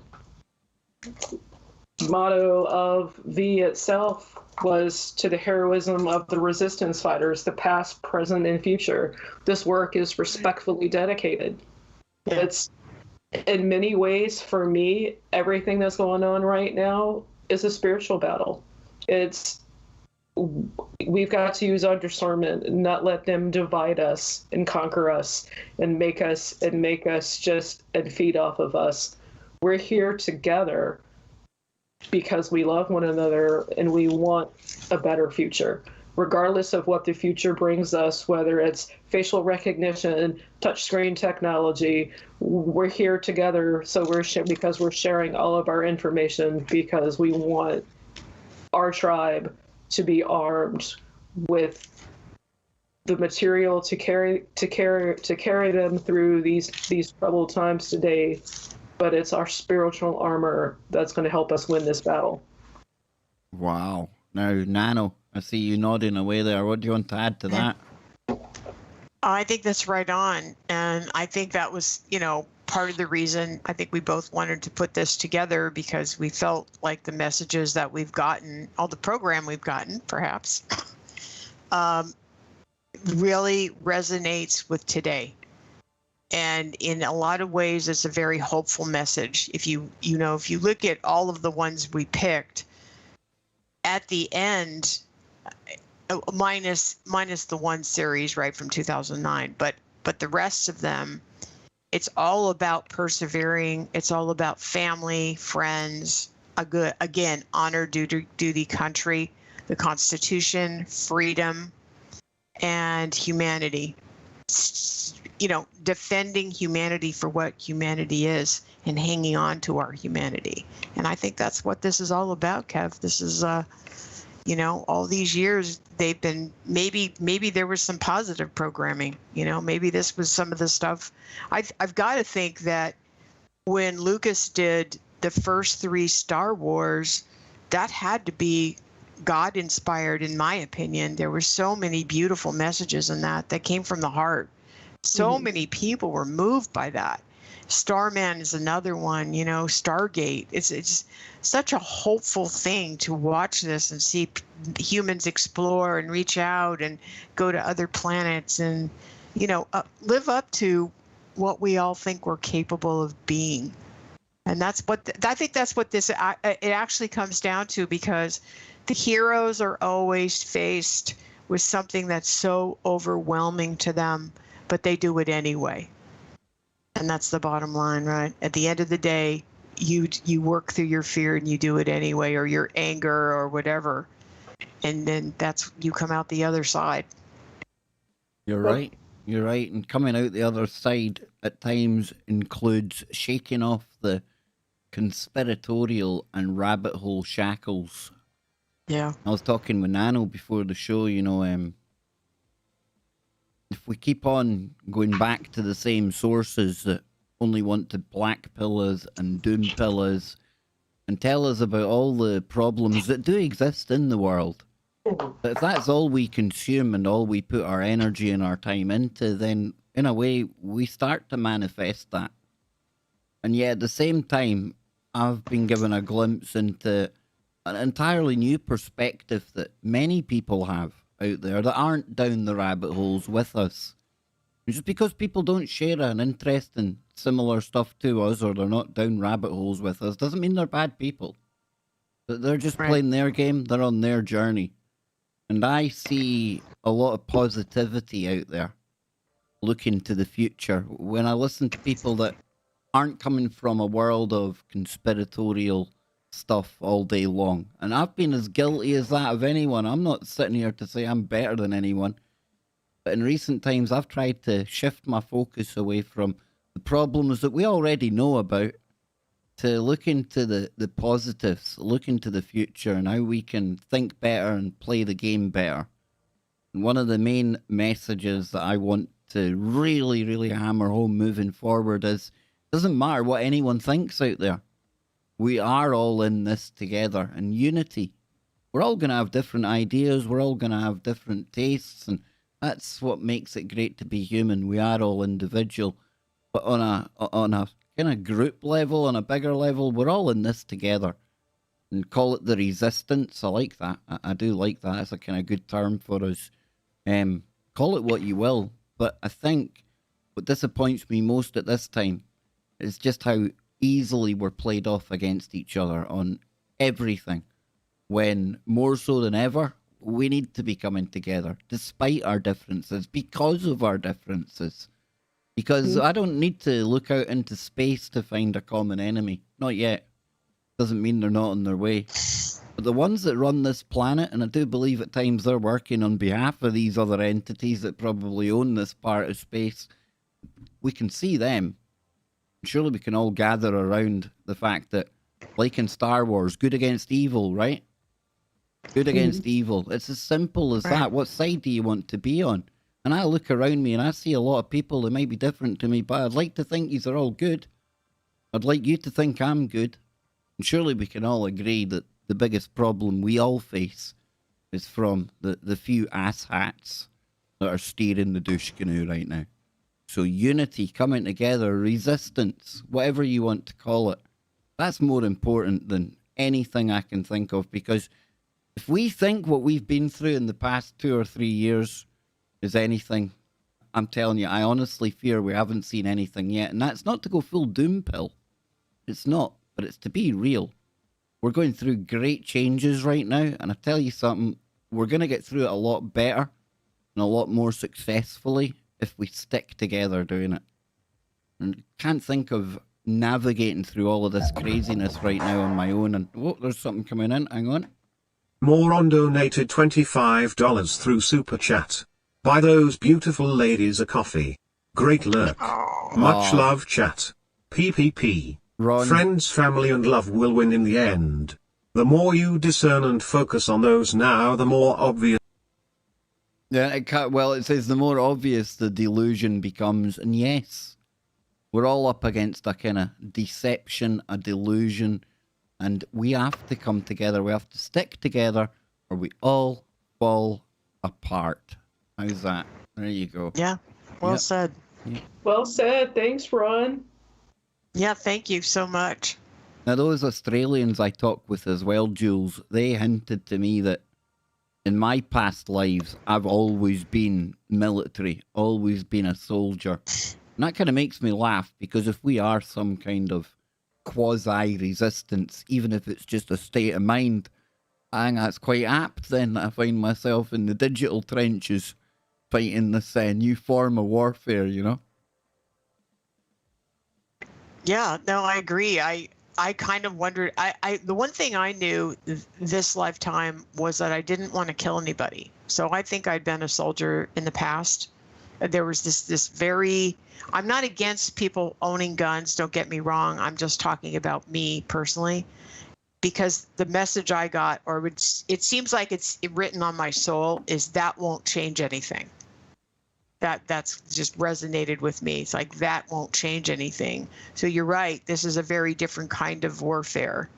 motto of V itself was to the heroism of the resistance fighters, the past, present, and future. This work is respectfully dedicated. It's, in many ways, for me, everything that's going on right now is a spiritual battle. We've got to use our discernment and not let them divide us and conquer us and make us just and feed off of us. We're here together because we love one another and we want a better future, regardless of what the future brings us, whether it's facial recognition, touchscreen technology. We're here together, so because we're sharing all of our information, because we want our tribe to be armed with the material to carry them through these troubled times today, but it's our spiritual armor that's going to help us win this battle. Wow. Now, Nano, I see you nodding away there. What do you want to add to that? I think that's right on. And I think that was, part of the reason I think we both wanted to put this together, because we felt like the messages that we've gotten, all the program we've gotten, perhaps, really resonates with today. And in a lot of ways, it's a very hopeful message. If you look at all of the ones we picked, at the end, minus the one series, right, from 2009, but the rest of them, it's all about persevering. It's all about family, friends, honor, duty, country, the Constitution, freedom, and humanity. Defending humanity for what humanity is and hanging on to our humanity. And I think that's what this is all about, Kev. This is, all these years they've been, maybe there was some positive programming, maybe this was some of the stuff. I've got to think that when Lucas did the first 3 Star Wars, that had to be God inspired, in my opinion. There were so many beautiful messages in that came from the heart. So many people were moved by that. Starman is another one, Stargate. It's such a hopeful thing to watch this and see humans explore and reach out and go to other planets and, live up to what we all think we're capable of being. And I think that's what this, it actually comes down to, because the heroes are always faced with something that's so overwhelming to them, but they do it anyway. And that's the bottom line, right? At the end of the day, you work through your fear and you do it anyway, or your anger or whatever. And then you come out the other side. You're right. You're right. And coming out the other side at times includes shaking off the conspiratorial and rabbit hole shackles. Yeah. I was talking with Nano before the show, if we keep on going back to the same sources that only want to black pill us and doom pill us and tell us about all the problems that do exist in the world, but if that's all we consume and all we put our energy and our time into, then in a way we start to manifest that. And yet at the same time, I've been given a glimpse into an entirely new perspective that many people have out there that aren't down the rabbit holes with us. Just because people don't share an interest in similar stuff to us, or they're not down rabbit holes with us, doesn't mean they're bad people. They're just playing their game, they're on their journey. And I see a lot of positivity out there looking to the future when I listen to people that aren't coming from a world of conspiratorial stuff all day long. And I've been as guilty as that of anyone. I'm not sitting here to say I'm better than anyone. But in recent times, I've tried to shift my focus away from the problems that we already know about to look into the positives, look into the future and how we can think better and play the game better. And one of the main messages that I want to really, really hammer home moving forward is, it doesn't matter what anyone thinks out there. We are all in this together, and unity. We're all going to have different ideas. We're all going to have different tastes, and that's what makes it great to be human. We are all individual, but on a kind of group level, on a bigger level, we're all in this together. And call it the resistance. I like that. I do like that. It's a kind of good term for us. Call it what you will, but I think what disappoints me most at this time is just how easily we're played off against each other on everything, when more so than ever we need to be coming together despite our differences, because of our differences, because I don't need to look out into space to find a common enemy. Not yet. Doesn't mean they're not on their way. But the ones that run this planet, and I do believe at times they're working on behalf of these other entities that probably own this part of space, we can see them. Surely we can all gather around the fact that, like in Star Wars, good against evil, right? Good against evil. It's as simple as that. What side do you want to be on? And I look around me and I see a lot of people that might be different to me, but I'd like to think these are all good. I'd like you to think I'm good. And surely we can all agree that the biggest problem we all face is from the few asshats that are steering the douche canoe right now. So unity, coming together, resistance, whatever you want to call it, that's more important than anything I can think of, because if we think what we've been through in the past 2 or 3 years is anything, I'm telling you, I honestly fear we haven't seen anything yet. And that's not to go full doom pill. It's not, but it's to be real. We're going through great changes right now. And I tell you something, we're going to get through it a lot better and a lot more successfully if we stick together doing it. And can't think of navigating through all of this craziness right now on my own. And, oh, there's something coming in. Hang on. Moron donated $25 through Super Chat. Buy those beautiful ladies a coffee. Great lurk. Much love, chat. PPP. Ron. Friends, family and love will win in the end. The more you discern and focus on those now, the more obvious. Yeah, it says the more obvious the delusion becomes. And yes, we're all up against a kind of deception, a delusion. And we have to come together. We have to stick together or we all fall apart. How's that? There you go. Yeah, well said. Yeah. Well said. Thanks, Ron. Yeah, thank you so much. Now, those Australians I talked with as well, Jules, they hinted to me that in my past lives, I've always been military, always been a soldier. And that kind of makes me laugh, because if we are some kind of quasi-resistance, even if it's just a state of mind, I think that's quite apt then that I find myself in the digital trenches fighting this new form of warfare, you know? Yeah, no, I agree. I kind of wondered, the one thing I knew this lifetime was that I didn't want to kill anybody. So I think I'd been a soldier in the past. There was this very, I'm not against people owning guns, don't get me wrong. I'm just talking about me personally, because the message I got, or it seems like it's written on my soul, is that won't change anything. That's just resonated with me. It's like, that won't change anything. So you're right. This is a very different kind of warfare.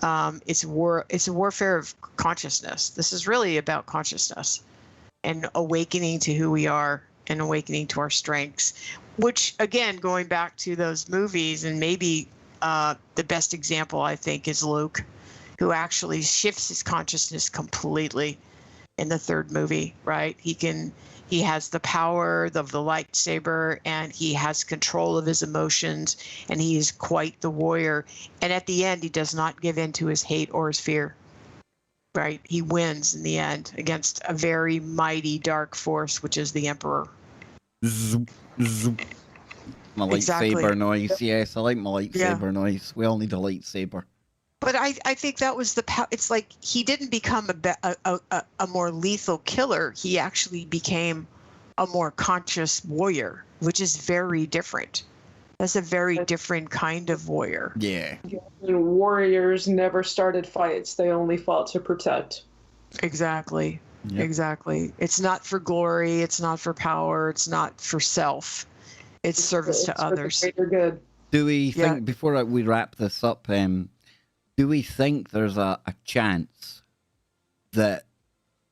It's a warfare of consciousness. This is really about consciousness and awakening to who we are and awakening to our strengths, which, again, going back to those movies, and maybe the best example, I think, is Luke, who actually shifts his consciousness completely in the third movie, right? He has the power of the lightsaber, and he has control of his emotions, and he is quite the warrior. And at the end, he does not give in to his hate or his fear, right? He wins in the end against a very mighty dark force, which is the Emperor. Zoop, zoop. My lightsaber noise. Yes, I like my lightsaber noise. We all need a lightsaber. But I think that was it's like he didn't become a more lethal killer. He actually became a more conscious warrior, which is very different. That's a very different kind of warrior. Yeah. Warriors never started fights. They only fought to protect. Exactly. Yep. Exactly. It's not for glory. It's not for power. It's not for self. It's service to others. For good. Do we think, before we wrap this up, do we think there's a chance that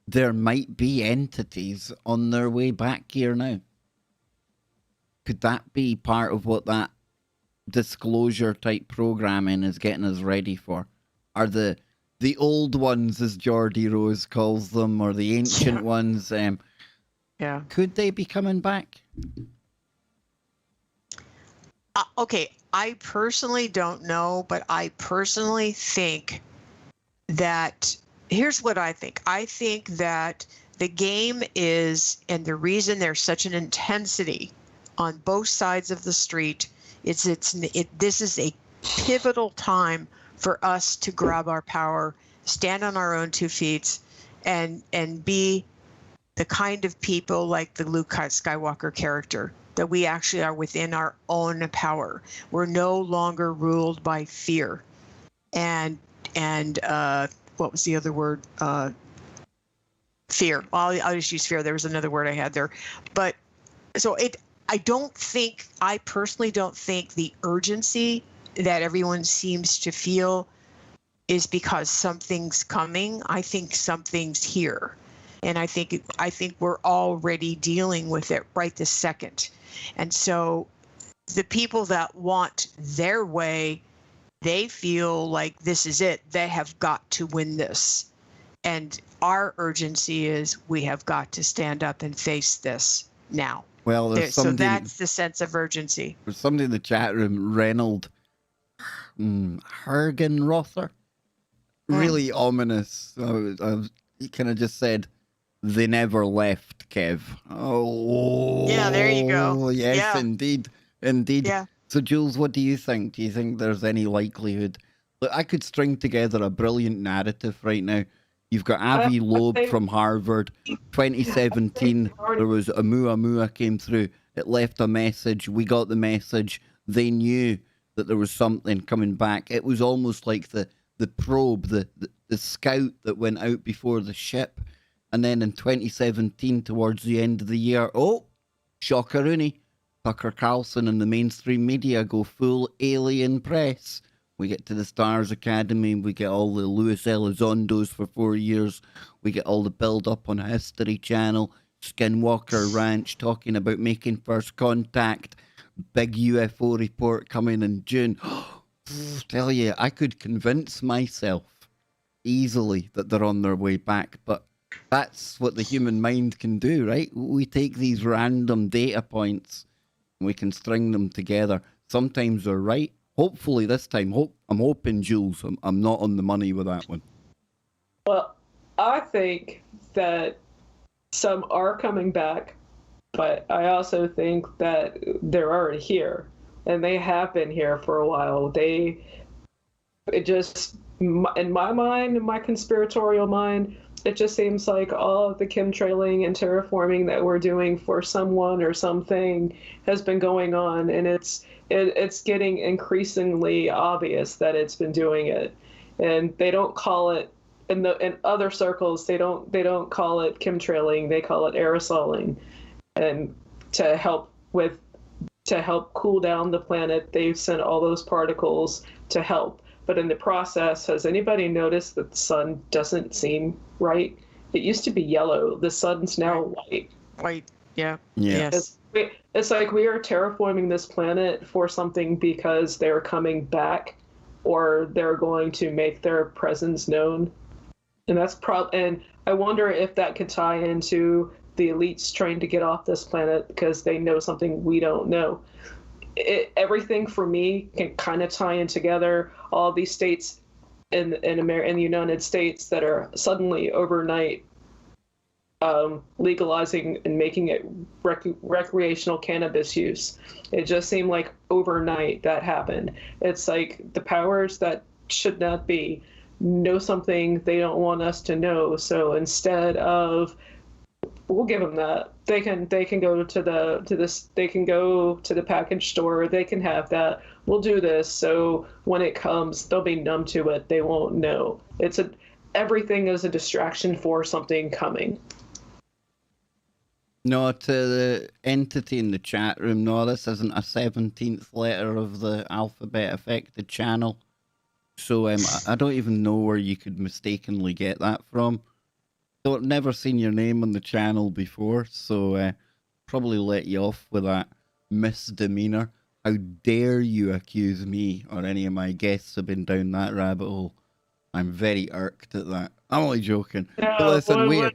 there might be entities on their way back here now? Could that be part of what that disclosure type programming is getting us ready for? Are the old ones, as Geordie Rose calls them, or the ancient ones, could they be coming back? Okay, I personally don't know, but I personally think that, here's what I think. I think that the game is, and the reason there's such an intensity on both sides of the street, this is a pivotal time for us to grab our power, stand on our own 2 feet, and be the kind of people like the Luke Skywalker character, that we actually are within our own power. We're no longer ruled by fear. And what was the other word? fear. I'll just use fear. There was another word I had there, but so I personally don't think the urgency that everyone seems to feel is because something's coming. I think something's here. And I think we're already dealing with it right this second. And so the people that want their way, they feel like this is it. They have got to win this. And our urgency is we have got to stand up and face this now. Well, So that's the sense of urgency. There's somebody in the chat room, Reynold Hergenrother. Really ominous. He kind of just said, they never left, Kev. Oh, yeah, there you go. Yes, yeah. Indeed. Yeah. So, Jules, what do you think? Do you think there's any likelihood? Look, I could string together a brilliant narrative right now. You've got Avi Loeb from Harvard. 2017, there was Oumuamua came through. It left a message. We got the message. They knew that there was something coming back. It was almost like the probe, the scout that went out before the ship. And then in 2017, towards the end of the year, shockeroony, Tucker Carlson and the mainstream media go full alien press. We get to the Stars Academy, we get all the Luis Elizondos for 4 years, we get all the build-up on History Channel, Skinwalker Ranch talking about making first contact, big UFO report coming in June. Tell you, I could convince myself easily that they're on their way back, but that's what the human mind can do, right? We take these random data points and we can string them together. Sometimes they're right. Hopefully this time, I'm hoping, Jules, I'm not on the money with that one. Well, I think that some are coming back, but I also think that they're already here, and they have been here for a while. In my mind, in my conspiratorial mind, it just seems like all of the chemtrailing and terraforming that we're doing for someone or something has been going on, and it's getting increasingly obvious that it's been doing it. And they don't call it in other circles. They don't call it chemtrailing. They call it aerosoling, and to help cool down the planet, they've sent all those particles to help. But in the process, has anybody noticed that the sun doesn't seem right? It used to be yellow. The sun's now white. White, yeah. Yes. It's like we are terraforming this planet for something because they're coming back, or they're going to make their presence known. And that's and I wonder if that could tie into the elites trying to get off this planet because they know something we don't know. Everything for me can kind of tie in together. All these states in the United States that are suddenly overnight legalizing and making it recreational cannabis use. It just seemed like overnight that happened. It's like the powers that should not be know something they don't want us to know. So instead of, we'll give them that. They can go to the package store. They can have that. We'll do this. So when it comes, they'll be numb to it. They won't know. Everything is a distraction for something coming. No, to the entity in the chat room, no, this isn't a 17th letter of the alphabet affected channel. So I don't even know where you could mistakenly get that from. So I've never seen your name on the channel before, so probably let you off with that misdemeanor. How dare you accuse me or any of my guests have been down that rabbit hole? I'm very irked at that. I'm only joking. No, but listen,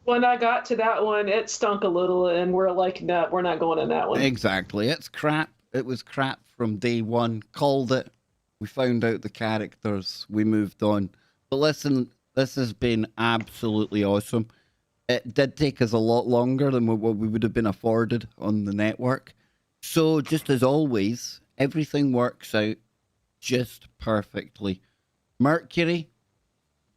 when I got to that one, it stunk a little, and we're like, no, we're not going in that one. Exactly. It's crap. It was crap from day one. Called it. We found out the characters. We moved on. But listen, this has been absolutely awesome. It did take us a lot longer than what we would have been afforded on the network. So just as always, everything works out just perfectly. Mercury,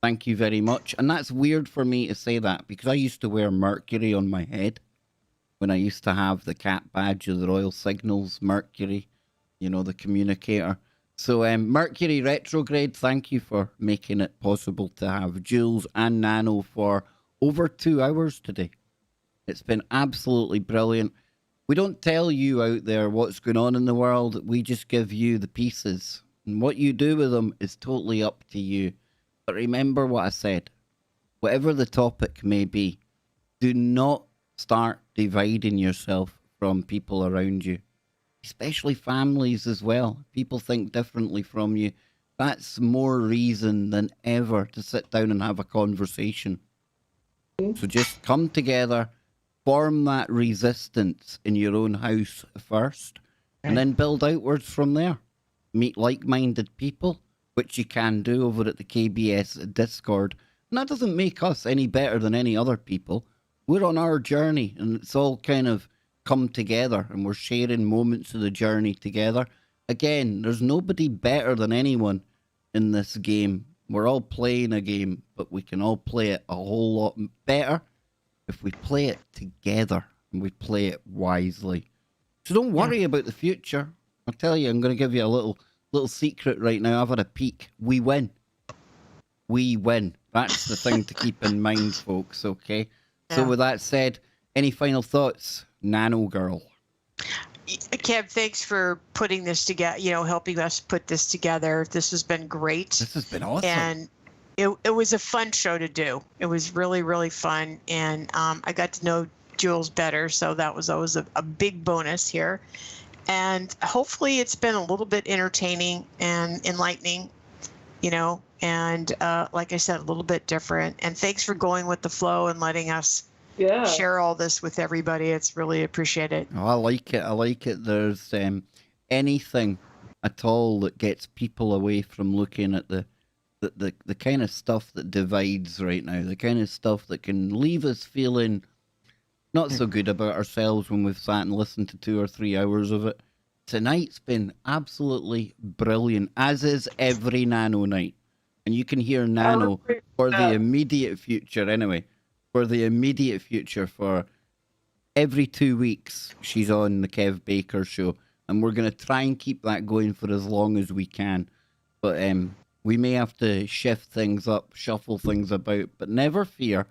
thank you very much. And that's weird for me to say that because I used to wear Mercury on my head when I used to have the cat badge of the Royal Signals, Mercury, you know, the communicator. So Mercury retrograde, thank you for making it possible to have Jules and Nano for over 2 hours today. It's been absolutely brilliant. We don't tell you out there what's going on in the world. We just give you the pieces. And what you do with them is totally up to you. But remember what I said. Whatever the topic may be, do not start dividing yourself from people around you. Especially families as well. People think differently from you. That's more reason than ever to sit down and have a conversation. So just come together, form that resistance in your own house first, and then build outwards from there. Meet like-minded people, which you can do over at the KBS Discord. And that doesn't make us any better than any other people. We're on our journey, and it's all kind of come together, and we're sharing moments of the journey together. Again, there's nobody better than anyone in this game. We're all playing a game, but we can all play it a whole lot better if we play it together and we play it wisely. So don't worry about the future. I'll tell you, I'm going to give you a little secret right now. I've had a peek. We win. We win. That's the thing to keep in mind, folks, okay? Yeah. So with that said, any final thoughts? NanoGirl. Kev, thanks for putting this together, helping us put this together. This has been great. This has been awesome. And it was a fun show to do. It was really, really fun. And I got to know Julez better, so that was always a big bonus here. And hopefully it's been a little bit entertaining and enlightening, and like I said, a little bit different. And thanks for going with the flow and letting us share all this with everybody. It's really appreciated. Oh, I like it. There's anything at all that gets people away from looking at the kind of stuff that divides right now, the kind of stuff that can leave us feeling not so good about ourselves when we've sat and listened to 2 or 3 hours of it. Tonight's been absolutely brilliant, as is every Nano night. And you can hear Nano for the immediate future anyway. For the immediate future, for every 2 weeks, she's on the Kev Baker show. And we're going to try and keep that going for as long as we can. But we may have to shift things up, shuffle things about. But never fear,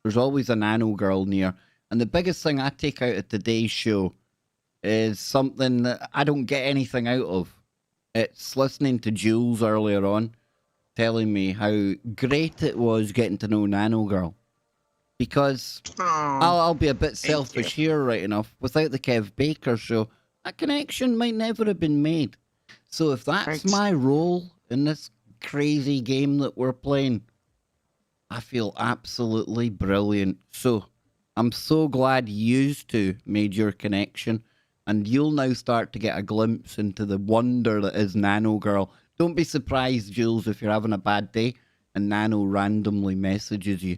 there's always a NanoGirl near. And the biggest thing I take out of today's show is something that I don't get anything out of. It's listening to Julez earlier on, telling me how great it was getting to know NanoGirl. Because I'll be a bit selfish here, right enough. Without the Kev Baker show, that connection might never have been made. So if that's my role in this crazy game that we're playing, I feel absolutely brilliant. So I'm so glad you two made your connection, and you'll now start to get a glimpse into the wonder that is NanoGirl. Don't be surprised, Julez, if you're having a bad day and Nano randomly messages you.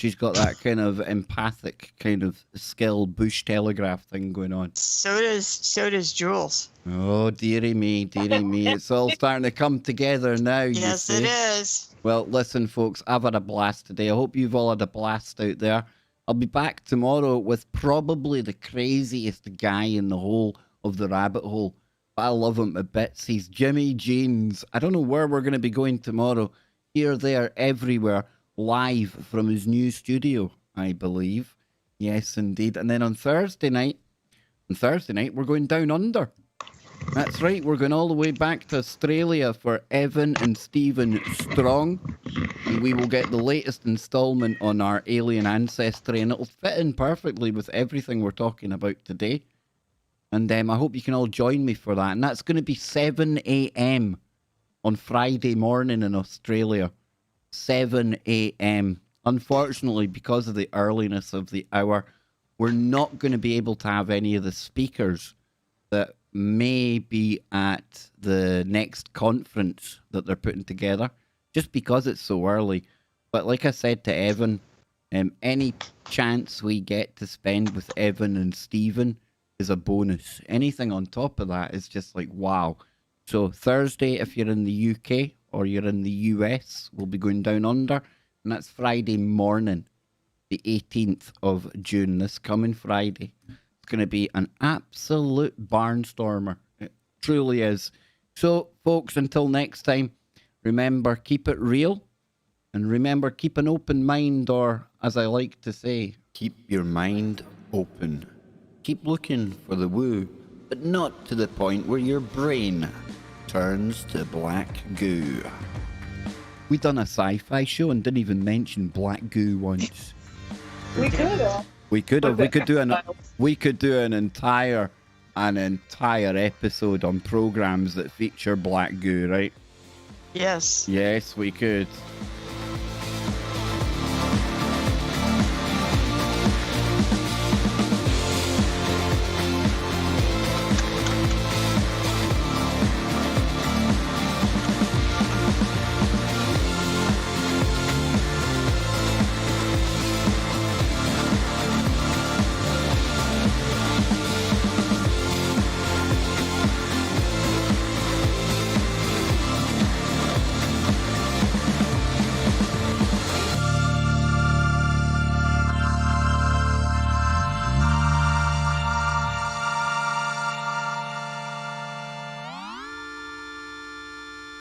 She's got that kind of empathic kind of skill bush telegraph thing going on. So does Julez. Oh, dearie me. It's all starting to come together now. Yes, it is. Well, listen, folks, I've had a blast today. I hope you've all had a blast out there. I'll be back tomorrow with probably the craziest guy in the whole of the rabbit hole. I love him to bits. He's Jimmy Jeans. I don't know where we're going to be going tomorrow. Here, there, everywhere. Live from his new studio, I believe. Yes, indeed. And then on Thursday night, we're going down under. That's right, we're going all the way back to Australia for Evan and Stephen Strong. And we will get the latest installment on our alien ancestry, and it'll fit in perfectly with everything we're talking about today. And I hope you can all join me for that. And that's going to be 7 a.m. on Friday morning in Australia. 7 a.m. Unfortunately, because of the earliness of the hour, we're not going to be able to have any of the speakers that may be at the next conference that they're putting together, just because it's so early. But like I said to Evan, any chance we get to spend with Evan and Stephen is a bonus. Anything on top of that is just like, wow. So Thursday, if you're in the UK or you're in the US, we'll be going down under. And that's Friday morning, the 18th of June, this coming Friday. It's going to be an absolute barnstormer. It truly is. So, folks, until next time, remember, keep it real, And remember, keep an open mind, or as I like to say, keep your mind open. Keep looking for the woo, but not to the point where your brain turns to black goo. We done a sci-fi show and didn't even mention black goo once. We could have. We could have. Okay. We could do an entire episode on programs that feature black goo, right? Yes. Yes, we could.